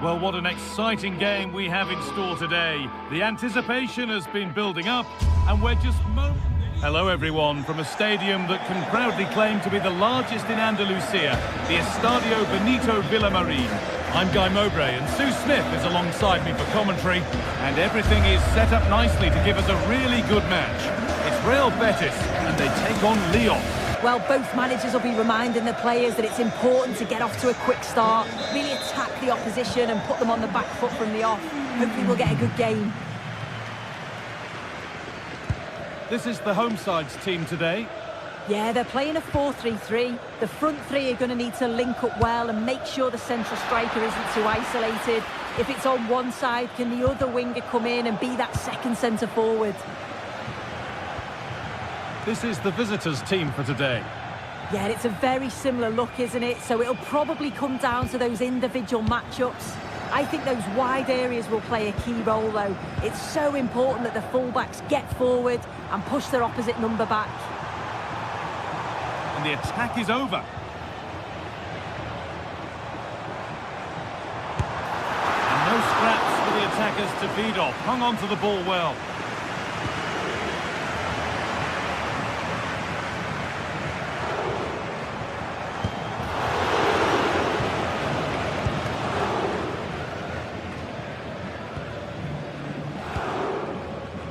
Well, what an exciting game we have in store today. The anticipation has been building up, and we're just Hello, everyone, from a stadium that can proudly claim to be the largest in Andalusia, the Estadio Benito Villamarín. I'm Guy Mowbray, and Sue Smith is alongside me for commentary, and everything is set up nicely to give us a really good match. It's Real Betis, and they take on Lyon. Well, both managers will be reminding the players that it's important to get off to a quick start, really attack the opposition and put them on the back foot from the off. Hopefully we'll get a good game. This is the home side's team today. Yeah, they're playing a 4-3-3. The front three are going to need to link up well and make sure the central striker isn't too isolated. If it's on one side, can the other winger come in and be that second centre forward? This is the visitors' team for today. Yeah, it's a very similar look, isn't it? So it'll probably come down to those individual matchups. I think those wide areas will play a key role, though. It's so important that the fullbacks get forward and push their opposite number back. And the attack is over. And no scraps for the attackers to feed off. Hung on to the ball well.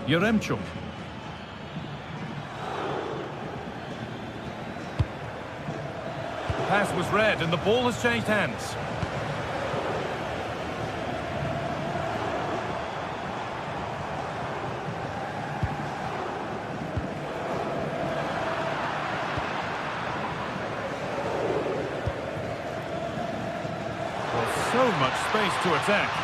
Yaremchuk. The pass was read and the ball has changed hands. Well, so much space to attack.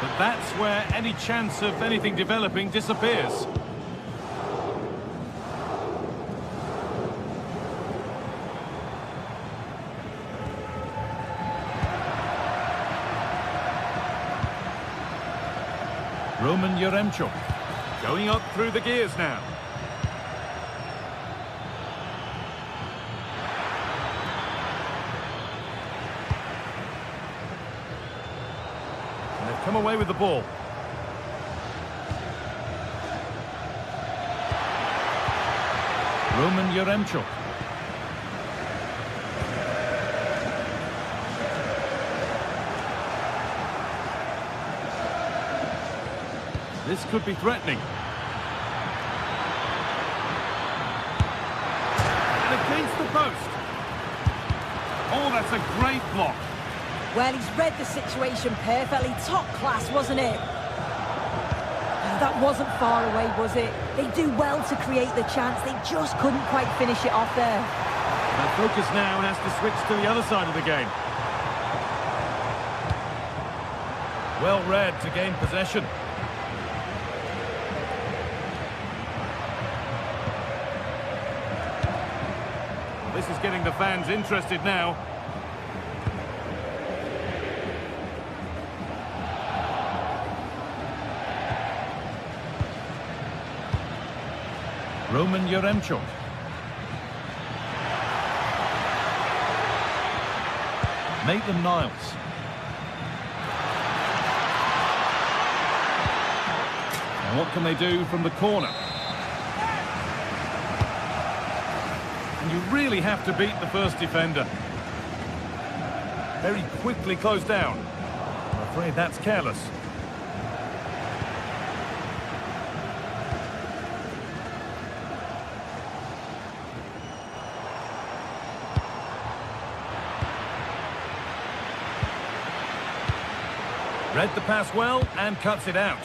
But that's where any chance of anything developing disappears. Roman Yaremchuk going up through the gears now. Come away with the ball. Roman Yaremchuk. This could be threatening. And against the post. Oh, that's a great block. Well, he's read the situation perfectly. Top class, wasn't it? That wasn't far away, was it? They do well to create the chance. They just couldn't quite finish it off there. Their focus now has to switch to the other side of the game. Well read to gain possession. This is getting the fans interested now. Roman Yaremchuk. Maitland-Niles. And what can they do from the corner? And you really have to beat the first defender. Very quickly closed down. I'm afraid that's careless. Read the pass well and cuts it out.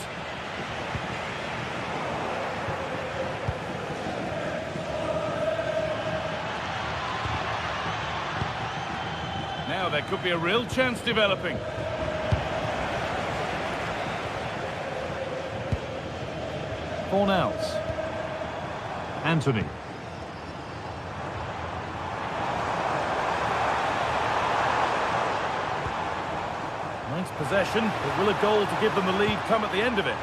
Now there could be a real chance developing. Fornals. Anthony. Nice possession, but will a goal to give them the lead come at the end of it?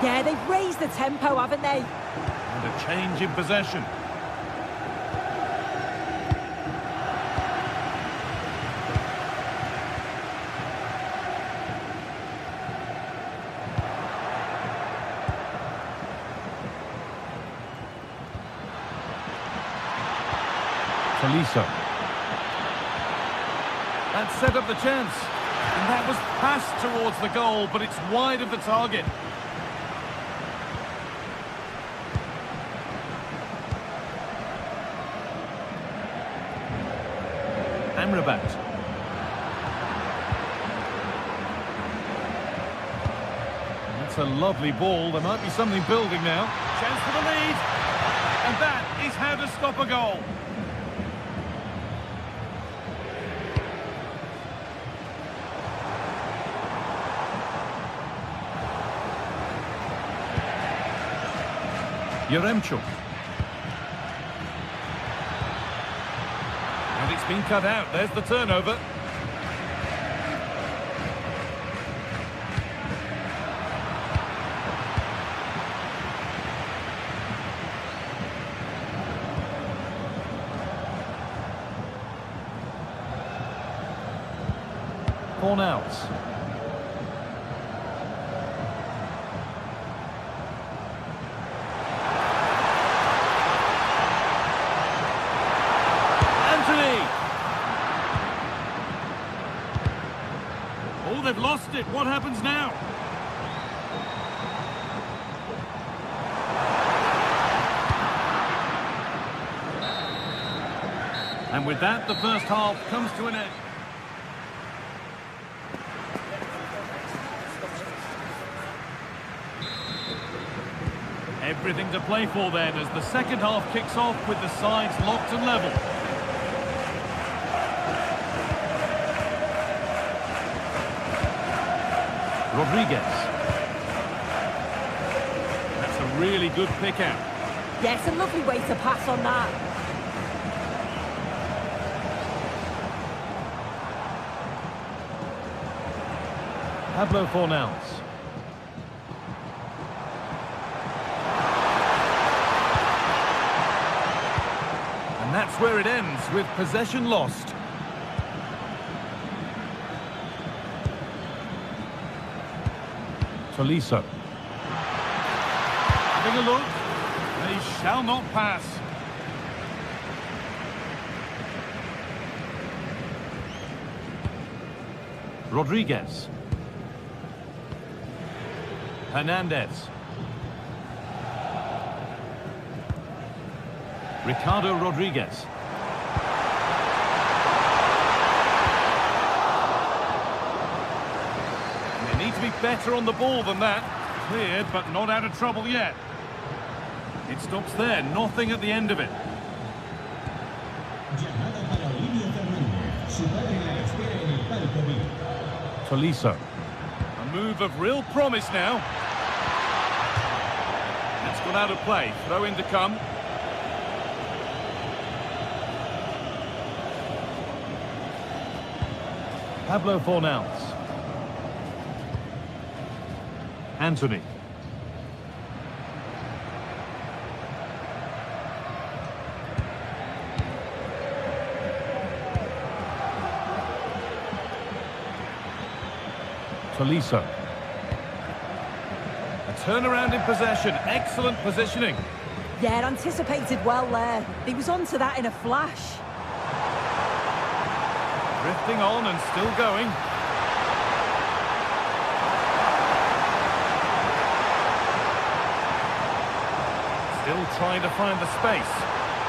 Yeah, they've raised the tempo, haven't they? And a change in possession. Tolisso. That set up the chance. And that was passed towards the goal, but it's wide of the target. Amrabat. That's a lovely ball. There might be something building now. Chance for the lead. And that is how to stop a goal. Yaremchuk. And it's been cut out. There's the turnover. Cornels. Oh, they've lost it. What happens now? And with that, the first half comes to an end. Everything to play for then as the second half kicks off with the sides locked and level. Rodriguez. That's a really good pick out. Yes, a lovely way to pass on that. Pablo Fornals. And that's where it ends, with possession lost. Tolisso. Having a look. They shall not pass. Rodriguez. Hernandez. Ricardo Rodriguez. Need to be better on the ball than that. Cleared, but not out of trouble yet. It stops there, nothing at the end of it. Tolisso. A move of real promise now. That's gone out of play. Throw in to come. Pablo Fornals. Anthony. Tolisso. A turnaround in possession. Excellent positioning. Yeah, anticipated well there. He was onto that in a flash. Drifting on and still going. Still trying to find the space.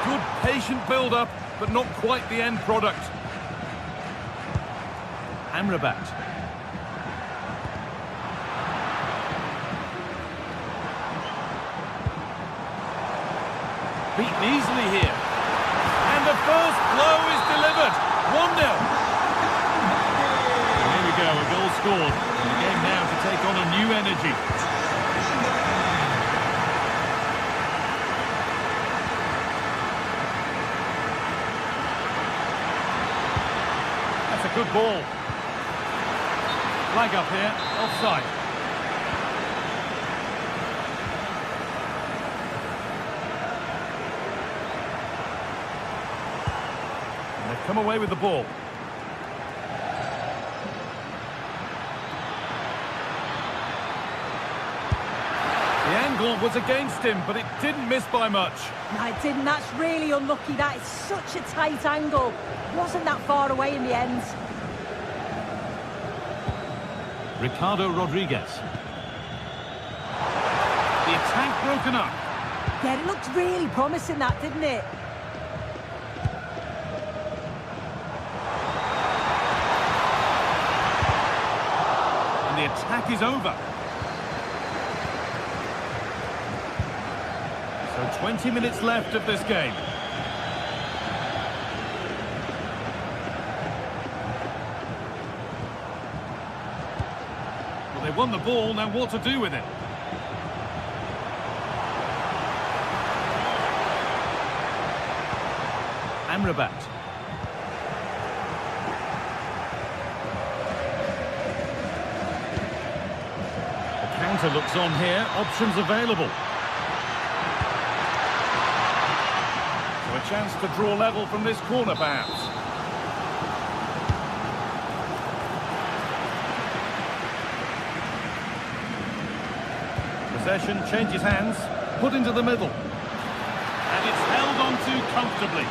Good patient build-up, but not quite the end product. Amrabat. Beaten easily here. And the first blow is delivered. 1-0. Here we go, a goal scored. And the game now to take on a new energy. That's a good ball. Flag up here, offside. And they've come away with the ball. The angle was against him, but it didn't miss by much. No, it didn't. That's really unlucky. That is such a tight angle. Wasn't that far away in the end. Ricardo Rodriguez. The attack broken up. Yeah, it looked really promising, that, didn't it? And the attack is over. So 20 minutes left of this game. Well, they won the ball, now what to do with it? Amrabat. The counter looks on here, options available. So a chance to draw level from this corner perhaps. Possession changes hands, put into the middle. And it's held on to comfortably.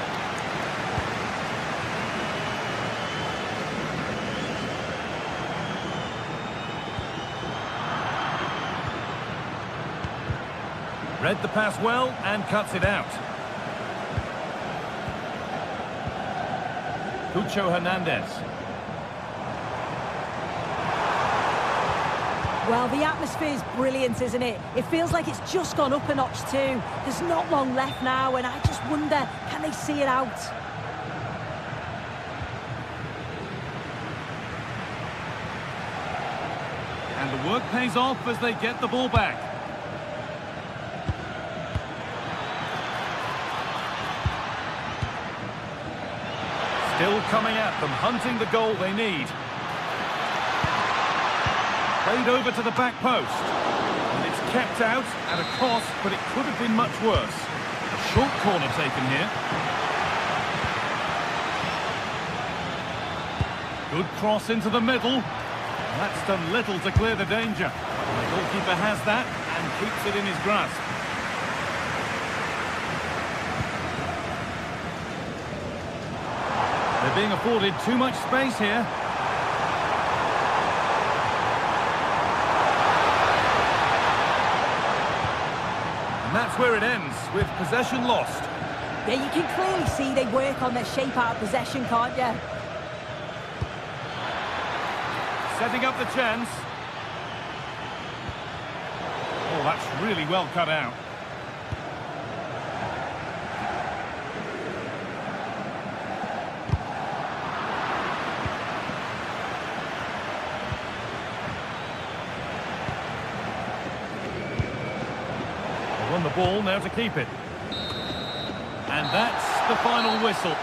Read the pass well and cuts it out. Cucho Hernandez. Well, the atmosphere is brilliant, isn't it? It feels like it's just gone up a notch too. There's not long left now, and I just wonder, can they see it out? And the work pays off as they get the ball back. Still coming at them, hunting the goal they need. Played over to the back post. And it's kept out at a cost, but it could have been much worse. A short corner taken here. Good cross into the middle. That's done little to clear the danger. The goalkeeper has that and keeps it in his grasp. They're being afforded too much space here. And that's where it ends, with possession lost. Yeah, you can clearly see they work on their shape out of possession, can't you? Setting up the chance. Oh, that's really well cut out. Won the ball, now to keep it. And that's the final whistle.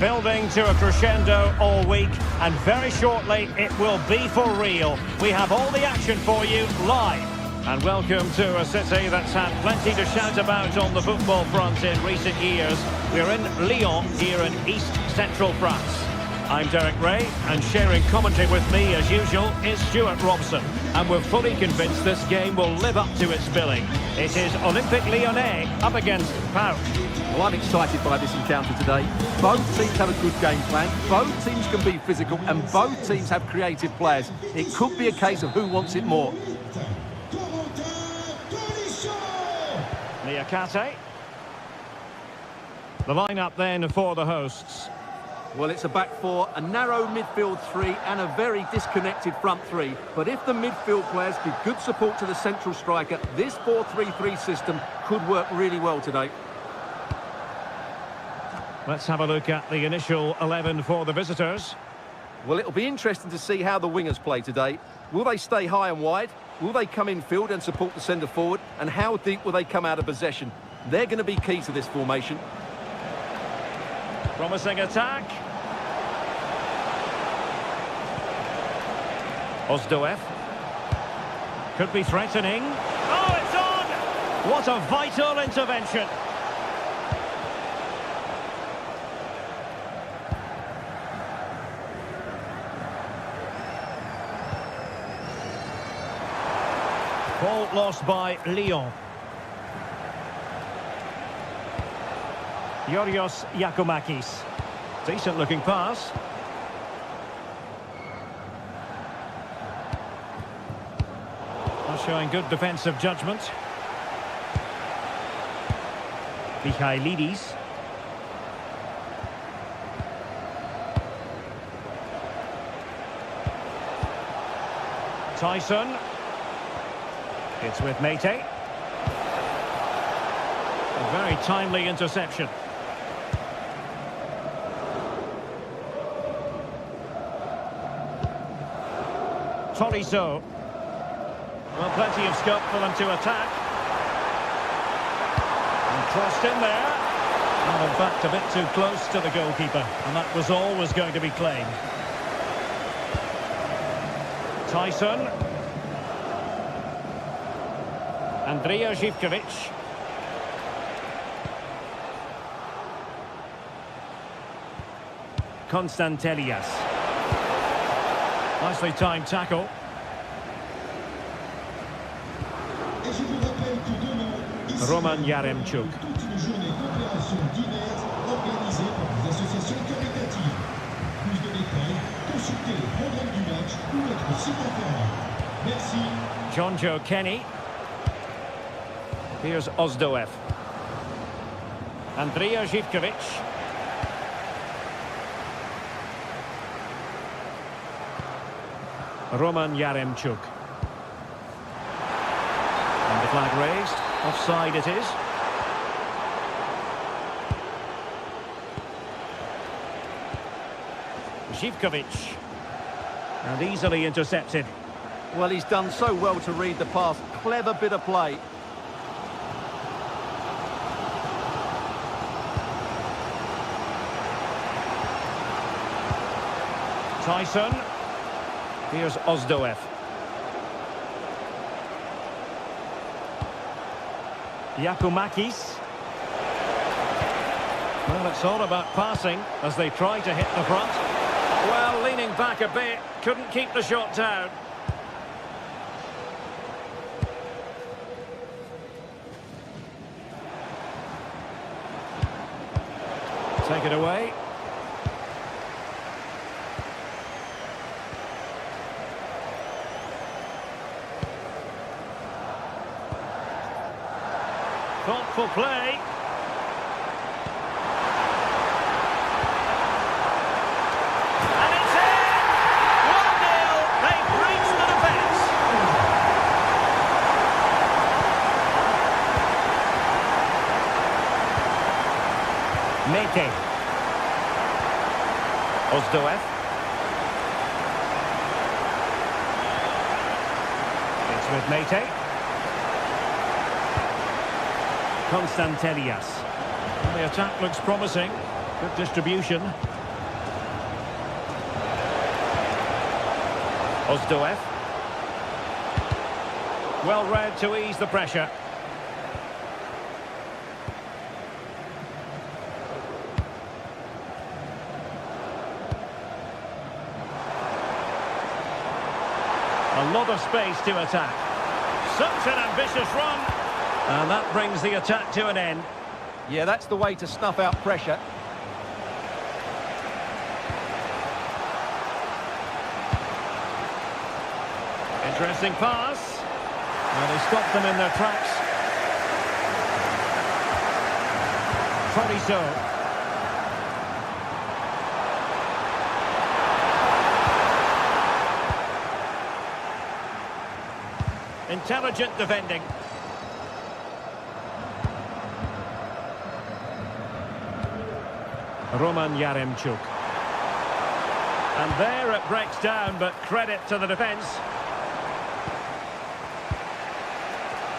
Building to a crescendo all week, and very shortly it will be for real. We have all the action for you live. And welcome to a city that's had plenty to shout about on the football front in recent years. We're in Lyon, here in East Central France. I'm Derek Ray, and sharing commentary with me, as usual, is Stuart Robson. And we're fully convinced this game will live up to its billing. It is Olympique Lyonnais up against Pau. Well, I'm excited by this encounter today. Both teams have a good game plan, both teams can be physical, and both teams have creative players. It could be a case of who wants it more. Niakate. The lineup then for the hosts. Well, it's a back four, a narrow midfield three, and a very disconnected front three. But if the midfield players give good support to the central striker, this 4-3-3 system could work really well today. Let's have a look at the initial 11 for the visitors. Well, it'll be interesting to see how the wingers play today. Will they stay high and wide? Will they come in field and support the centre forward? And how deep will they come out of possession? They're going to be key to this formation. Promising attack. Ozdoev. Could be threatening. Oh, it's on! What a vital intervention. Ball lost by Lyon. Yorios Giacomakis. Decent looking pass. Showing good defensive judgment. Michailidis. Tyson. It's with Mete. A very timely interception. Tolisso. Well, plenty of scope for them to attack. And crossed in there. And in fact, a bit too close to the goalkeeper. And that was always going to be claimed. Tyson. Andrija Živković. Konstantelias. Nicely timed tackle. Roman Yaremchuk. Jonjo Kenny. Here's Ozdoev. Andrija Živković. Roman Yaremchuk. And the flag raised. Offside it is. Živković. And easily intercepted. Well, he's done so well to read the pass. Clever bit of play. Tyson. Here's Ozdoev. Giacomakis. Well, it's all about passing as they try to hit the front. Well, leaning back a bit, couldn't keep the shot down. Take it away. Thoughtful play. And it's in! 1-0. They've breached the defence. Mete. Ozdoev. It's with Mete. Konstantelias. The attack looks promising. Good distribution. Ozdoev. Well read to ease the pressure. A lot of space to attack. Such an ambitious run. And that brings the attack to an end. Yeah, that's the way to snuff out pressure. Interesting pass. And they stopped them in their tracks. Tolisso. Intelligent defending. Roman Yaremchuk. And there it breaks down, but credit to the defence.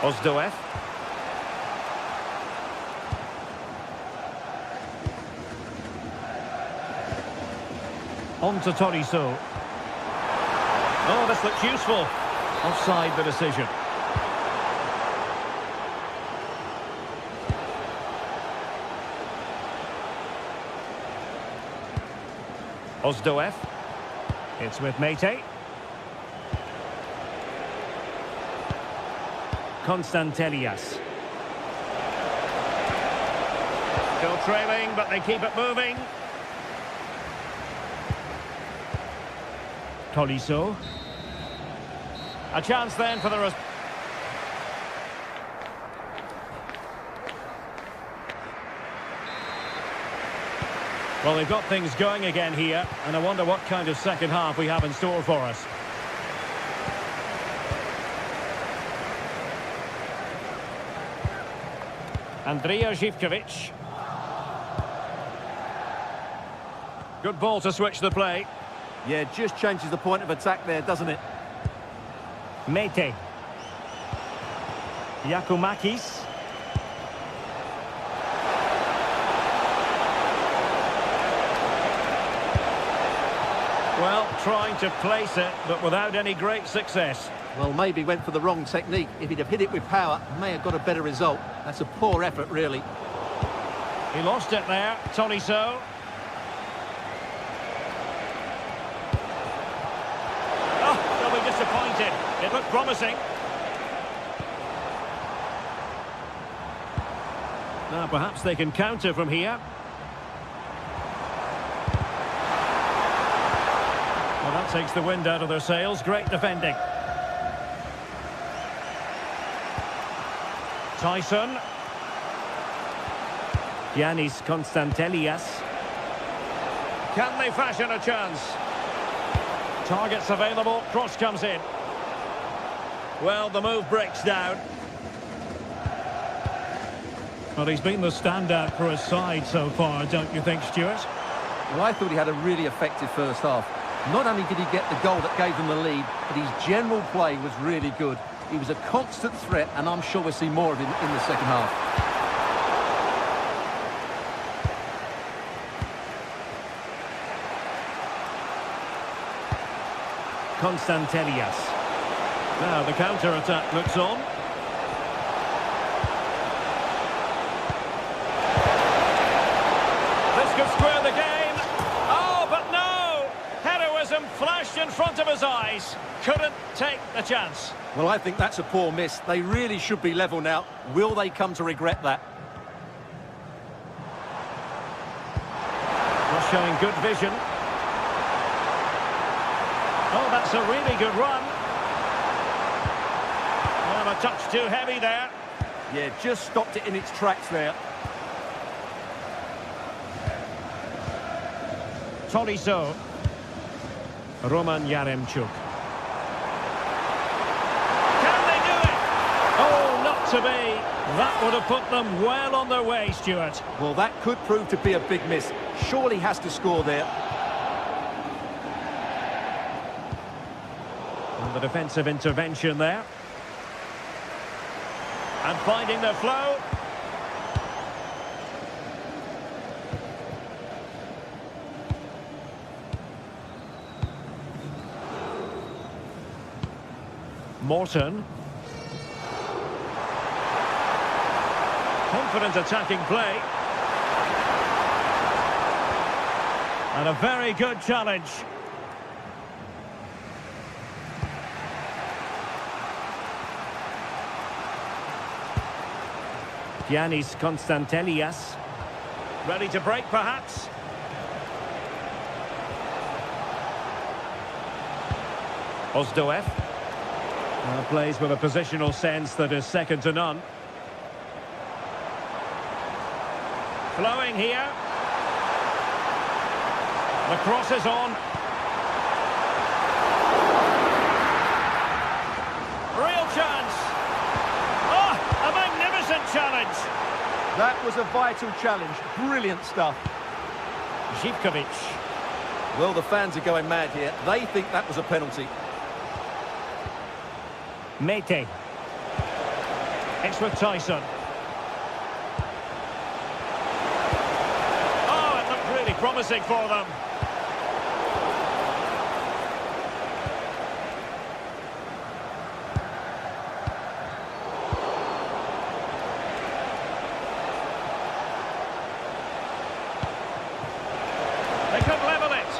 Ozdoev. On to Tolisso. Oh, this looks useful. Offside the decision. Ozdoev. It's with Mete. Constantelias. Still trailing, but they keep it moving. Tolisso. A chance then for the... Well, they've got things going again here, and I wonder what kind of second half we have in store for us. Andrija Živković. Good ball to switch the play. Yeah, just changes the point of attack there, doesn't it? Mete. Yakumakis. Well, trying to place it, but without any great success. Well, maybe went for the wrong technique. If he'd have hit it with power, may have got a better result. That's a poor effort, really. He lost it there, Tolisso. Oh, they'll be disappointed. It looked promising. Now, perhaps they can counter from here. Well, that takes the wind out of their sails. Great defending. Tyson. Yanis Constantelias. Can they fashion a chance? Targets available. Cross comes in. Well, the move breaks down. Well, he's been the standout for his side so far, don't you think, Stuart? Well, I thought he had a really effective first half. Not only did he get the goal that gave them the lead, but his general play was really good. He was a constant threat, and I'm sure we'll see more of him in the second half. Constantelias. Now the counter-attack looks on. This could square the game. Oh, but no! Heroism flashed in front of his eyes. Couldn't take the chance. Well, I think that's a poor miss. They really should be level now. Will they come to regret that? Not showing good vision. Oh, that's a really good run. Well, a touch too heavy there. Yeah, just stopped it in its tracks there. Tolisso. Roman Yaremchuk. Can they do it? Oh, not to be. That would have put them well on their way, Stuart. Well, that could prove to be a big miss. Surely has to score there. And the defensive intervention there. And finding their flow. Morton. Confident attacking play. And a very good challenge. Giannis Konstantelias. Ready to break, perhaps? Ozdoev. Plays with a positional sense that is second to none. Flowing here. The cross is on. Real chance. Oh, a magnificent challenge. That was a vital challenge. Brilliant stuff. Zivkovic. Well, the fans are going mad here. They think that was a penalty. Mete. It's with Tyson. Oh, it looked really promising for them. They could level it.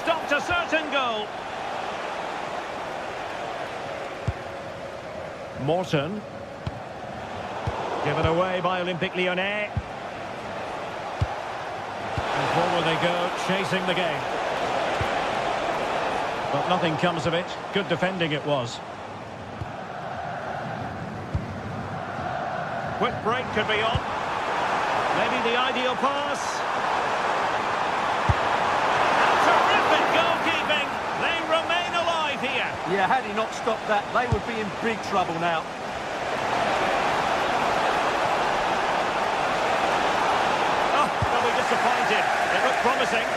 Stopped a certain goal. Morton. Given away by Olympique Lyonnais. And forward they go, chasing the game. But nothing comes of it. Good defending it was. Quick break could be on. Maybe the ideal pass. And terrific goalkeeping. They remain alive here. Yeah, had he not stopped that, they would be in big trouble now. Oh, they'll be disappointed. It looked promising.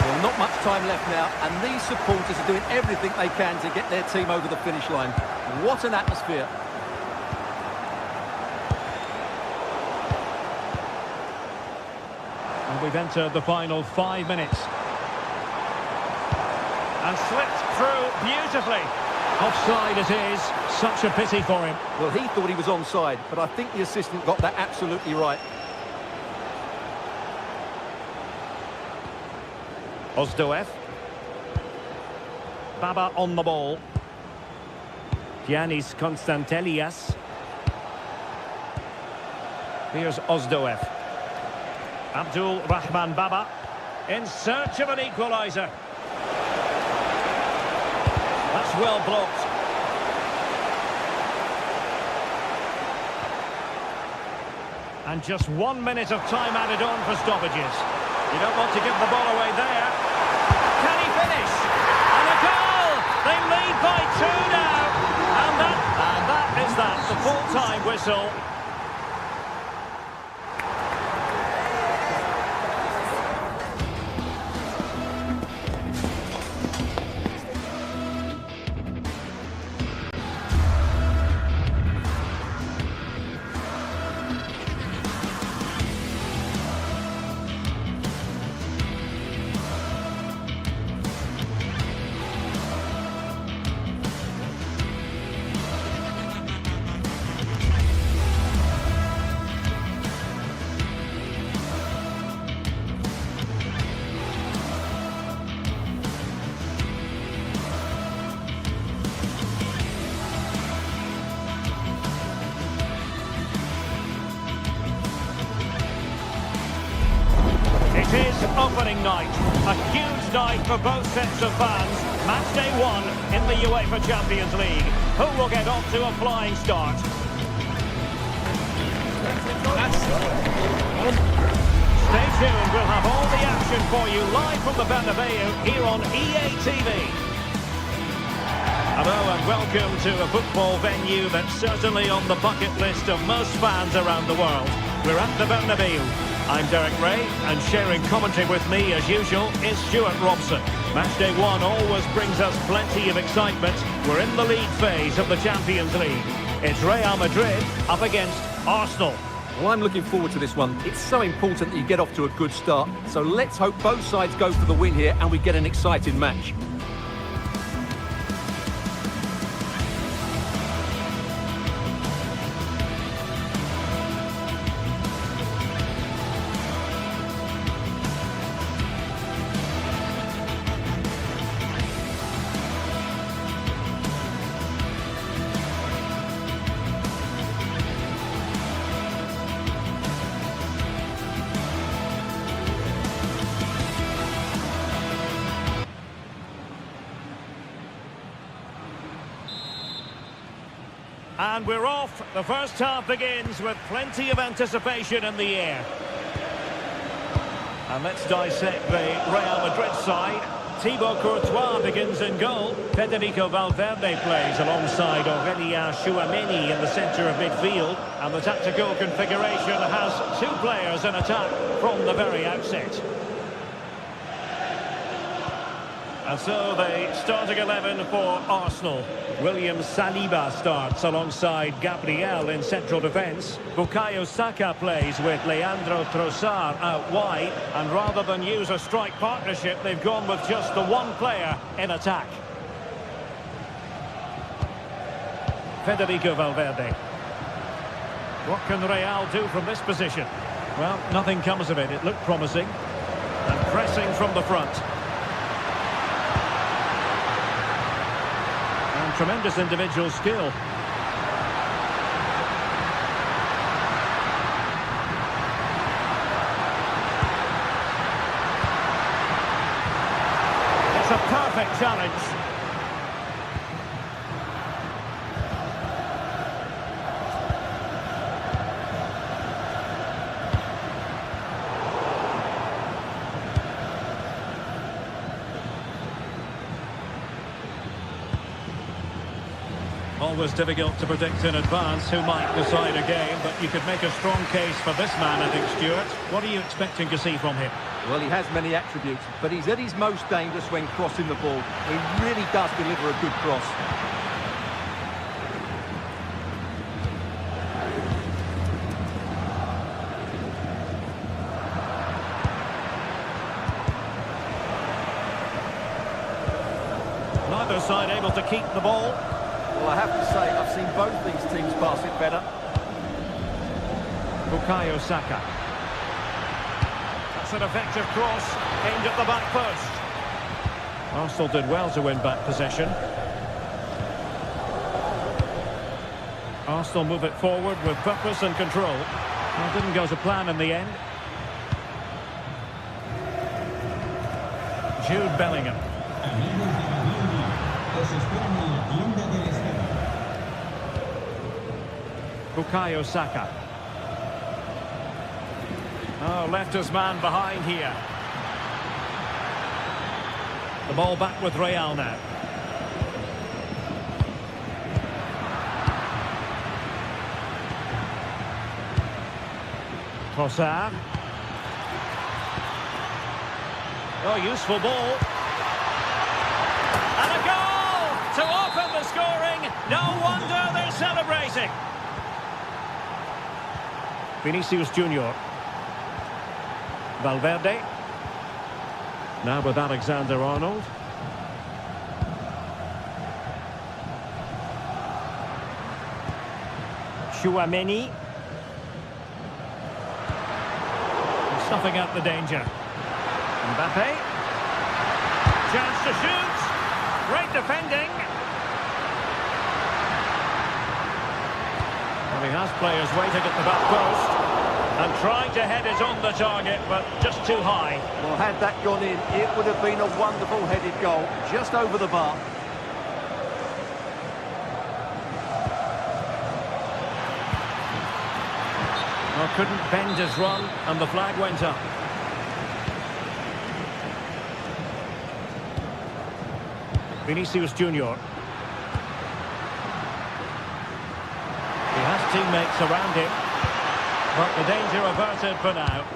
Well, not much time left now, and these supporters are doing everything they can to get their team over the finish line. What an atmosphere. And we've entered the final 5 minutes. And slipped through beautifully. Offside it is. Such a pity for him. Well, he thought he was onside, but I think the assistant got that absolutely right. Ozdoev. Baba on the ball. Giannis Konstantelias. Here's Ozdoev. Abdul Rahman Baba in search of an equaliser. That's well blocked. And just 1 minute of time added on for stoppages. You don't want to give the ball away there. Can he finish? And a goal! They lead by 2 now. And that is that. The full-time whistle. It is opening night, a huge night for both sets of fans. Match day 1 in the UEFA Champions League. Who will get off to a flying start? Stay tuned, we'll have all the action for you live from the Bernabeu here on EA TV. Hello and welcome to a football venue that's certainly on the bucket list of most fans around the world. We're at the Bernabeu. I'm Derek Ray, and sharing commentary with me, as usual, is Stuart Robson. Matchday 1 always brings us plenty of excitement. We're in the league phase of the Champions League. It's Real Madrid up against Arsenal. Well, I'm looking forward to this one. It's so important that you get off to a good start. So let's hope both sides go for the win here and we get an exciting match. And we're off. The first half begins with plenty of anticipation in the air. And let's dissect the Real Madrid side. Thibaut Courtois begins in goal. Federico Valverde plays alongside Aurélien Tchouaméni in the centre of midfield. And the tactical configuration has two players in attack from the very outset. And so the starting 11 for Arsenal. William Saliba starts alongside Gabriel in central defence. Bukayo Saka plays with Leandro Trossard out wide. And rather than use a strike partnership, they've gone with just the one player in attack. Federico Valverde. What can Real do from this position? Well, nothing comes of it. It looked promising. And pressing from the front. Tremendous individual skill. It's a perfect challenge. Always difficult to predict in advance who might decide a game, but you could make a strong case for this man, I think, Stuart. What are you expecting to see from him? Well, he has many attributes, but he's at his most dangerous when crossing the ball. He really does deliver a good cross. Neither side able to keep the ball. Well, I have to say, I've seen both these teams pass it better. Bukayo Saka. That's an effective cross aimed at the back post. Arsenal did well to win back possession. Arsenal move it forward with purpose and control. Well, it didn't go to plan in the end. Jude Bellingham. Bukayo Saka. Oh, left his man behind here. The ball back with Real now. Trossard. Oh, useful ball. And a goal to open the scoring. No wonder they're celebrating. Vinicius Junior. Valverde. Now with Alexander-Arnold. Tchouaméni. Stuffing out the danger. Mbappe. Chance to shoot. Great defending. Well, he has players waiting at the back post. And trying to head it on the target, but just too high. Well, had that gone in, it would have been a wonderful headed goal, just over the bar. Well, couldn't bend his run, and the flag went up. Vinicius Junior. He has teammates around him. But the danger averted for now.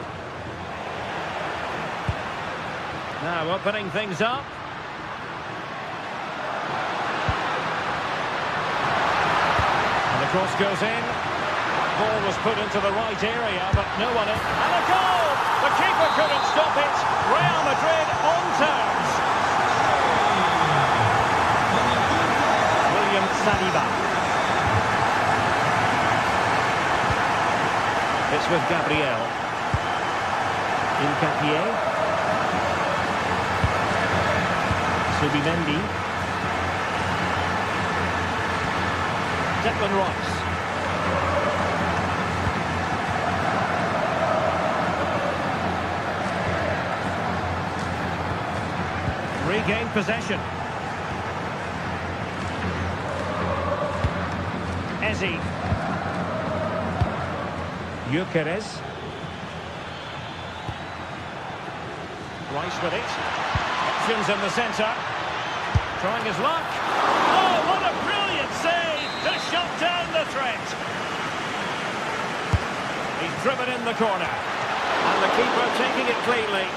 Now opening things up. And the cross goes in. Ball was put into the right area, but no one in. And a goal! The keeper couldn't stop it. Real Madrid on terms. William Saliba. It's with Gabriel. Incapié. Subimendi. Declan Rice. Regained possession. Messi. Gyökeres. Rice with it. Options in the centre. Trying his luck. Oh, what a brilliant save to shut down the threat. He's driven in the corner. And the keeper taking it cleanly.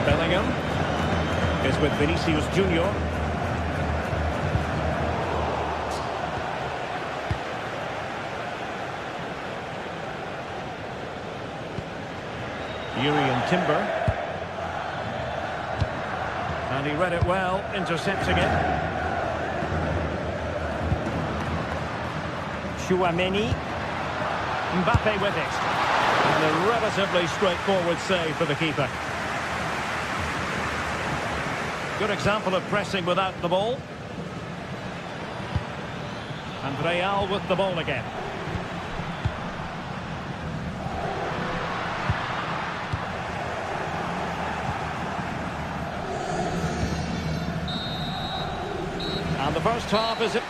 Bellingham is with Vinicius Junior. Timber, and he read it well, intercepting it. Chouameni, Mbappe with it, and a relatively straightforward save for the keeper. Good example of pressing without the ball. And Real with the ball again. And the first half is it.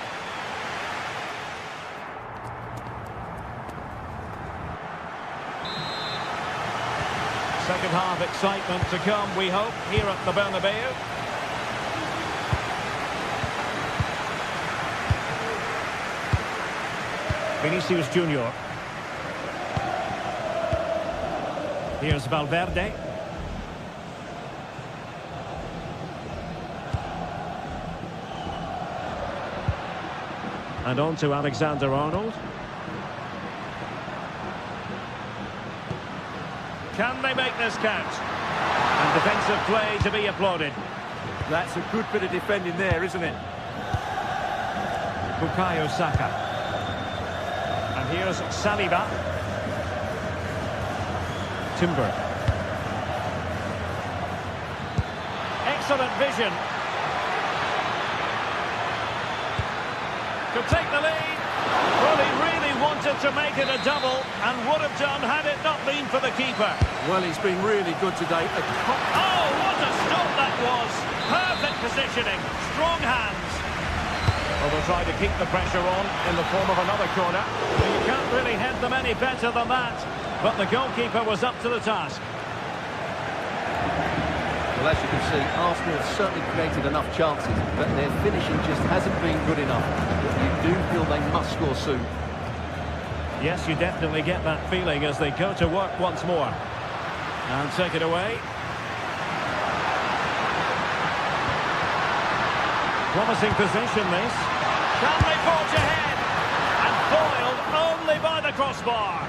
Second half excitement to come, we hope, here at the Bernabeu. Vinicius Junior. Here's Valverde. And on to Alexander-Arnold. Can they make this count? And defensive play to be applauded. That's a good bit of defending there, isn't it? Bukayo Saka. And here's Saliba. Timber. Excellent vision. Could take the lead. Well, he really wanted to make it a double and would have done had it not been for the keeper. Well, he's been really good today. Oh, what a stop that was. Perfect positioning. Strong hands. Well, they'll try to keep the pressure on in the form of another corner. You can't really head them any better than that. But the goalkeeper was up to the task. Well, as you can see, Arsenal have certainly created enough chances, but their finishing just hasn't been good enough. You do feel they must score soon. Yes, you definitely get that feeling as they go to work once more. And take it away. Promising position, this. Can they forge ahead? And foiled only by the crossbar.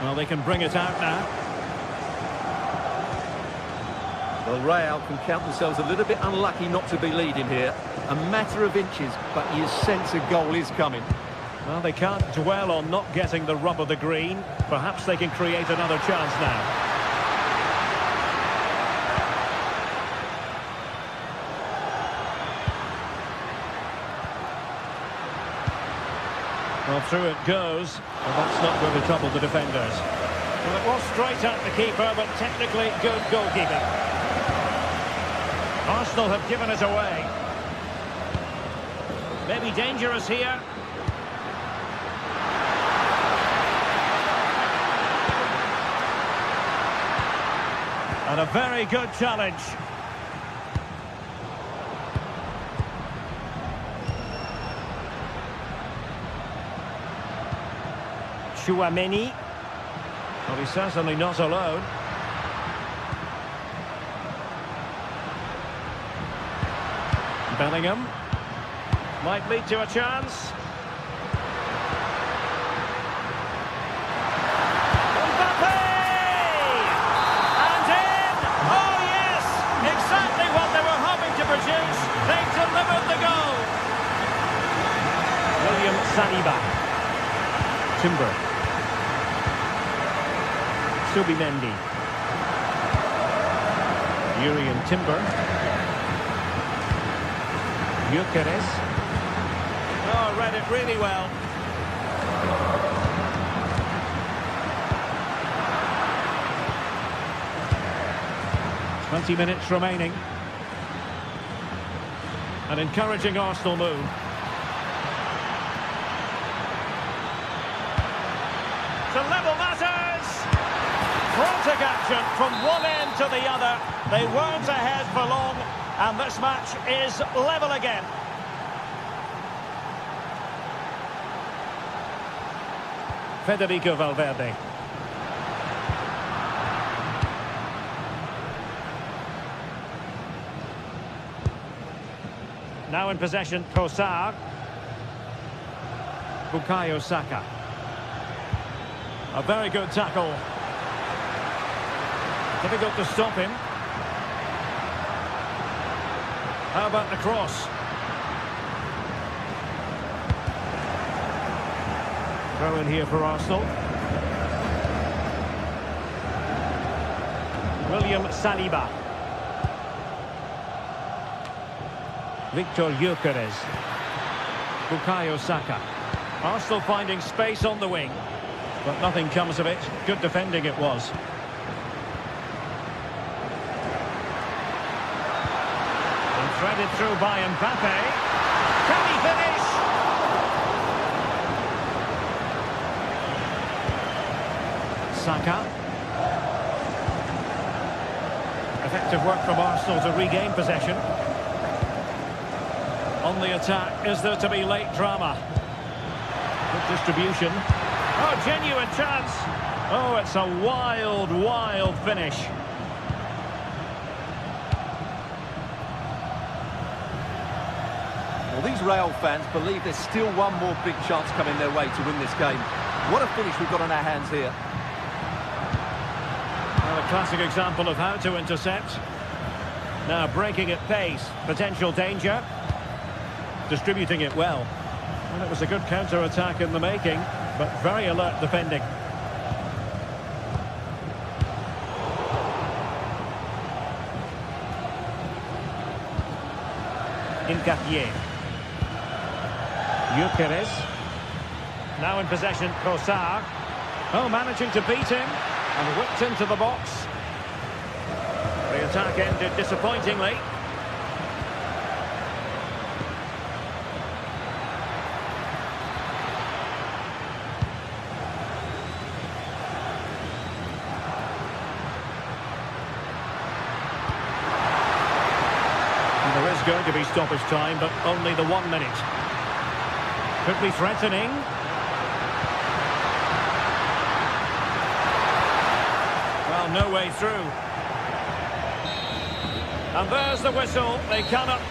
Well, they can bring it out now. Well, Real can count themselves a little bit unlucky not to be leading here. A matter of inches, but you sense a goal is coming. Well, they can't dwell on not getting the rub of the green. Perhaps they can create another chance now. Well, through it goes, but that's not going to trouble the defenders. Well, it was straight at the keeper, but technically good goalkeeping. Arsenal have given it away. Maybe dangerous here. And a very good challenge. Chouameni. Well, he's certainly not alone. Bellingham. Might lead to a chance. Mbappe! And in! Oh, yes! Exactly what they were hoping to produce. They've delivered the goal. William Saliba. Timber. Subimendi. Urian Timber. Gyökeres. Oh, read it really well. .20 minutes remaining. An encouraging Arsenal move. To level matters! Frantic action from one end to the other. They weren't ahead for long, and this match is level again. Federico Valverde. Now in possession, Trossard. Bukayo Saka. A very good tackle. Difficult to stop him. How about the cross? Throw in here for Arsenal. William Saliba. Victor Gyökeres. Bukayo Saka. Arsenal finding space on the wing, but nothing comes of it. Good defending it was. And threaded through by Mbappe. Can he finish? Saka. Effective work from Arsenal to regain possession. On the attack, is there to be late drama? Good distribution. Oh, genuine chance. Oh, it's a wild, wild finish. Well, these Real fans believe there's still one more big chance coming their way to win this game. What a finish we've got on our hands here. Well, a classic example of how to intercept. Now breaking at pace, potential danger. Distributing it well. And it was a good counter-attack in the making, but very alert defending. Incapié. Gyökeres. Now in possession, Trossard. Oh, managing to beat him and whipped into the box. The attack ended disappointingly. There is going to be stoppage time, but only the 1 minute. Could be threatening. Well, no way through. And there's the whistle. They cannot...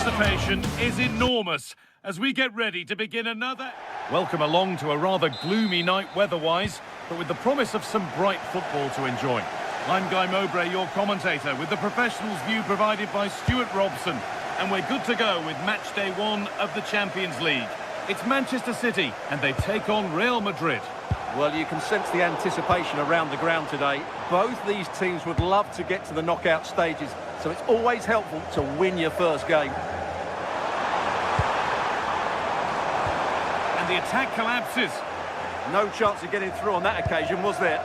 anticipation is enormous as we get ready to begin another... Welcome along to a rather gloomy night weather-wise, but with the promise of some bright football to enjoy. I'm Guy Mowbray, your commentator, with the professionals' view provided by Stuart Robson. And we're good to go with match day 1 of the Champions League. It's Manchester City, and they take on Real Madrid. Well, you can sense the anticipation around the ground today. Both these teams would love to get to the knockout stages, so it's always helpful to win your first game. And the attack collapses. No chance of getting through on that occasion, was there?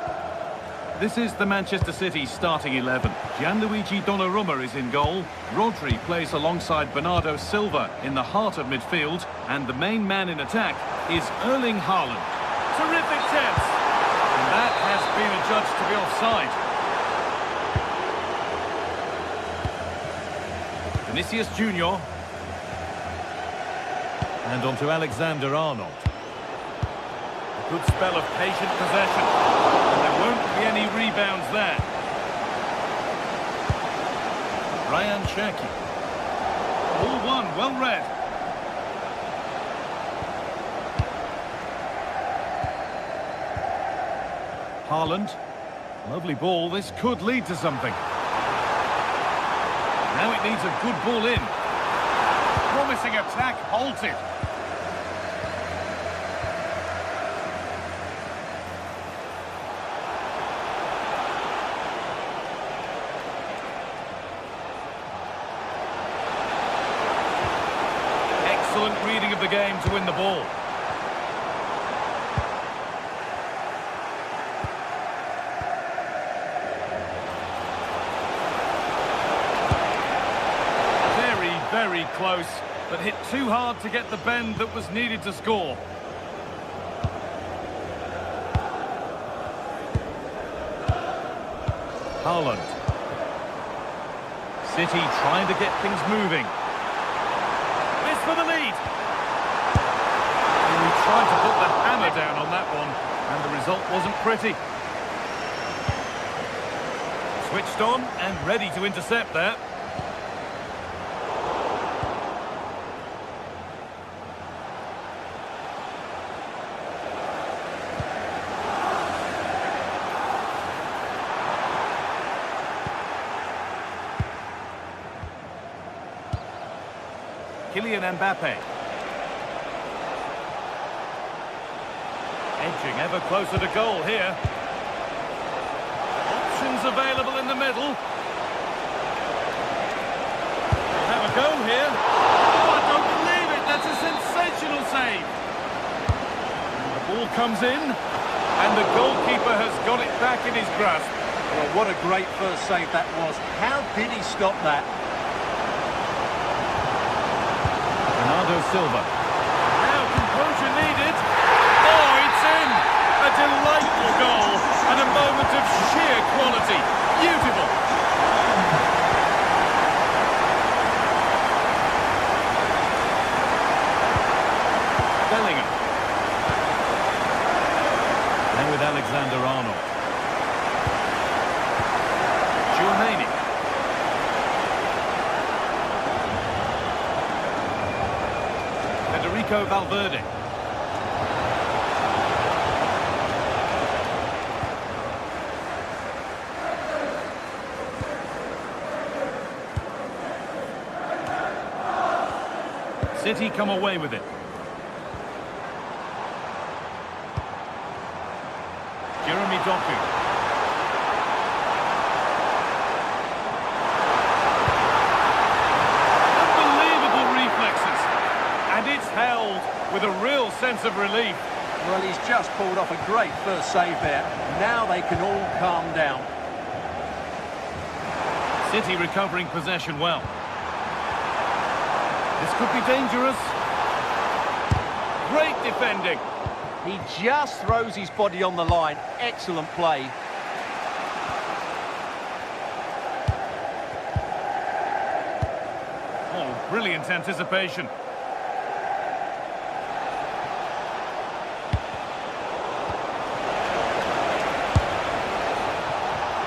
This is the Manchester City starting 11. Gianluigi Donnarumma is in goal. Rodri plays alongside Bernardo Silva in the heart of midfield. And the main man in attack is Erling Haaland. Terrific test. And that has been adjudged to be offside. Vinicius Junior. And on to Alexander-Arnold. A good spell of patient possession. And there won't be any rebounds there. Ryan Cherki. All one, well read. Haaland. Lovely ball. This could lead to something. Now it needs a good ball in. Promising attack halted. Excellent reading of the game to win the ball. Very close, but hit too hard to get the bend that was needed to score. Haaland. City trying to get things moving. This for the lead. He tried to put the hammer down on that one, and the result wasn't pretty. Switched on and ready to intercept there. Kylian Mbappe. Edging ever closer to goal here. Options available in the middle. Have a go here. Oh, I don't believe it. That's a sensational save. The ball comes in, and the goalkeeper has got it back in his grasp. Well, what a great first save that was. How did he stop that? Bernardo Silva. Now composure needed. Oh, it's in! A delightful goal and a moment of sheer quality. Beautiful. Bellingham. Then with Alexander-Arnold. Tchouaméni. Federico Valverde. City come away with it. Jeremy Doku. Unbelievable reflexes. And it's held with a real sense of relief. Well, he's just pulled off a great first save there. Now they can all calm down. City recovering possession well. This could be dangerous. Great defending. He just throws his body on the line. Excellent play. Oh, brilliant anticipation.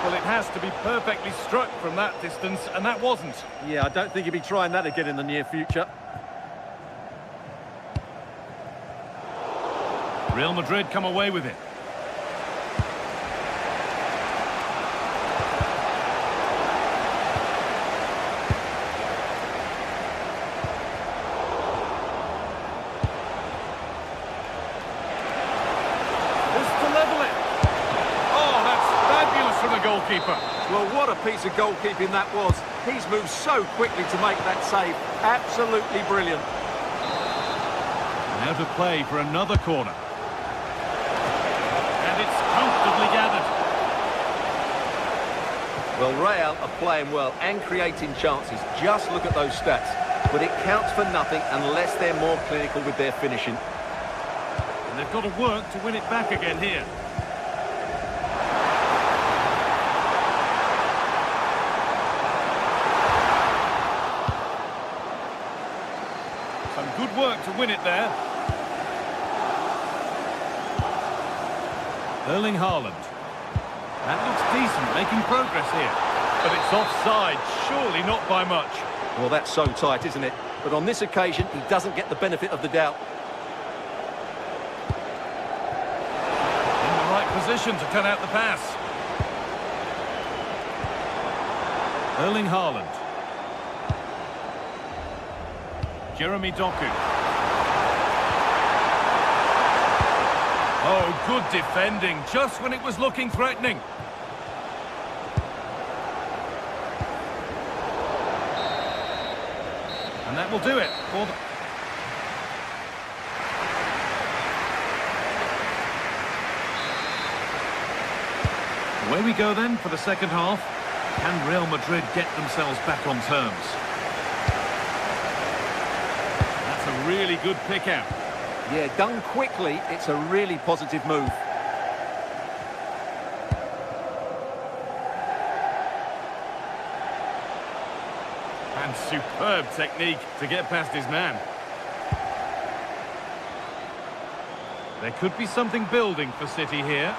Well, it has to be perfectly struck from that distance, and that wasn't. Yeah, I don't think he'll be trying that again in the near future. Real Madrid come away with it. Goalkeeper. Well, what a piece of goalkeeping that was. He's moved so quickly to make that save. Absolutely brilliant. Now to play for another corner. And it's comfortably gathered. Well, Real are playing well and creating chances. Just look at those stats. But it counts for nothing unless they're more clinical with their finishing. And they've got to work to win it back again here. Good work to win it there. Erling Haaland. That looks decent, making progress here. But it's offside, surely not by much. Well, that's so tight, isn't it? But on this occasion, he doesn't get the benefit of the doubt. In the right position to cut out the pass. Erling Haaland. Jeremy Doku. Oh, good defending, just when it was looking threatening. And that will do it for the... Away we go then for the second half. Can Real Madrid get themselves back on terms? Really good pick out. Yeah, done quickly, it's a really positive move. And superb technique to get past his man. There could be something building for City here.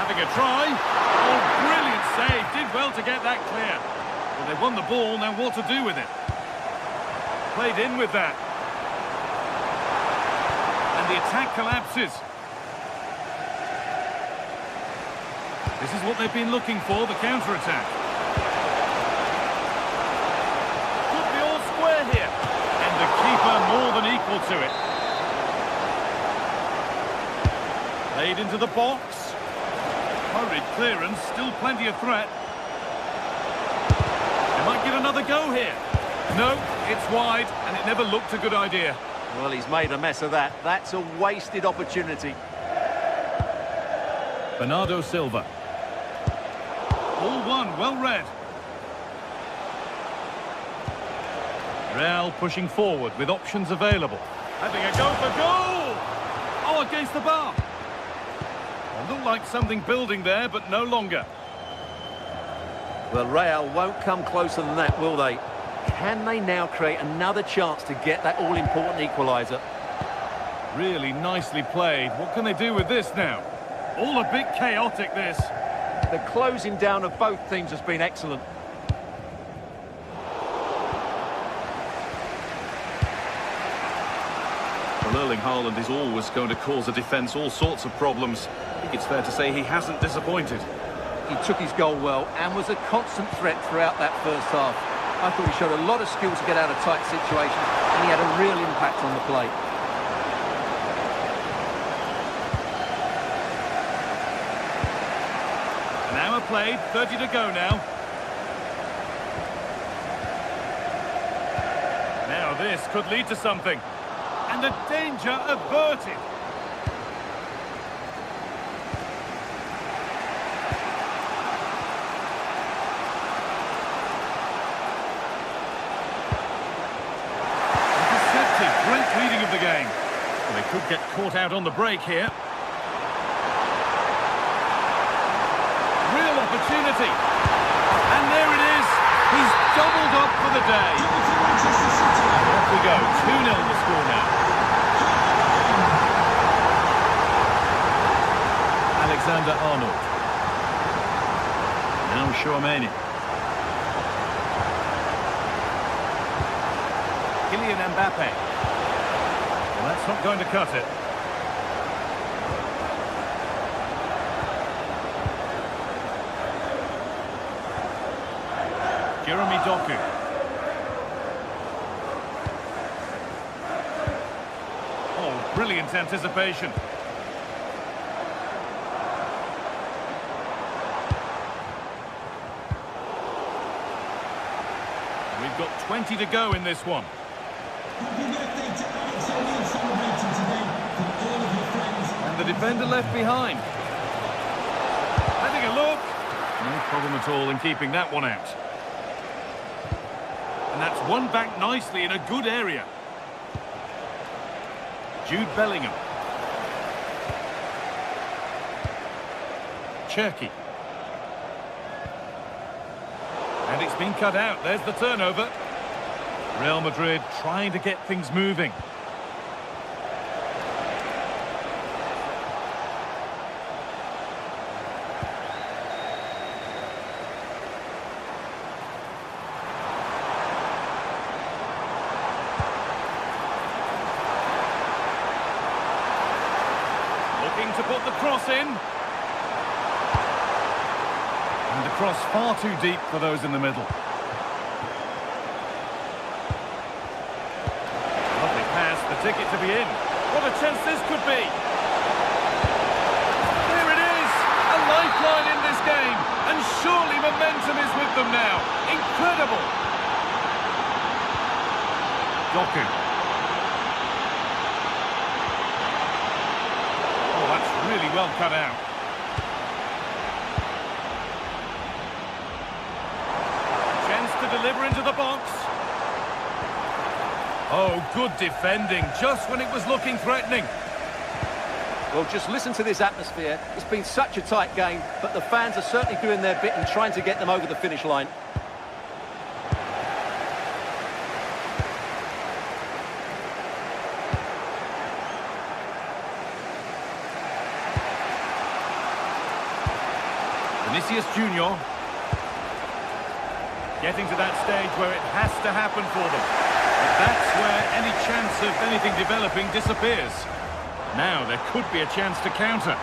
Having a try. Oh, brilliant save. Did well to get that clear. Well, they've won the ball, now what to do with it? Played in with that. The attack collapses. This is what they've been looking for, the counter-attack. Could be all square here. And the keeper more than equal to it. Played into the box. Hurried clearance, still plenty of threat. They might get another go here. No, it's wide, and it never looked a good idea. Well, he's made a mess of that. That's a wasted opportunity. Bernardo Silva. All one, well read. Real pushing forward with options available. Having a go for goal! Oh, against the bar. Well, looked like something building there, but no longer. Well, Real won't come closer than that, will they? Can they now create another chance to get that all-important equaliser? Really nicely played. What can they do with this now? All a bit chaotic, this. The closing down of both teams has been excellent. Well, Erling Haaland is always going to cause a defence all sorts of problems. I think it's fair to say he hasn't disappointed. He took his goal well and was a constant threat throughout that first half. I thought he showed a lot of skill to get out of tight situations, and he had a real impact on the play. An hour played, 30 to go now. Now this could lead to something. And the danger averted. Great reading of the game. Well, they could get caught out on the break here. Real opportunity. And there it is. He's doubled up for the day. Off we go. 2-0 the score now. Alexander-Arnold. Now Chouameni. Kylian Mbappe. Well, that's not going to cut it. Jeremy Doku. Oh, brilliant anticipation. We've got 20 to go in this one. And the defender left behind. Having a look. No problem at all in keeping that one out. And that's won back nicely in a good area. Jude Bellingham. Cherki. And it's been cut out. There's the turnover. Real Madrid trying to get things moving. Looking to put the cross in. And the cross far too deep for those in the middle. Lovely pass, the ticket to be in. What a chance this could be. Here it is, a lifeline in this game. And surely momentum is with them now. Incredible. Doku. Oh, that's really well cut out. To deliver into the box. Oh, good defending, just when it was looking threatening. Well, just listen to this atmosphere. It's been such a tight game, but the fans are certainly doing their bit and trying to get them over the finish line. Vinicius Junior. Getting to that stage where it has to happen for them. But that's where any chance of anything developing disappears. Now there could be a chance to counter.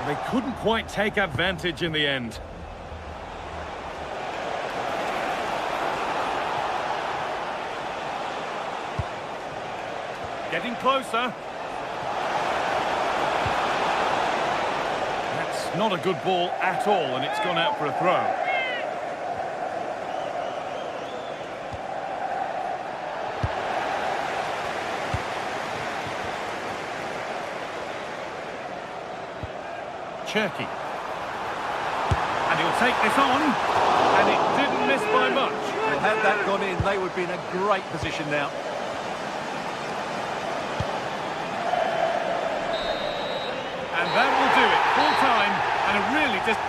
They couldn't quite take advantage in the end. Getting closer. That's not a good ball at all, and it's gone out for a throw. Cherki. And he'll take this on. And it didn't miss by much. Well, had that gone in, they would be in a great position now. And that will do it. Full time. And a really just...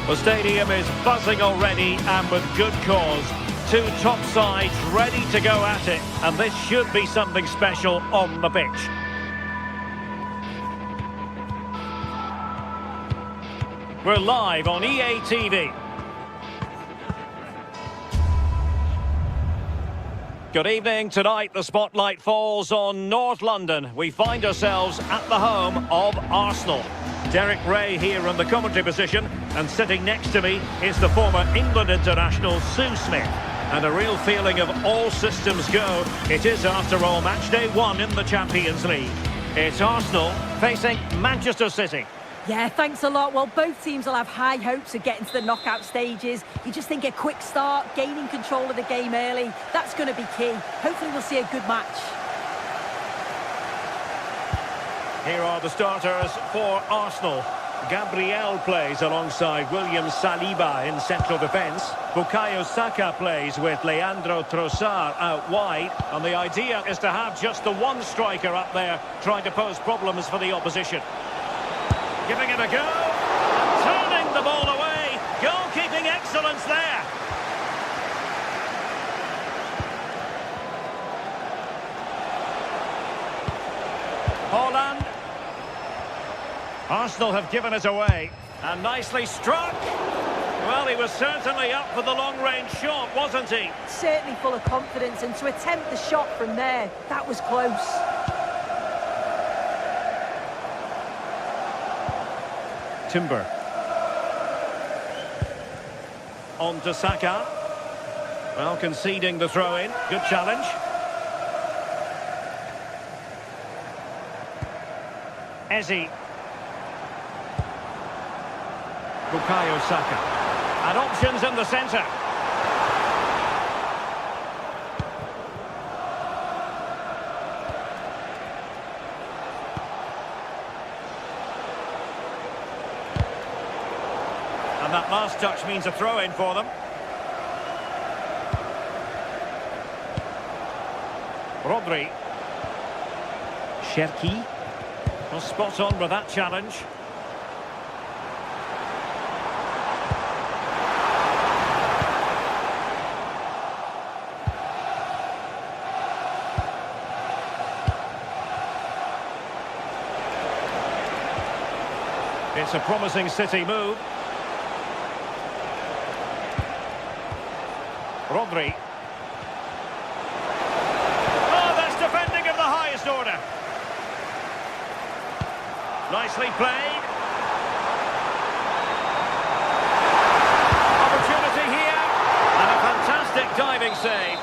The stadium is buzzing already, and with good cause. Two top sides ready to go at it, and this should be something special on the pitch. We're live on EA TV. Good evening. Tonight the spotlight falls on North London. We find ourselves at the home of Arsenal. Derek Ray here in the commentary position, and sitting next to me is the former England international Sue Smith. And a real feeling of all systems go. It is, after all, match day 1 in the Champions League. It's Arsenal facing Manchester City. Yeah, thanks a lot. Well, both teams will have high hopes of getting to the knockout stages. You just think a quick start, gaining control of the game early, that's going to be key. Hopefully we'll see a good match. Here are the starters for Arsenal. Gabriel plays alongside William Saliba in central defence. Bukayo Saka plays with Leandro Trossard out wide. And the idea is to have just the one striker up there trying to pose problems for the opposition. Giving it a go, and turning the ball away. Goalkeeping excellence there. Haaland. Arsenal have given it away, and nicely struck. Well, he was certainly up for the long-range shot, wasn't he? Certainly full of confidence, and to attempt the shot from there, that was close. Timber. On to Saka. Well, conceding the throw-in. Good challenge. Eze. Bukayo Saka. And options in the centre. And that last touch means a throw-in for them. Rodri. Cherki. Well, spot on with that challenge. It's a promising City move. Rodri. Oh, that's defending of the highest order. Nicely played. Opportunity here. And a fantastic diving save.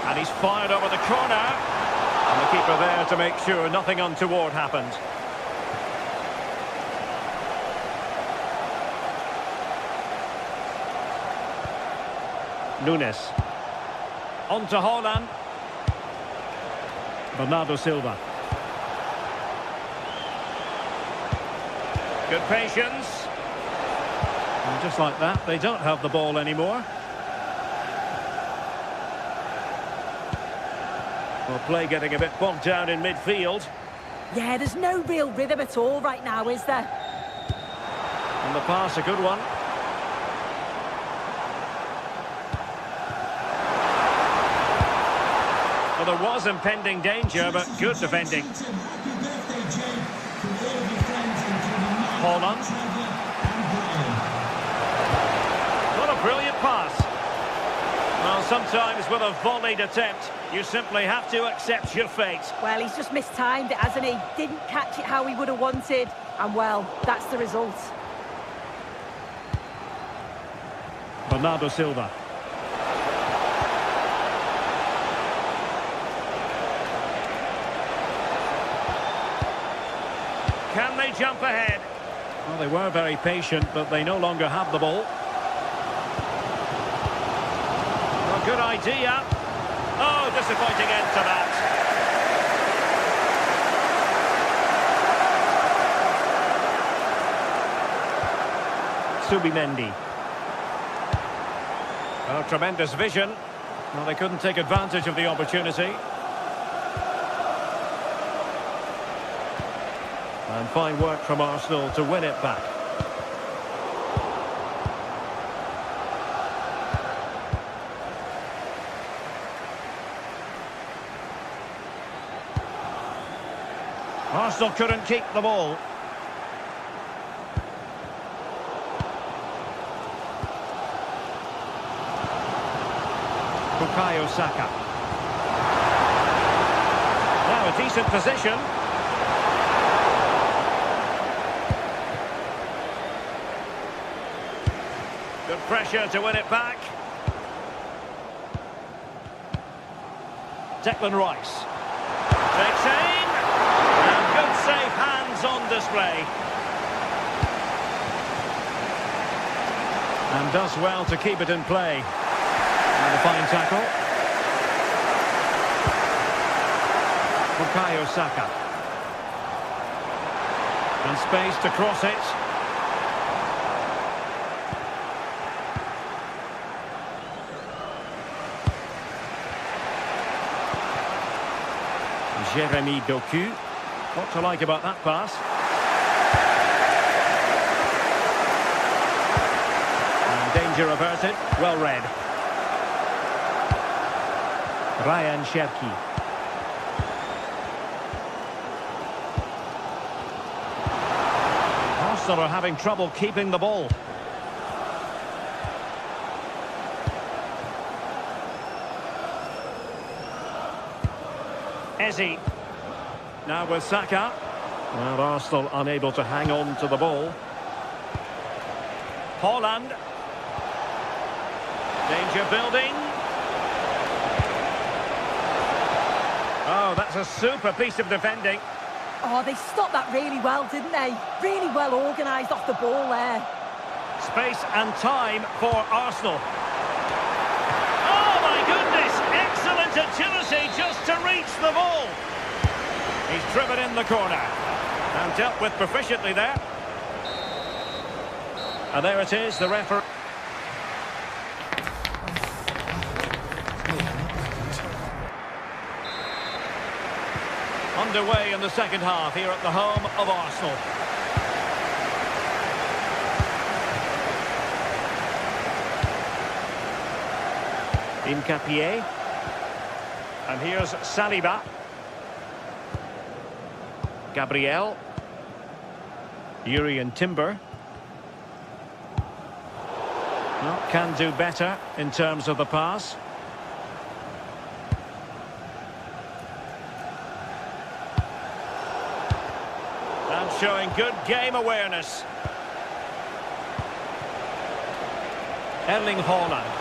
And he's fired over the corner. And the keeper there to make sure nothing untoward happened. Nunes. On to Haaland. Bernardo Silva. Good patience. And just like that, they don't have the ball anymore. Well, play getting a bit bogged down in midfield. Yeah, there's no real rhythm at all right now, is there? And the pass, a good one. Well, there was impending danger, but good defending. Haaland. What a brilliant pass. Well, sometimes with a volleyed attempt, you simply have to accept your fate. Well, he's just mistimed it, hasn't he? Didn't catch it how he would have wanted. And, well, that's the result. Bernardo Silva. Can they jump ahead? Well, they were very patient, but they no longer have the ball. Well, good idea. Oh, disappointing end to that. Subimendi. Oh, tremendous vision. Well, they couldn't take advantage of the opportunity. And fine work from Arsenal to win it back. Arsenal couldn't keep the ball. Bukayo Saka. Now a decent position. Good pressure to win it back. Declan Rice. Takes aim. And good safe hands on display. And does well to keep it in play. And a fine tackle. Bukayo Saka. And space to cross it. Jeremy Doku. What to like about that pass? And danger averted. Well read. Ryan Cherki. Arsenal are having trouble keeping the ball. Eze. Now with Saka. And Arsenal unable to hang on to the ball. Haaland. Danger building. Oh, that's a super piece of defending. Oh, they stopped that really well, didn't they? Really well organised off the ball there. Space and time for Arsenal. Oh, my goodness! Excellent agility just to reach the ball. He's driven in the corner. And dealt with proficiently there. And there it is, the referee. Underway in the second half here at the home of Arsenal. Nkapie. And here's Saliba. Gabriel. Yuri and Timber. Well, can do better in terms of the pass. And showing good game awareness. Erling Haaland.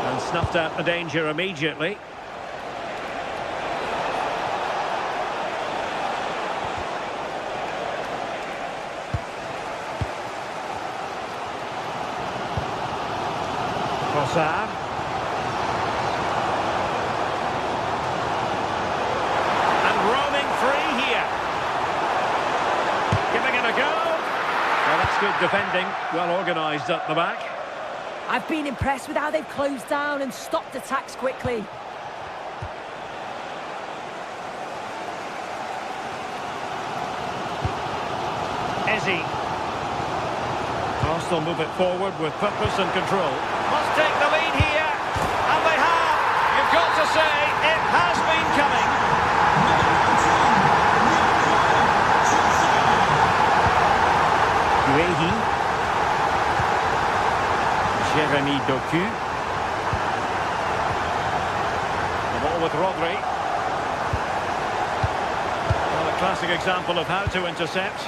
And snuffed out the danger immediately. Trossard. And roaming free here. Giving it a go. Well, that's good defending. Well organised at the back. I've been impressed with how they've closed down and stopped attacks quickly. Eze. Arsenal move it forward with purpose and control. Must take the lead here. And they have. You've got to say, it has been coming. Guehi. Jeremy Doku. The ball with Rodri. Well, a classic example of how to intercept.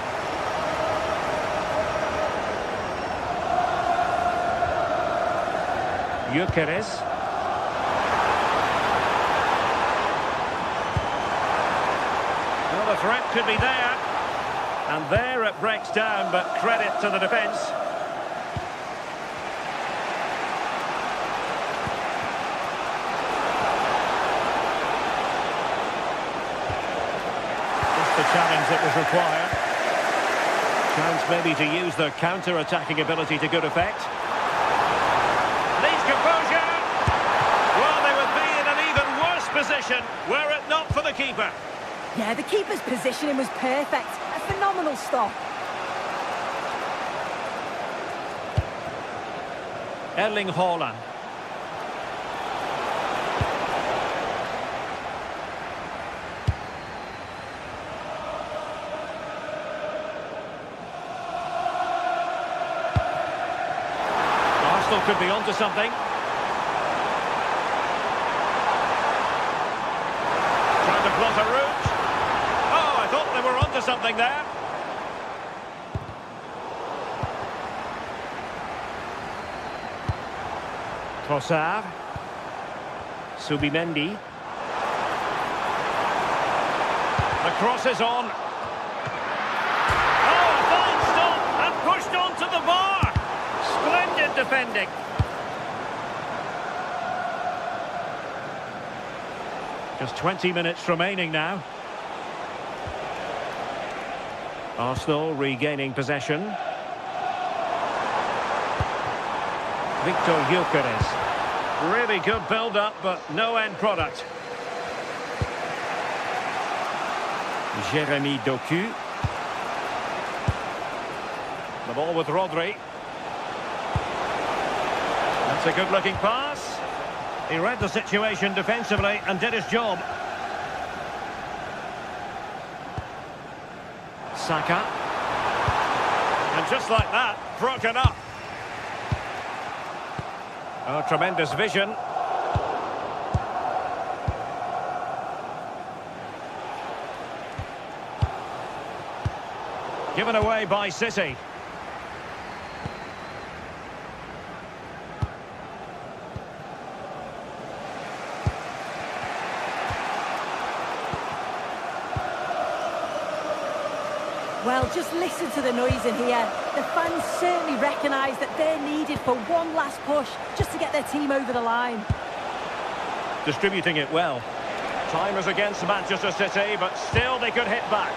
Gyökeres. Well, the threat could be there. And there it breaks down, but credit to the defence. Just the challenge that was required. Chance maybe to use their counter-attacking ability to good effect. Composure. Well, they would be in an even situation, were it not for the keeper. Yeah, the keeper's positioning was perfect. A phenomenal stop. Erling Haaland. Arsenal could be onto something. Trying to plot a route. Oh, I thought they were onto something there. Trossard. Subimendi. The cross is on. Oh, a fine stop and pushed onto the bar. Splendid defending. Just 20 minutes remaining now. Arsenal regaining possession. Victor Gyökeres. Really good build-up, but no end product. Jeremy Doku. The ball with Rodri. That's a good-looking pass. He read the situation defensively and did his job. Saka. And just like that, broken up. Oh, tremendous vision. Given away by City. Well, just listen to the noise in here. The fans certainly recognise that they're needed for one last push, just to get their team over the line. Distributing it well. Time is against Manchester City, but still they could hit back.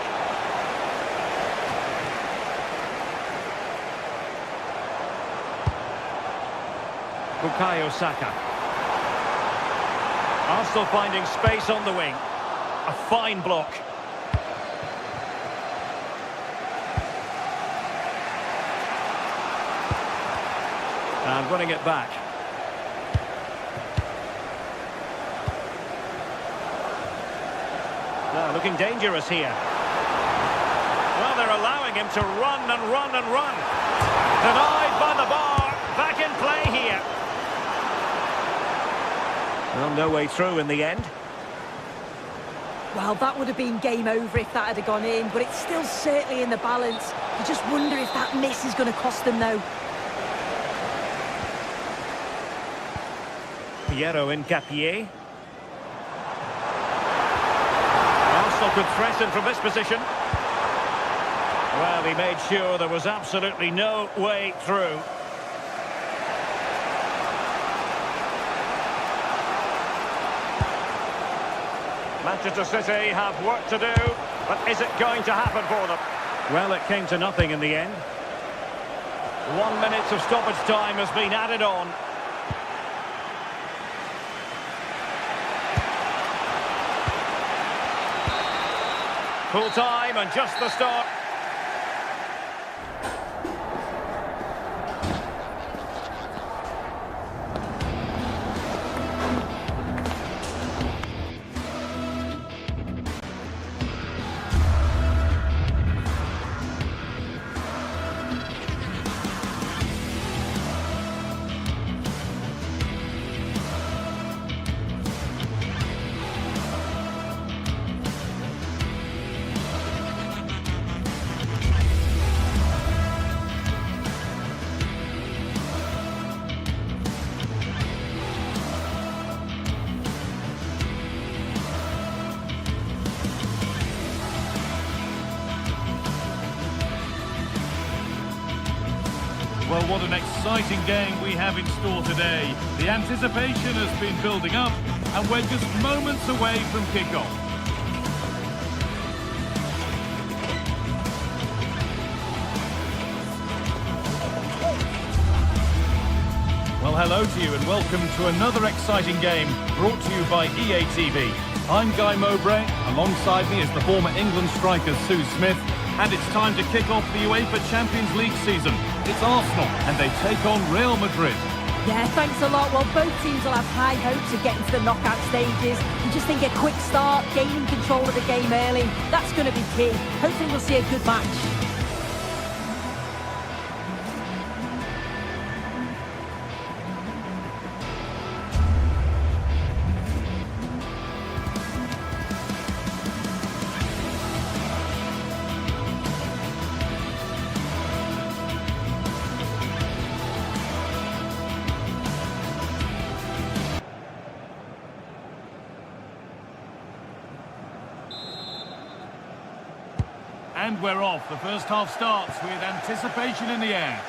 Bukayo Saka. Arsenal finding space on the wing. A fine block. And running it back. Now looking dangerous here. Well, they're allowing him to run and run and run. Denied by the bar. Back in play here. Well, no way through in the end. Well, that would have been game over if that had gone in, but it's still certainly in the balance. You just wonder if that miss is going to cost them, though. Piero Hincapié. Arsenal could threaten from this position. Well, he made sure there was absolutely no way through. Manchester City have work to do, but is it going to happen for them? Well, it came to nothing in the end. 1 minute of stoppage time has been added on. Full time and just the start. Well, what an exciting game we have in store today. The anticipation has been building up, and we're just moments away from kick-off. Well, hello to you and welcome to another exciting game brought to you by EA TV. I'm Guy Mowbray. Alongside me is the former England striker Sue Smith. And it's time to kick off the UEFA Champions League season. It's Arsenal, and they take on Real Madrid. Yeah, thanks a lot. Well, both teams will have high hopes of getting to the knockout stages. You just think a quick start, gaining control of the game early, that's going to be key. Hopefully we'll see a good match. And we're off. The first half starts with anticipation in the air.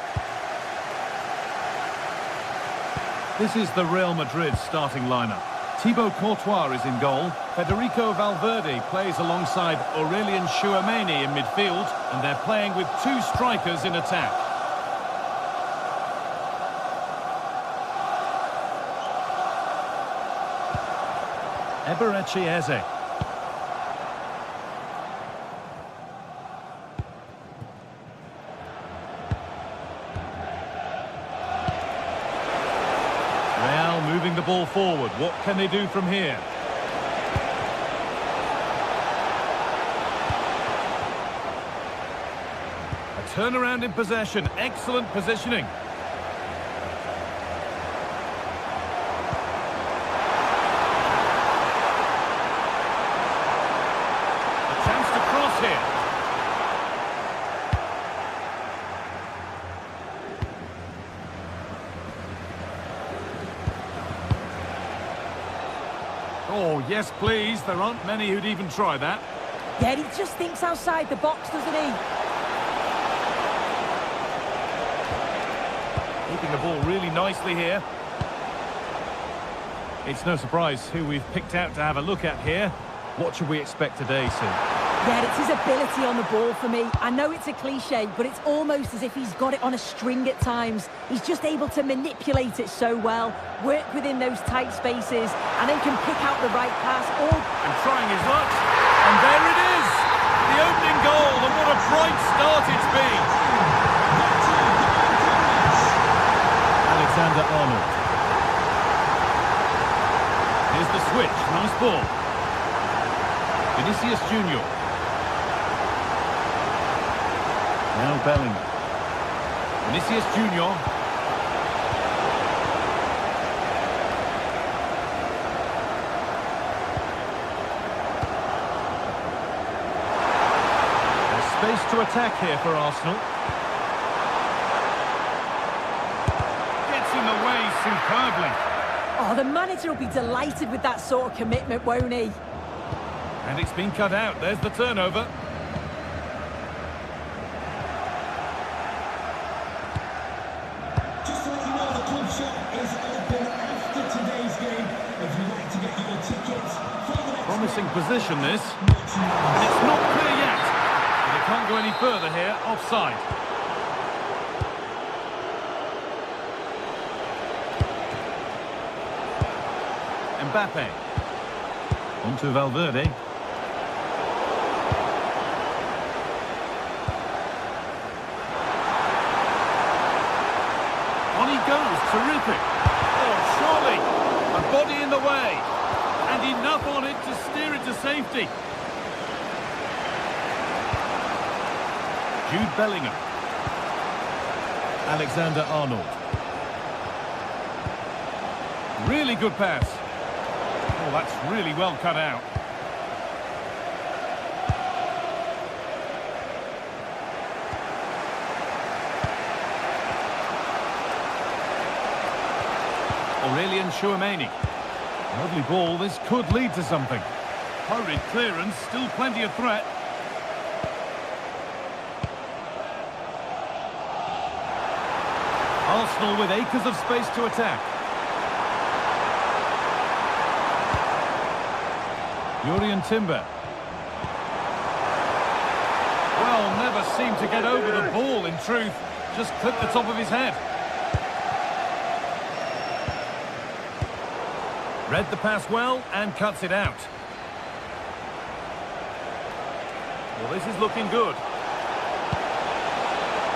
This is the Real Madrid starting lineup. Thibaut Courtois is in goal. Federico Valverde plays alongside Aurelien Tchouameni in midfield. And they're playing with two strikers in attack. Eberechi Eze. Moving the ball forward. What can they do from here? A turnaround in possession. Excellent positioning. A chance to cross here. Oh, yes, please. There aren't many who'd even try that. Yeah, he just thinks outside the box, doesn't he? Keeping the ball really nicely here. It's no surprise who we've picked out to have a look at here. What should we expect today, Sue? Yeah, it's his ability on the ball for me. I know it's a cliche, but it's almost as if he's got it on a string at times. He's just able to manipulate it so well, work within those tight spaces, and then can pick out the right pass. And trying his luck. And there it is! The opening goal, and what a bright start it's been! Alexander-Arnold. Here's the switch. Nice ball. Vinicius Junior. Now Bellingham. Vinicius Junior. There's space to attack here for Arsenal. Gets in the way superbly. Oh, the manager will be delighted with that sort of commitment, won't he? And it's been cut out. There's the turnover. Just to let you know, the club shop is open after today's game. If you'd like to get your tickets for the next... Promising position, this. And it's not clear yet. They can't go any further here. Offside. Mbappe. On to Valverde. On he goes, terrific. Oh, surely. A body in the way. And enough on it to steer it to safety. Jude Bellingham. Alexander-Arnold. Really good pass. Oh, that's really well cut out. Aurelien Tchouameni. Lovely ball. This could lead to something. Hurried clearance. Still plenty of threat. Arsenal with acres of space to attack. Jurrien Timber. Well, never seemed to get over the ball, in truth. Just clipped the top of his head. Read the pass well and cuts it out. Well, this is looking good.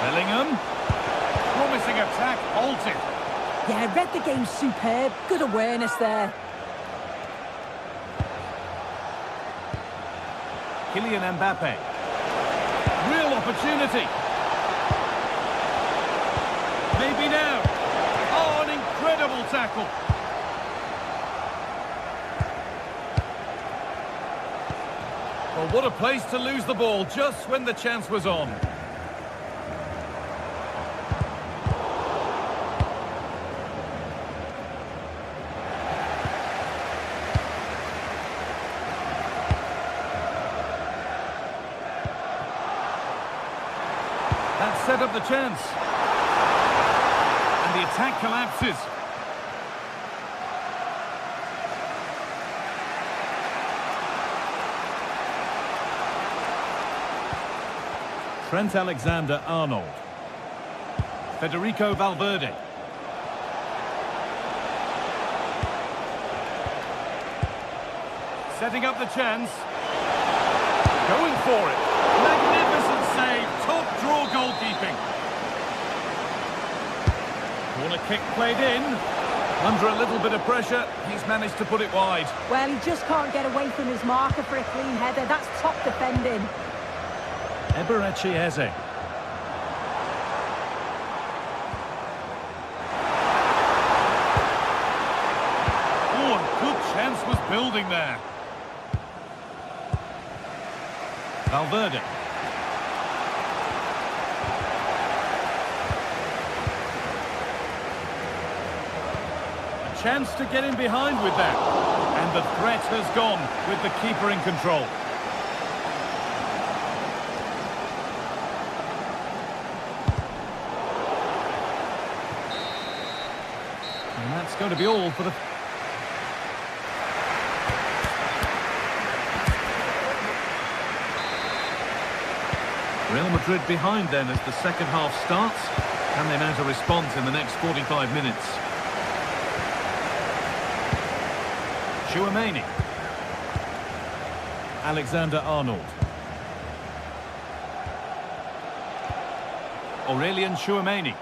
Bellingham. Promising attack, halted. Yeah, read the game superb. Good awareness there. Kylian Mbappe. Real opportunity. Maybe now. Oh, an incredible tackle. Well, what a place to lose the ball just when the chance was on. That set up the chance. And the attack collapses. Trent Alexander-Arnold. Federico Valverde. Setting up the chance. Going for it. Magnificent save. Top draw goalkeeping. Corner kick played in. Under a little bit of pressure, he's managed to put it wide. Well, he just can't get away from his marker for a clean header. That's top defending. Eberechi Eze. Oh, a good chance was building there. Valverde. A chance to get in behind with that. And the threat has gone with the keeper in control. And that's going to be all for the... Real Madrid behind then as the second half starts. Can they mount a response in the next 45 minutes? Tchouaméni. Alexander-Arnold. Aurélien Tchouaméni.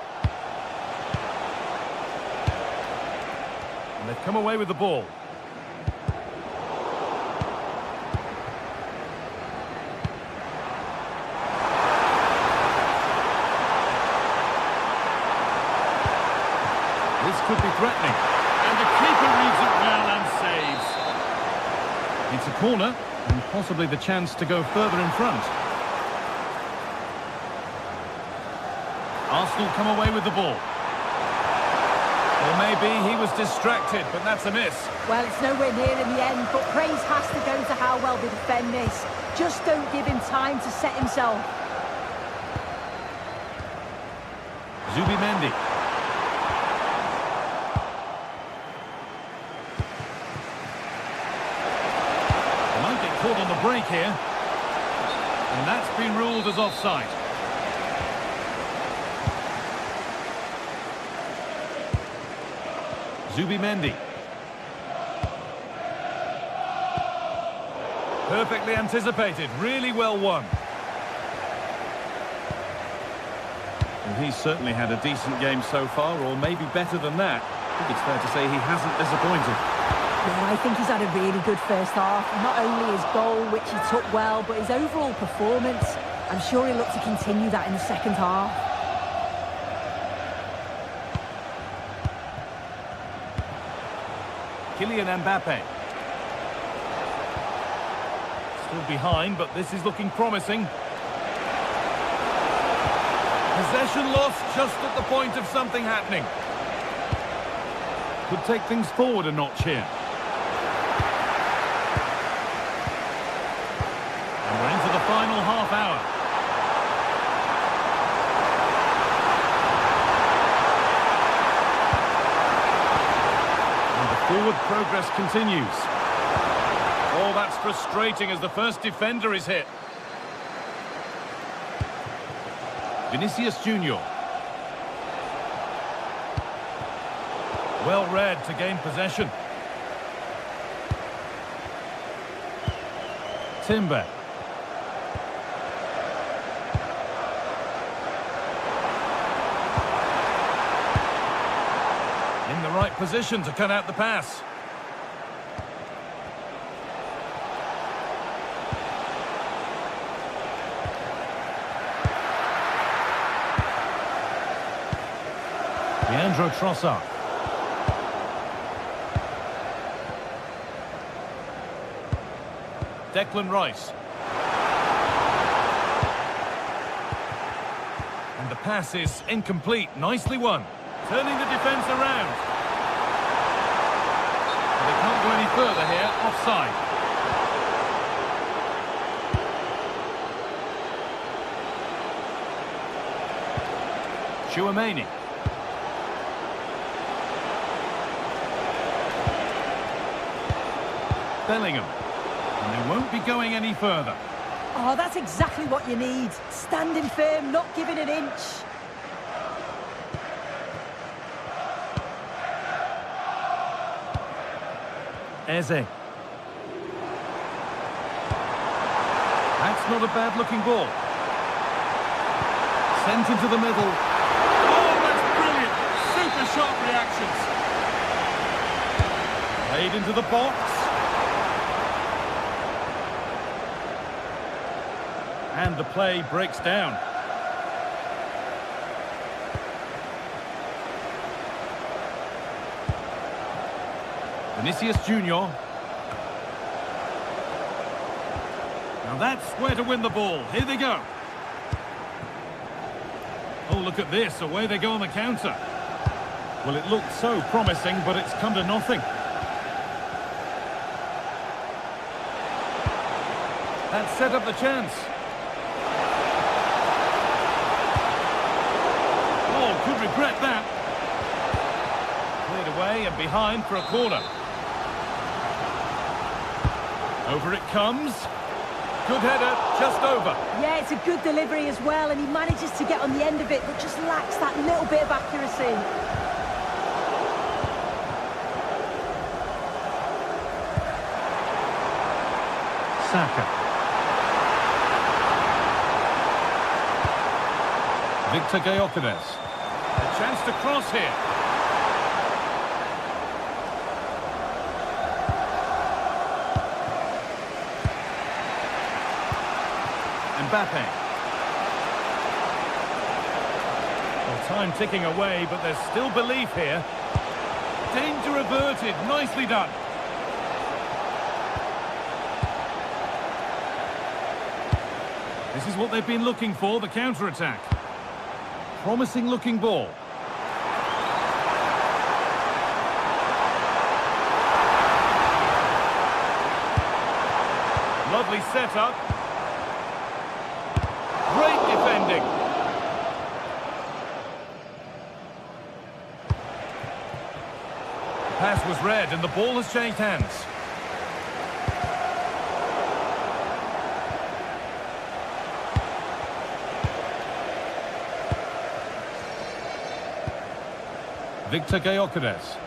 And they've come away with the ball. This could be threatening. And the keeper reads it well and saves. It's a corner and possibly the chance to go further in front. Arsenal come away with the ball. Or maybe he was distracted, but that's a miss. Well, it's nowhere near in the end, but praise has to go to how well they defend this. Just don't give him time to set himself. Zubimendi. Might get caught on the break here. And that's been ruled as offside. Zubimendi. Perfectly anticipated, really well won. Well, he's certainly had a decent game so far, or maybe better than that. I think it's fair to say he hasn't disappointed. Yeah, I think he's had a really good first half. Not only his goal, which he took well, but his overall performance. I'm sure he'll look to continue that in the second half. Kylian Mbappe. Still behind, but this is looking promising. Possession lost just at the point of something happening. Could take things forward a notch here. And we're into the final half hour. Forward progress continues. Oh, that's frustrating as the first defender is hit. Vinicius Junior. Well read to gain possession. Timber. right position to cut out the pass. Leandro Trossard. Declan Rice. And the pass is incomplete. Nicely won. Turning the defence around. And they can't go any further here. Offside. Chouameni. Bellingham. And they won't be going any further. Oh, that's exactly what you need. Standing firm, not giving an inch. Eze. That's not a bad-looking ball. Sent into the middle. Oh, that's brilliant! Super sharp reactions. Played into the box. And the play breaks down. Vinicius Junior. Now that's where to win the ball. Here they go. Oh, look at this. Away they go on the counter. Well, it looked so promising, but it's come to nothing. That set up the chance. Oh, could regret that. Cleared away and behind for a corner. Over it comes. Good header, just over. Yeah, it's a good delivery as well, and he manages to get on the end of it, but just lacks that little bit of accuracy. Saka. Victor Gyökeres. A chance to cross here. Mbappe. Well, time ticking away, but there's still belief here. Danger averted. Nicely done. This is what they've been looking for, the counter-attack. Promising looking ball. Lovely setup. Great defending. The pass was read and the ball has changed hands. Victor Gyökeres.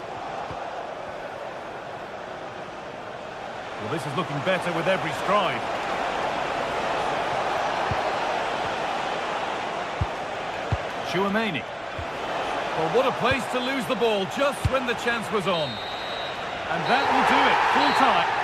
Well, this is looking better with every stride. Chouameni. Well, what a place to lose the ball just when the chance was on. And that will do it. Full time.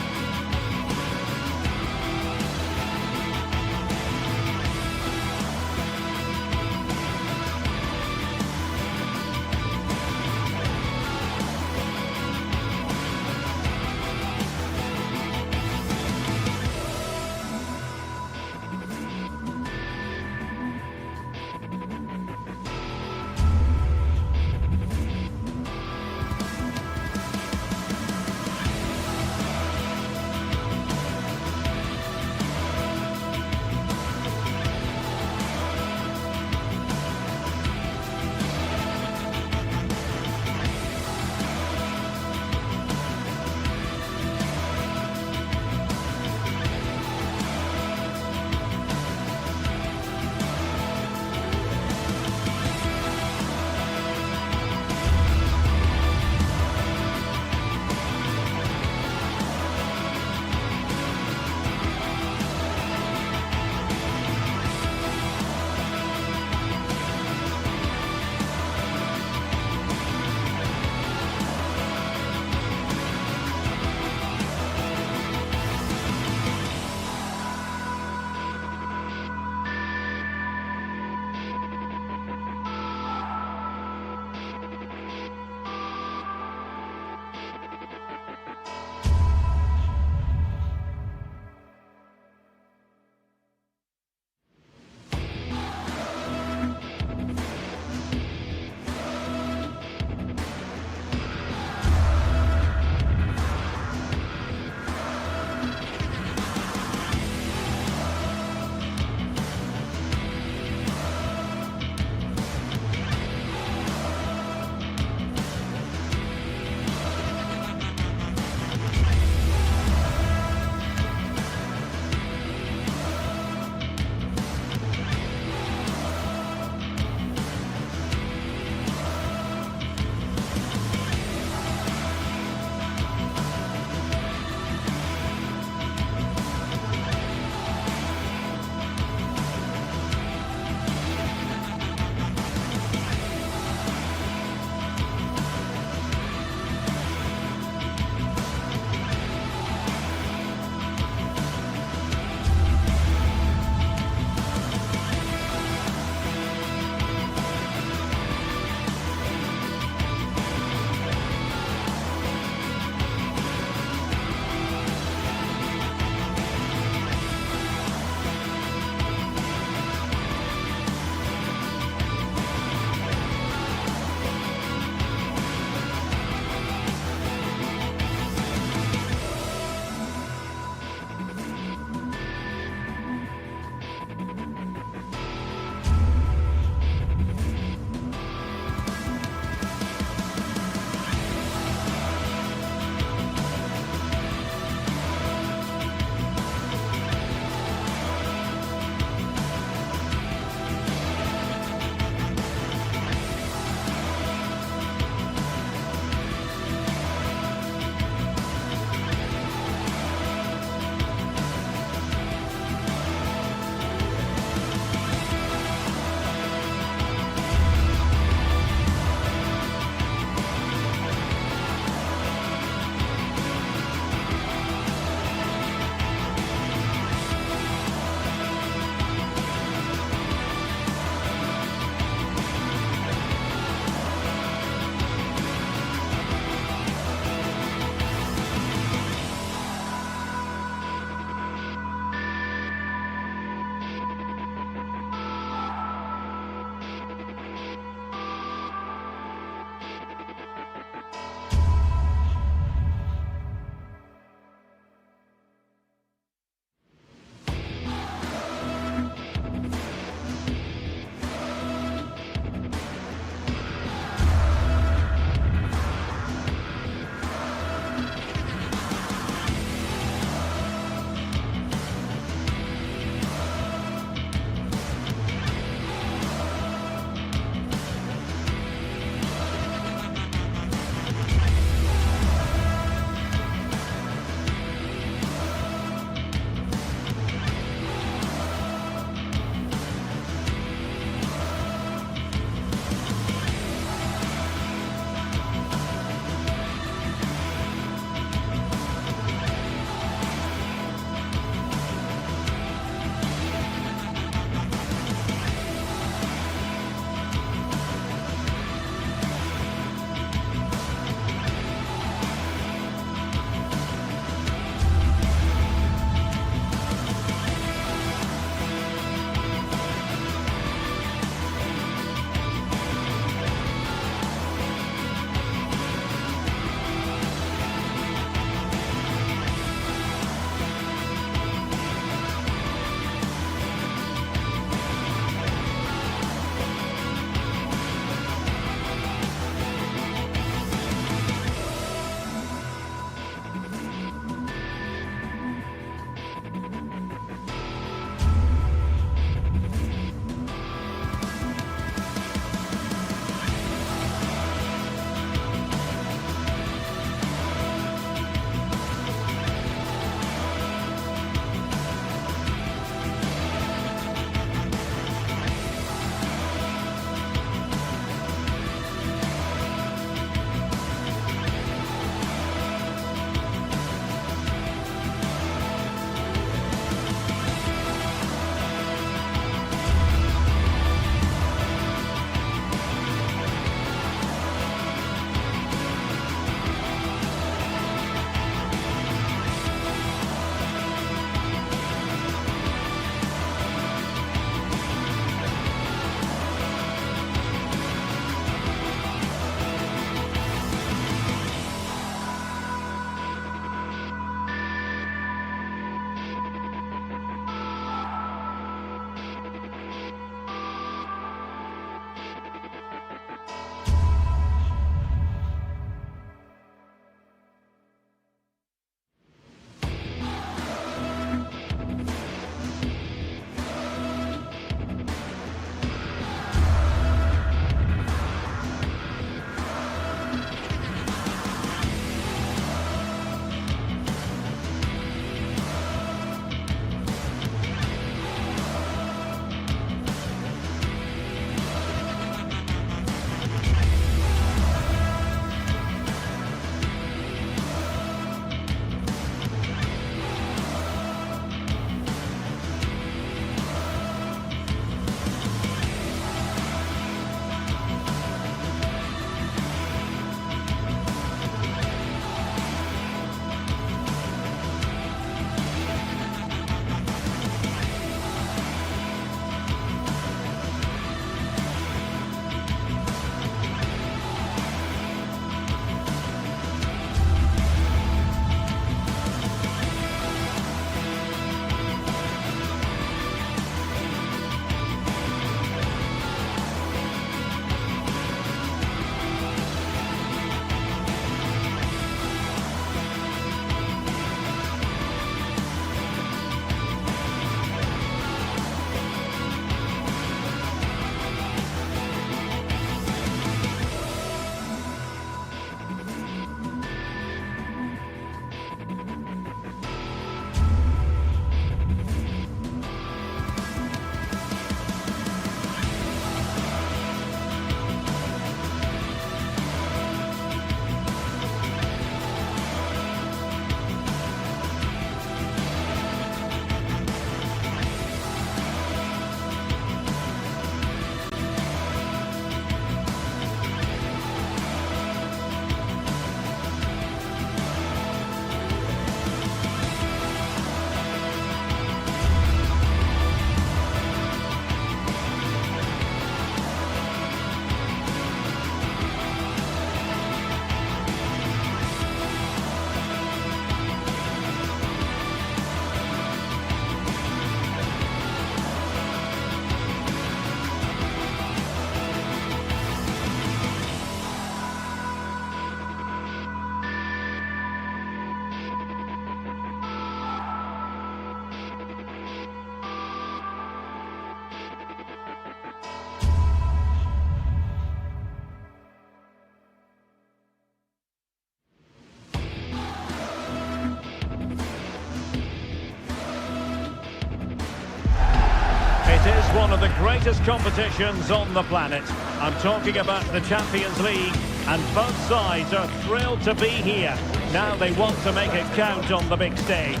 the greatest competitions on the planet. I'm talking about the Champions League, and both sides are thrilled to be here. Now they want to make it count on the big stage.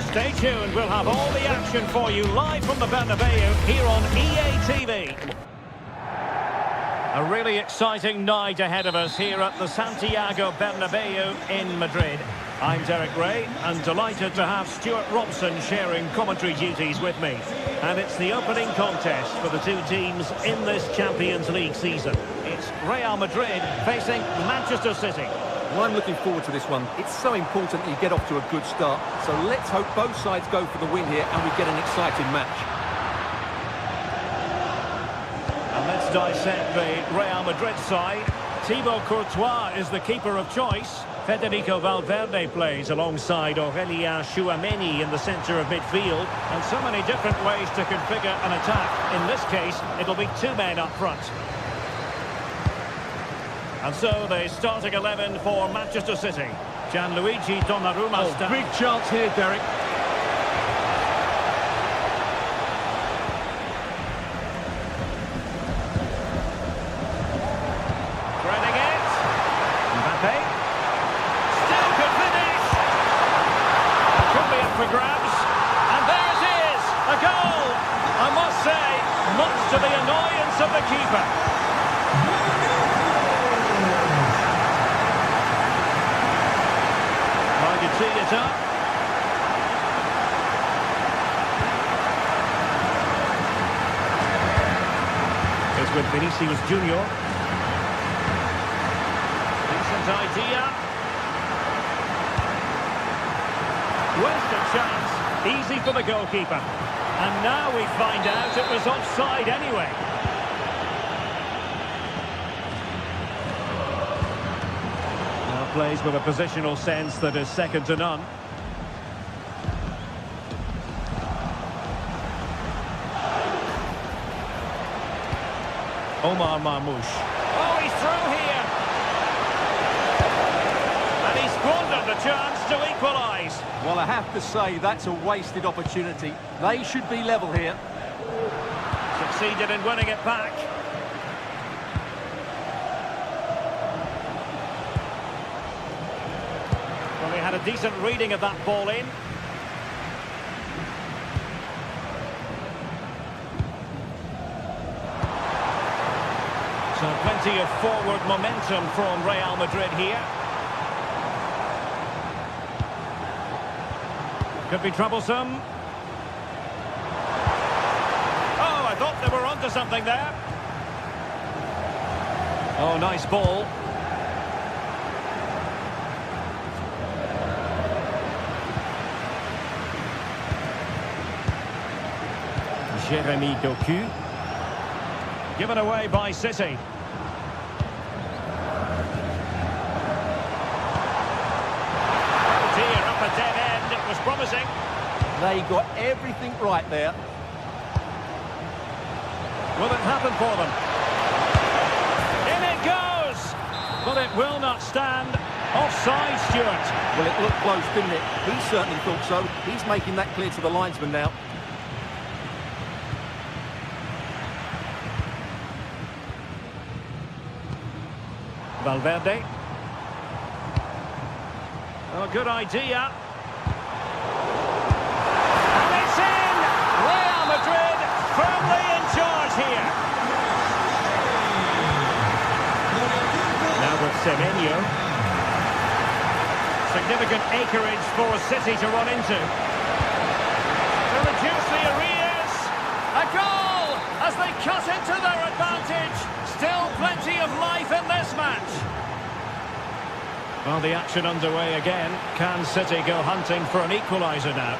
Stay tuned, we'll have all the action for you live from the Bernabeu here on EA TV. A really exciting night ahead of us here at the Santiago Bernabeu in Madrid. I'm Derek Ray, and delighted to have Stuart Robson sharing commentary duties with me. And it's the opening contest for the two teams in this Champions League season. It's Real Madrid facing Manchester City. Well, I'm looking forward to this one. It's so important that you get off to a good start. So let's hope both sides go for the win here and we get an exciting match. And let's dissect the Real Madrid side. Thibaut Courtois is the keeper of choice. Federico Valverde plays alongside Aurélien Tchouaméni in the centre of midfield. And so many different ways to configure an attack. In this case, it'll be two men up front. And so the starting 11 for Manchester City. Gianluigi Donnarumma. Oh, big chance here, Derek. Threading it. Mbappe. Still could finish. Could be up for grabs. And there it is. A goal. I must say, much to the annoyance of the keeper. Tee it up. It's with Vinicius Junior. Decent idea. Wasted chance. Easy for the goalkeeper. And now we find out it was offside anyway. Plays with a positional sense that is second to none. Omar Marmoush. Oh, he's through here. And he squandered the chance to equalise. Well, I have to say, that's a wasted opportunity. They should be level here. Succeeded in winning it back. Had a decent reading of that ball in. So plenty of forward momentum from Real Madrid here. Could be troublesome. Oh, I thought they were onto something there. Oh, nice ball. Jeremy Doku. Given away by City. Dear, up a dead end. It was promising. They got everything right there. Will it happen for them? In it goes! But it will not stand. Offside, Stuart. Well, it looked close, didn't it? He certainly thought so. He's making that clear to the linesman now. Valverde. Oh, good idea. And it's in! Real Madrid firmly in charge here. Now with Semenyo. Significant acreage for City to run into. To reduce the arrears. A goal as they cut into their advantage. Still plenty of life in this match. Well, the action underway again. Can City go hunting for an equaliser now?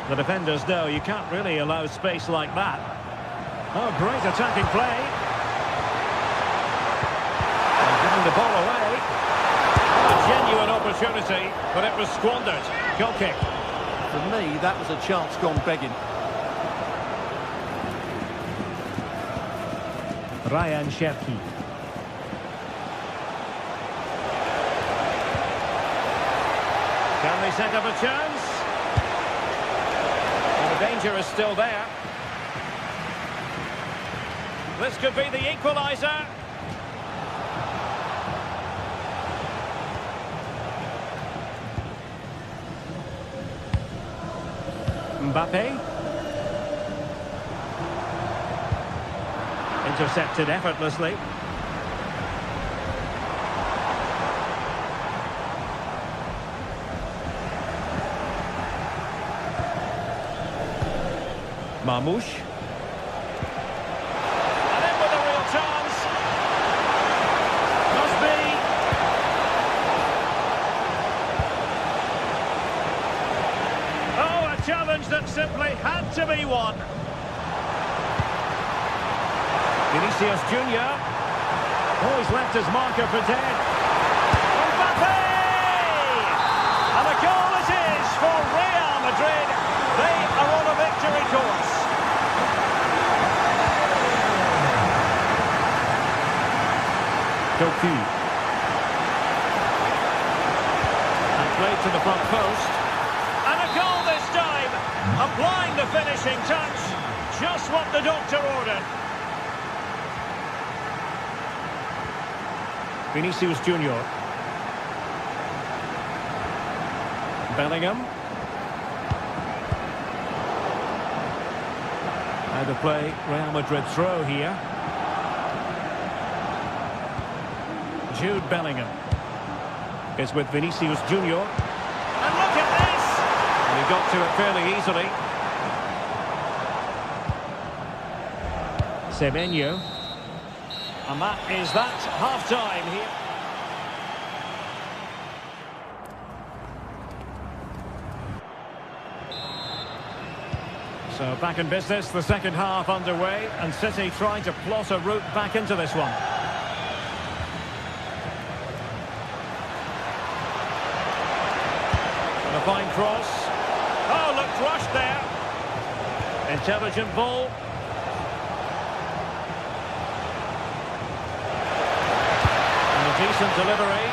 The defenders know you can't really allow space like that. Oh, great attacking play. They're giving the ball away. A genuine opportunity, but it was squandered. Goal kick. For me, that was a chance gone begging. Ryan Cherki. They set up a chance. And the danger is still there. This could be the equaliser. Mbappe. Intercepted effortlessly. Marmoush. And in with a real chance. Must be. Oh, a challenge that simply had to be won. Vinicius Junior. Oh, he's left his marker for dead. Mbappe! And a goal it is for Real Madrid. They are on a victory course. Doku. And played to the front post. And a goal this time. Applying the finishing touch. Just what the doctor ordered. Vinicius Junior. Bellingham. Out of play, Real Madrid throw here. Jude Bellingham is with Vinicius Junior. And look at this! And he got to it fairly easily. Semenyo. And that is that, half-time here. So back in business, the second half underway, and City trying to plot a route back into this one. And a fine cross. Oh, looked rushed there. Intelligent ball. Decent delivery.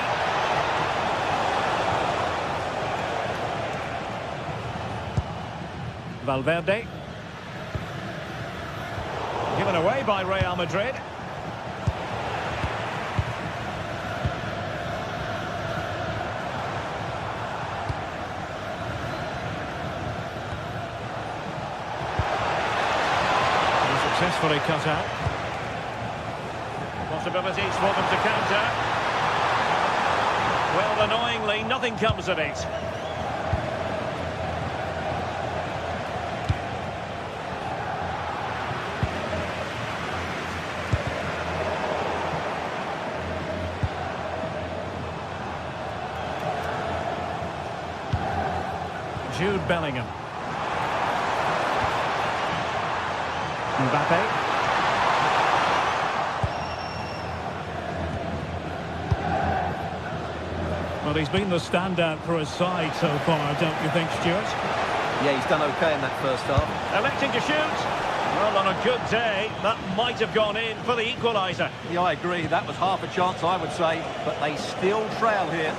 Valverde. Given away by Real Madrid. And successfully cut out. Possibilities for them to counter. Well, annoyingly, nothing comes of it. Jude Bellingham. Mbappe. Well, he's been the standout for his side so far, don't you think, Stuart? Yeah, he's done okay in that first half. Electing to shoot. Well, on a good day, that might have gone in for the equaliser. Yeah, I agree. That was half a chance, I would say. But they still trail here.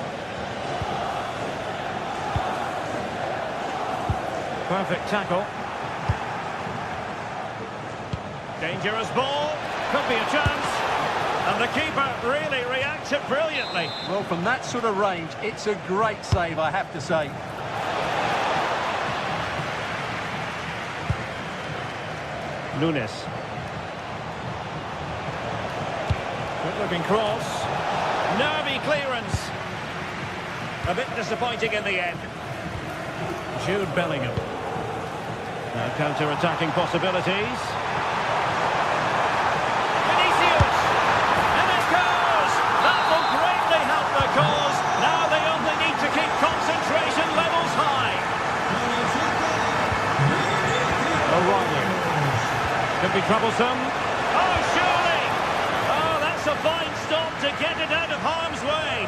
Perfect tackle. Dangerous ball. Could be a chance. And the keeper really reacted brilliantly. Well, from that sort of range, it's a great save, I have to say. Nunes. Good-looking cross. Nervy clearance. A bit disappointing in the end. Jude Bellingham. Now counter-attacking possibilities. Vinicius! And it goes! That will greatly help the cause. Now they only need to keep concentration levels high. O'Reilly. Could be troublesome. Oh, surely! Oh, that's a fine stop to get it out of harm's way.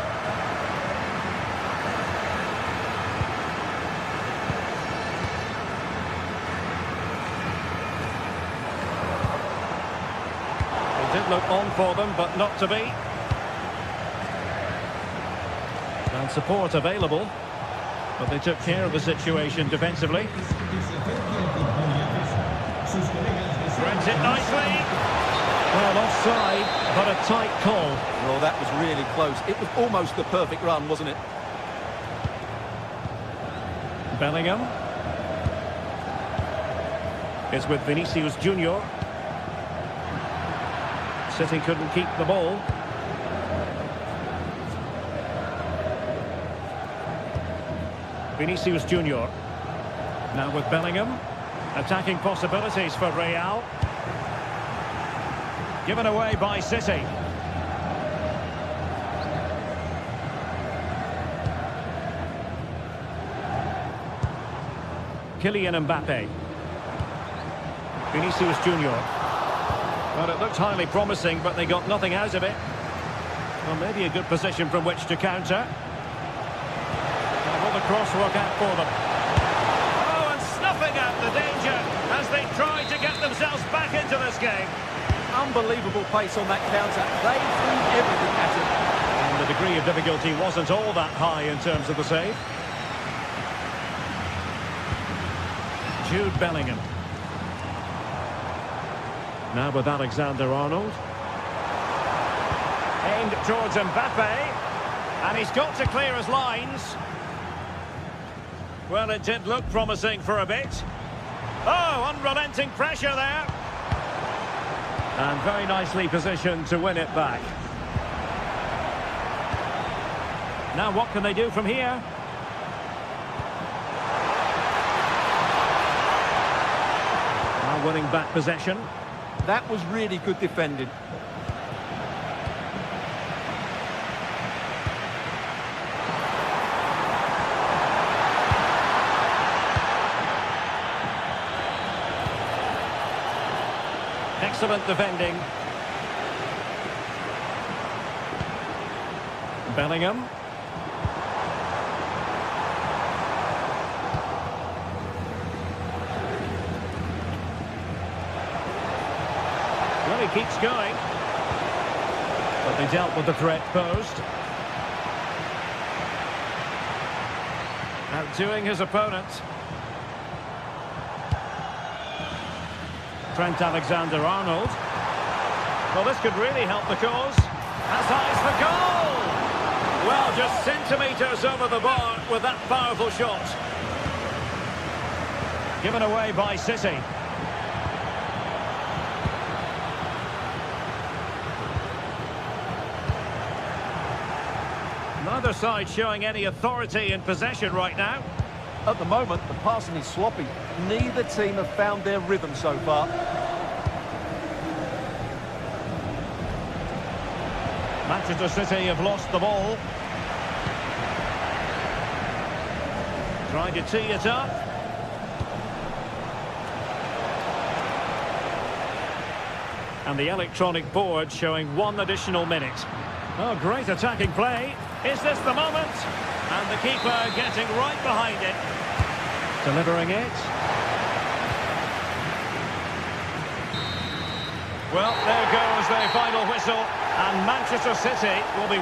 It did look on for them, but not to be. And support available. But they took care of the situation defensively. Threads it nicely. Well, offside, but a tight call. Well, that was really close. It was almost the perfect run, wasn't it? Bellingham is with Vinicius Junior. City couldn't keep the ball. Vinicius Junior now with Bellingham. Attacking possibilities for Real. Given away by City. Kylian Mbappe. Vinicius Junior. Well, it looked highly promising, but they got nothing out of it. Well, maybe a good position from which to counter. Will the cross work out for them? Oh, and snuffing out the danger as they try to get themselves back into this game. Unbelievable pace on that counter. They threw everything at him. And the degree of difficulty wasn't all that high in terms of the save. Jude Bellingham. Now with Alexander-Arnold. Aimed towards Mbappe. And he's got to clear his lines. Well, it did look promising for a bit. Oh, unrelenting pressure there. And very nicely positioned to win it back. Now what can they do from here? Now winning back possession. That was really good defending. Excellent defending. Bellingham. Well, he keeps going. But they dealt with the threat posed. Outdoing his opponent. Trent Alexander-Arnold. Well, this could really help the cause. As high as the goal! Well, just centimetres over the bar with that powerful shot. Given away by City. Neither side showing any authority in possession right now. At the moment, the passing is sloppy. Neither team have found their rhythm so far. Manchester City have lost the ball. Trying to tee it up. And the electronic board showing 1 additional minute. Oh, great attacking play. Is this the moment? And the keeper getting right behind it. Delivering it. Well, there goes the final whistle. And Manchester City will be...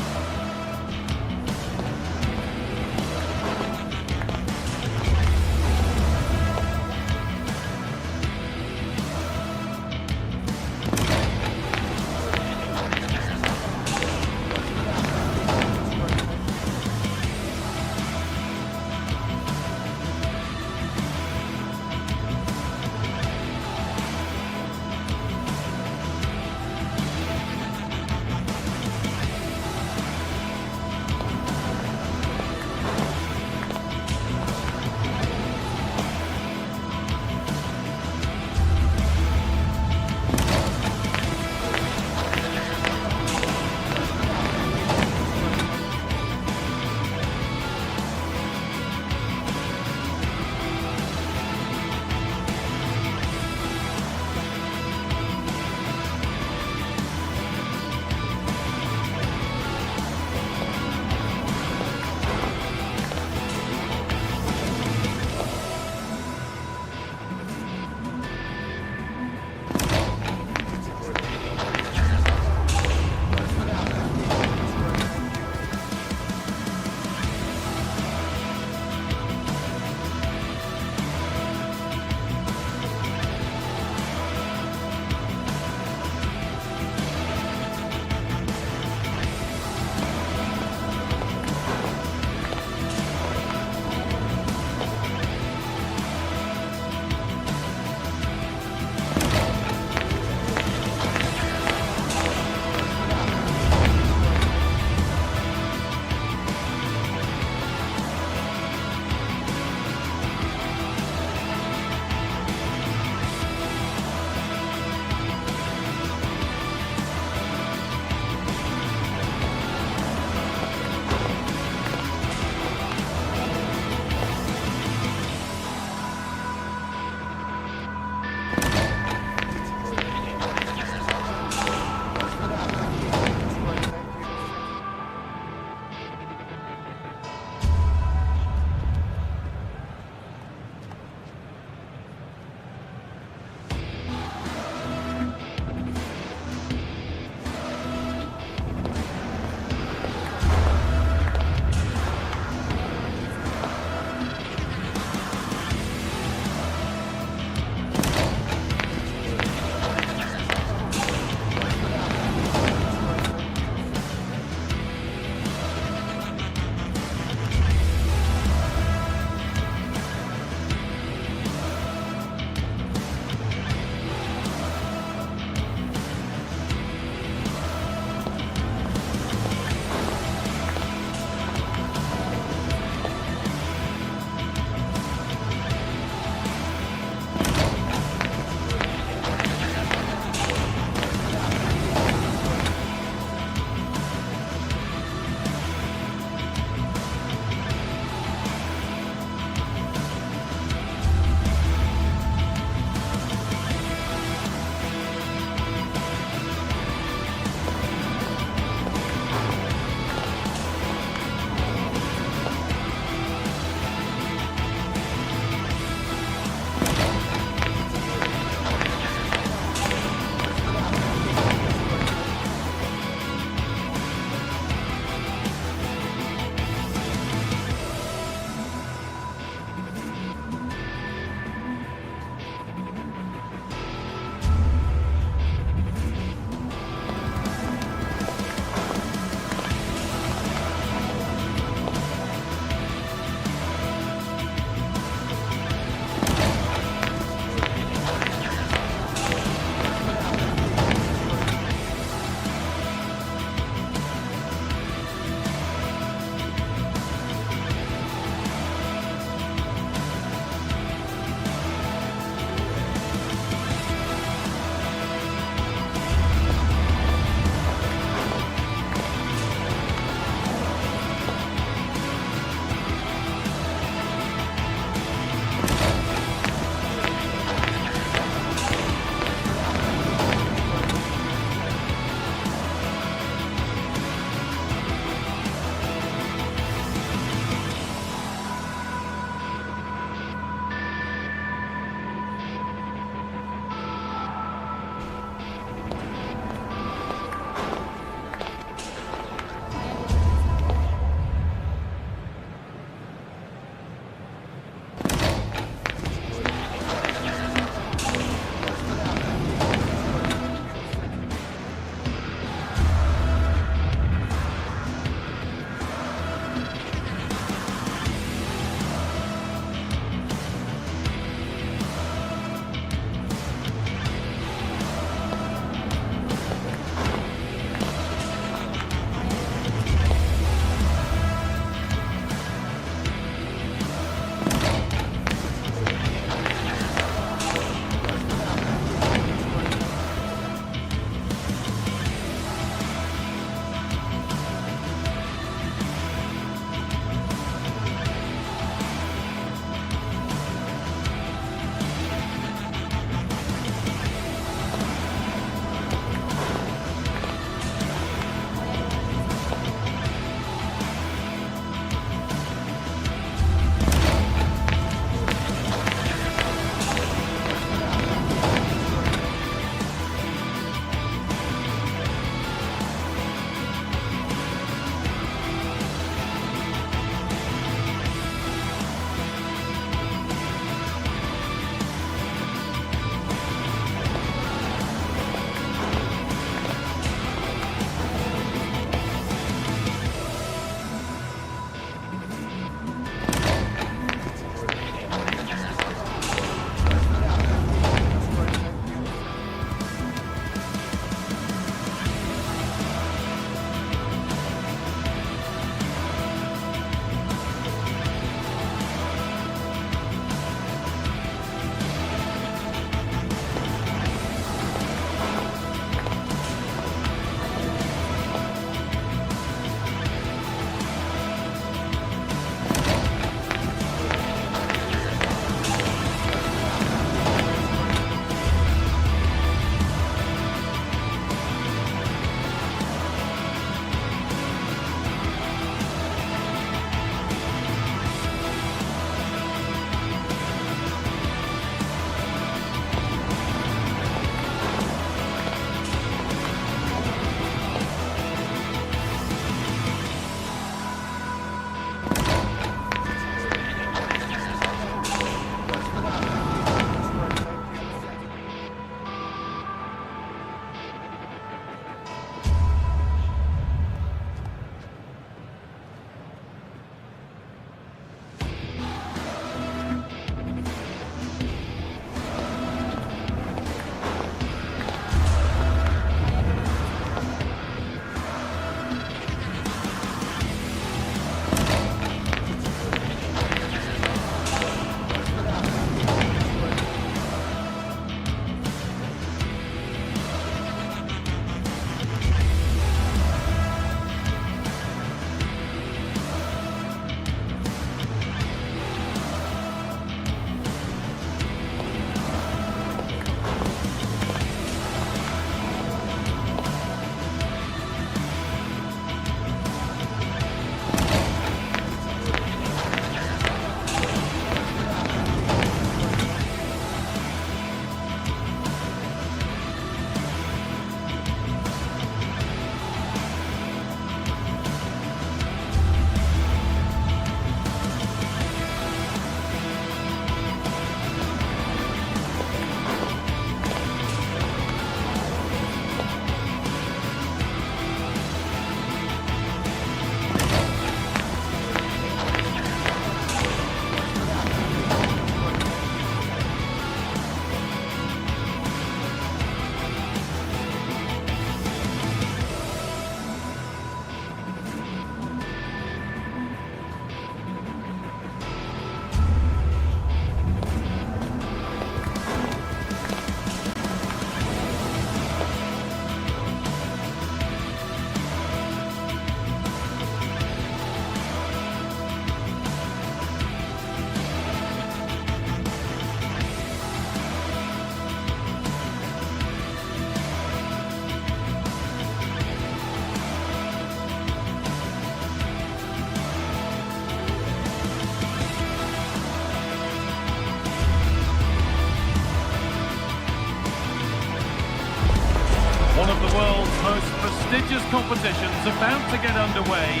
One of the world's most prestigious competitions about to get underway.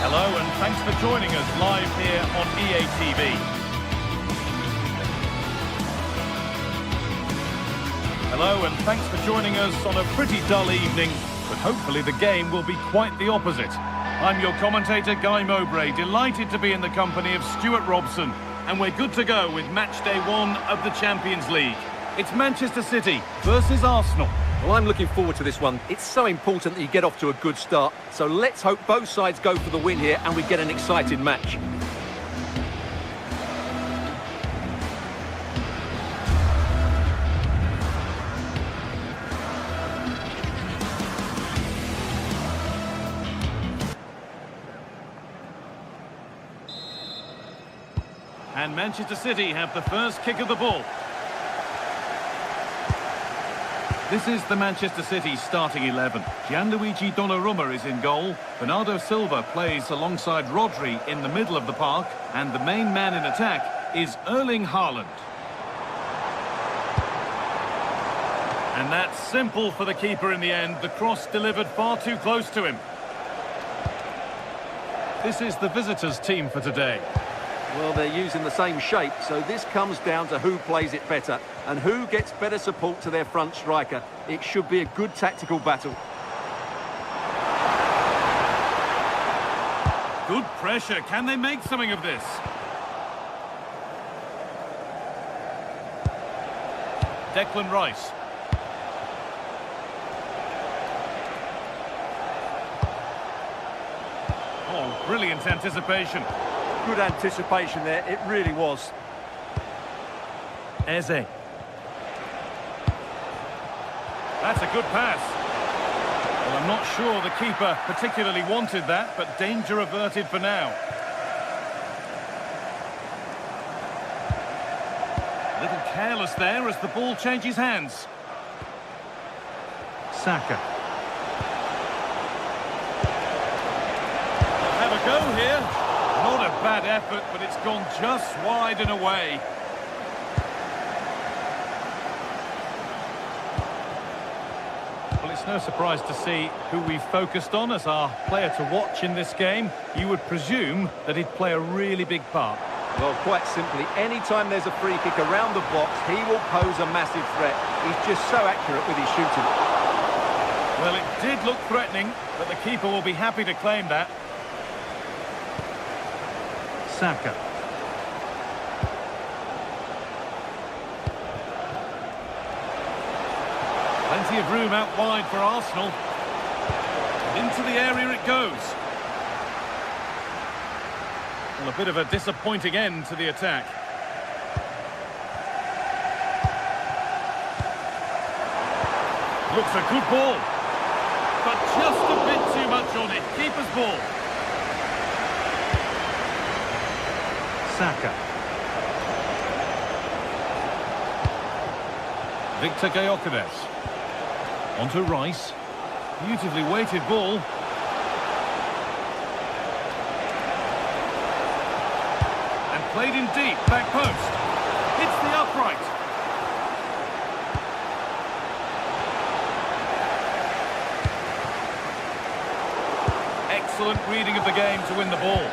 Hello and thanks for joining us live here on EA TV. Hello and thanks for joining us on a pretty dull evening, but hopefully the game will be quite the opposite. I'm your commentator, Guy Mowbray, delighted to be in the company of Stuart Robson, and we're good to go with match day 1 of the Champions League. It's Manchester City versus Arsenal. Well, I'm looking forward to this one. It's so important that you get off to a good start. So let's hope both sides go for the win here and we get an exciting match. And Manchester City have the first kick of the ball. This is the Manchester City starting 11. Gianluigi Donnarumma is in goal. Bernardo Silva plays alongside Rodri in the middle of the park. And the main man in attack is Erling Haaland. And that's simple for the keeper in the end. The cross delivered far too close to him. This is the visitors' team for today. Well, they're using the same shape, so this comes down to who plays it better and who gets better support to their front striker. It should be a good tactical battle. Good pressure. Can they make something of this? Declan Rice. Oh, brilliant anticipation. Good anticipation there, it really was. Eze. That's a good pass. Well, I'm not sure the keeper particularly wanted that, but danger averted for now. A little careless there as the ball changes hands. Saka. Have a go here. Not a bad effort, but it's gone just wide and away. Well, it's no surprise to see who we focused on as our player to watch in this game. You would presume that he'd play a really big part. Well, quite simply, anytime there's a free kick around the box, he will pose a massive threat. He's just so accurate with his shooting. Well, it did look threatening, but the keeper will be happy to claim that. Saka. Plenty of room out wide for Arsenal. Into the area it goes. Well, a bit of a disappointing end to the attack. Looks a good ball. But just a bit too much on it. Keeper's ball. Saka. Victor Gyökeres. Onto Rice. Beautifully weighted ball. And played in deep, back post. Hits the upright. Excellent reading of the game to win the ball.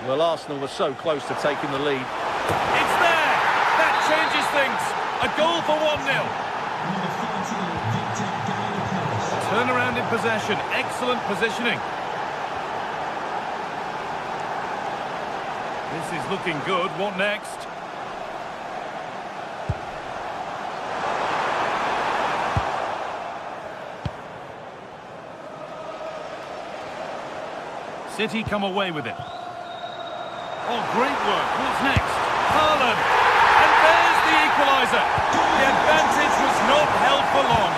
Well, Arsenal were so close to taking the lead. It's there! That changes things. A goal for 1-0. Turnaround in possession. Excellent positioning. This is looking good. What next? City come away with it. Oh, great work. What's next? Haaland. And there's the equaliser. The advantage was not held for long.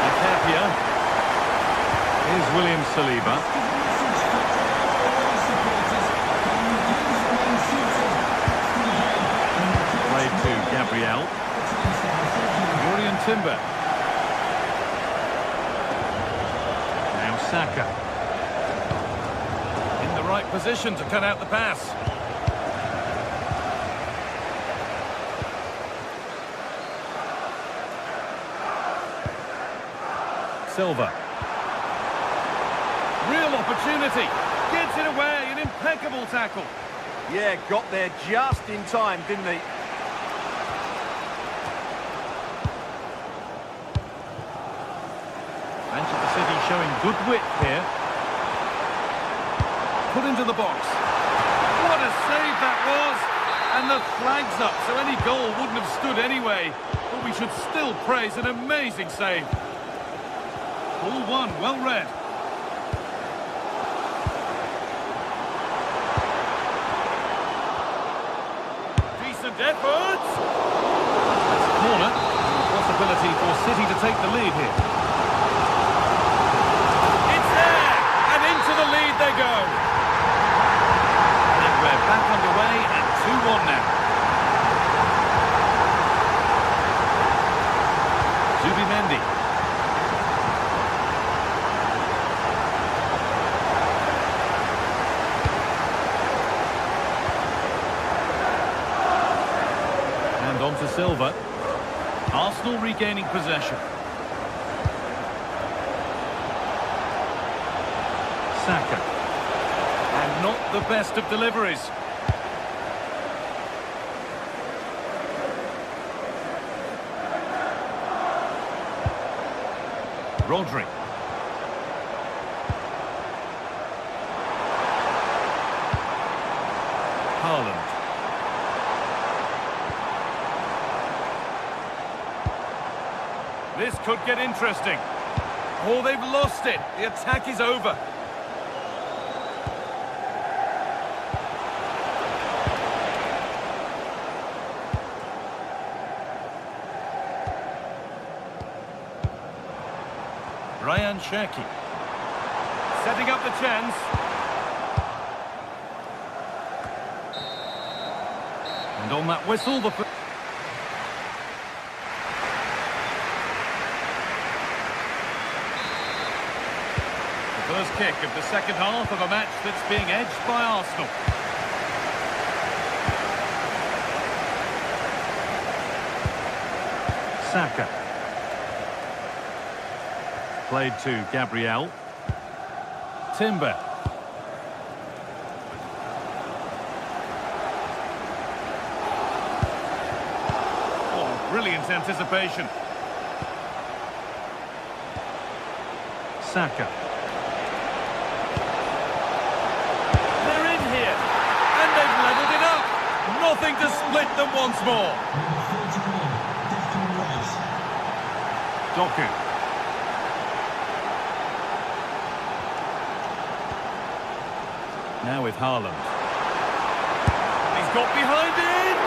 Nketiah. Here's William Saliba. Played to Gabriel. Yurian Timber. Now Saka. Right position to cut out the pass. Silva. Real opportunity. Gets it away. An impeccable tackle. Yeah, got there just in time, didn't he? Manchester City showing good width here. Put into the box. What a save that was! And the flag's up, so any goal wouldn't have stood anyway. But we should still praise an amazing save. Ball one, well read. Decent effort! That's a corner. Possibility for City to take the lead here. It's there! And into the lead they go. And we're back underway at 2-1 now. Zubimendi. And on to Silva. Arsenal regaining possession. Saka. And not the best of deliveries. Rodri. Haaland. This could get interesting. Oh, they've lost it. The attack is over. Ryan Cherki. Setting up the chance. And on that whistle, the first kick of the second half of a match that's being edged by Arsenal. Saka. Played to Gabriel. Timber. Oh, brilliant anticipation. Saka. They're in here. And they've levelled it up. Nothing to split them once more. Doku. Now with Haaland. He's got behind it!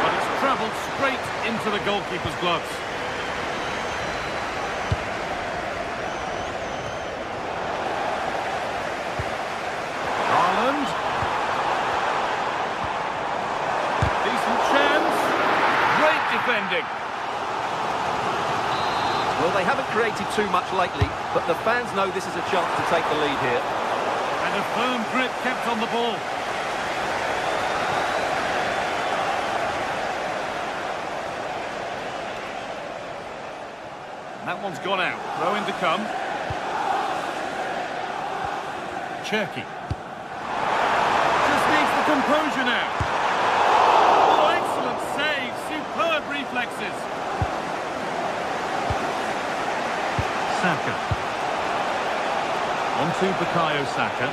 But it's travelled straight into the goalkeeper's gloves. Haaland. Decent chance. Great defending. Well, they haven't created too much lately, but the fans know this is a chance to take the lead here. And a firm grip kept on the ball. And that one's gone out. Throw in to come. Cherki. Just needs the composure now. Oh, excellent save. Superb reflexes. Saka. On to Bukayo Saka.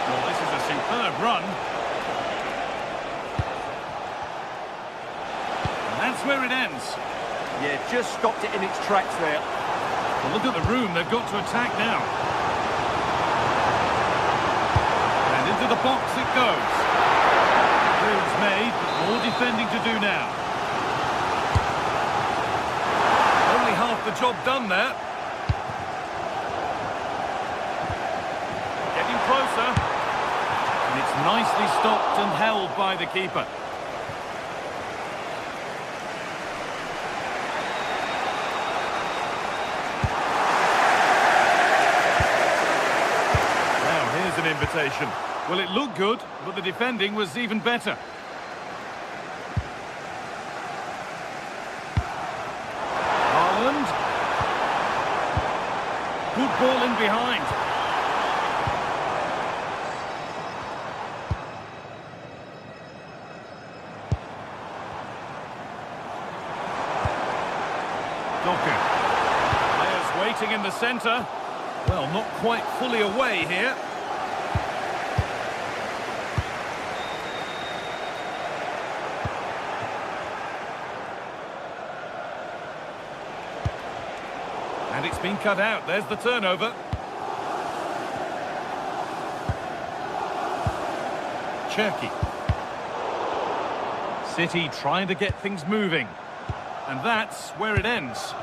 Well, this is a superb run. And that's where it ends. Yeah, just stopped it in its tracks there. Well, look at the room they've got to attack now. And into the box it goes. Clearance made, but more defending to do now. Only half the job done there. Closer, and it's nicely stopped and held by the keeper. Now here's an invitation. Well, it looked good, but the defending was even better. Haaland. Good ball in behind. Doku. Players waiting in the centre. Well, not quite fully away here. And it's been cut out. There's the turnover. Cherki. City trying to get things moving. And that's where it ends.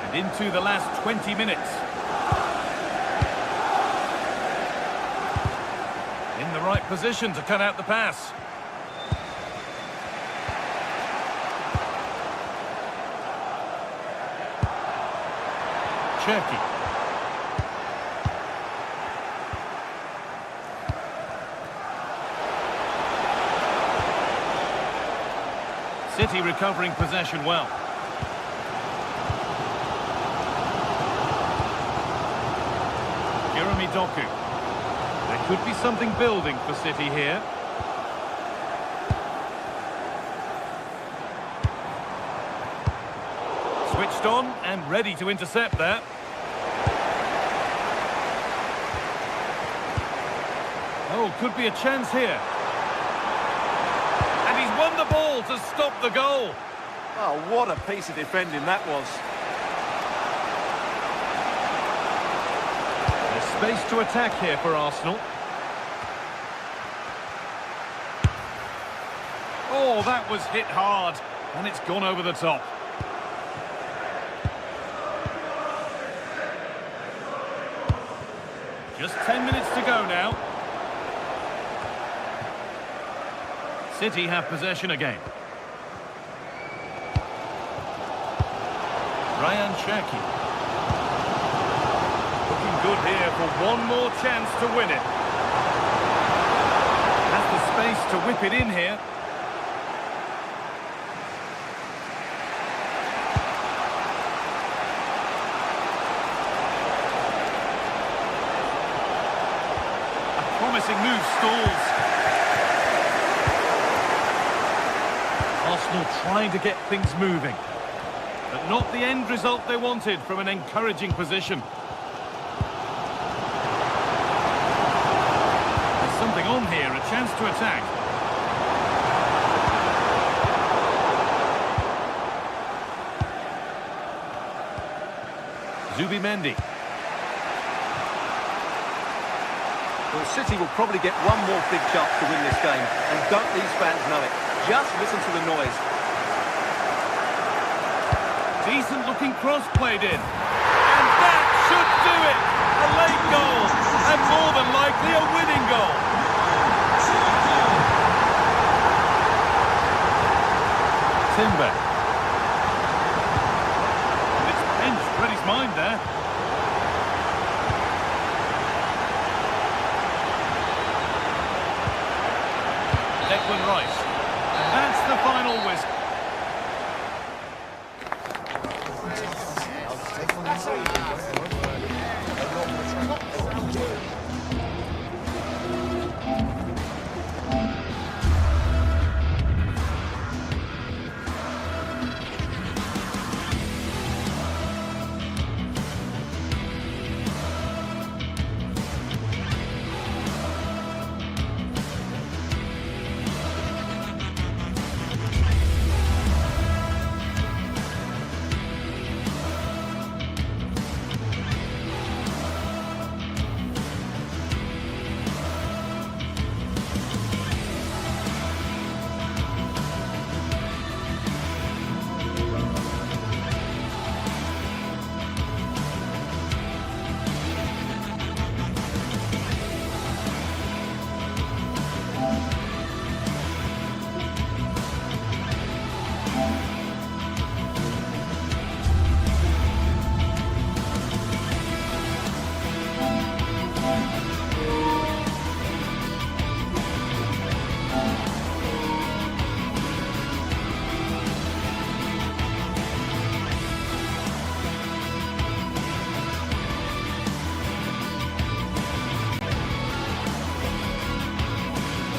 And into the last 20 minutes. In the right position to cut out the pass. Cherki. City recovering possession well. Jeremy Doku. There could be something building for City here. Switched on and ready to intercept there. Oh, could be a chance here. And he's won the ball to stop the goal. Oh, what a piece of defending that was. There's space to attack here for Arsenal. Oh, that was hit hard, and it's gone over the top. Just 10 minutes to go now. City have possession again. Ryan Cherki. Looking good here for one more chance to win it. Has the space to whip it in here. A promising move stalls. Arsenal trying to get things moving, but not the end result they wanted from an encouraging position. There's something on here, a chance to attack. Zubimendi. Well, City will probably get one more big chance to win this game, and don't these fans know it? Just listen to the noise. Decent looking cross played in. And that should do it! A late goal, and more than likely a winning goal. Timber. And it's benched, read his mind there. Declan Rice. And that's the final whistle.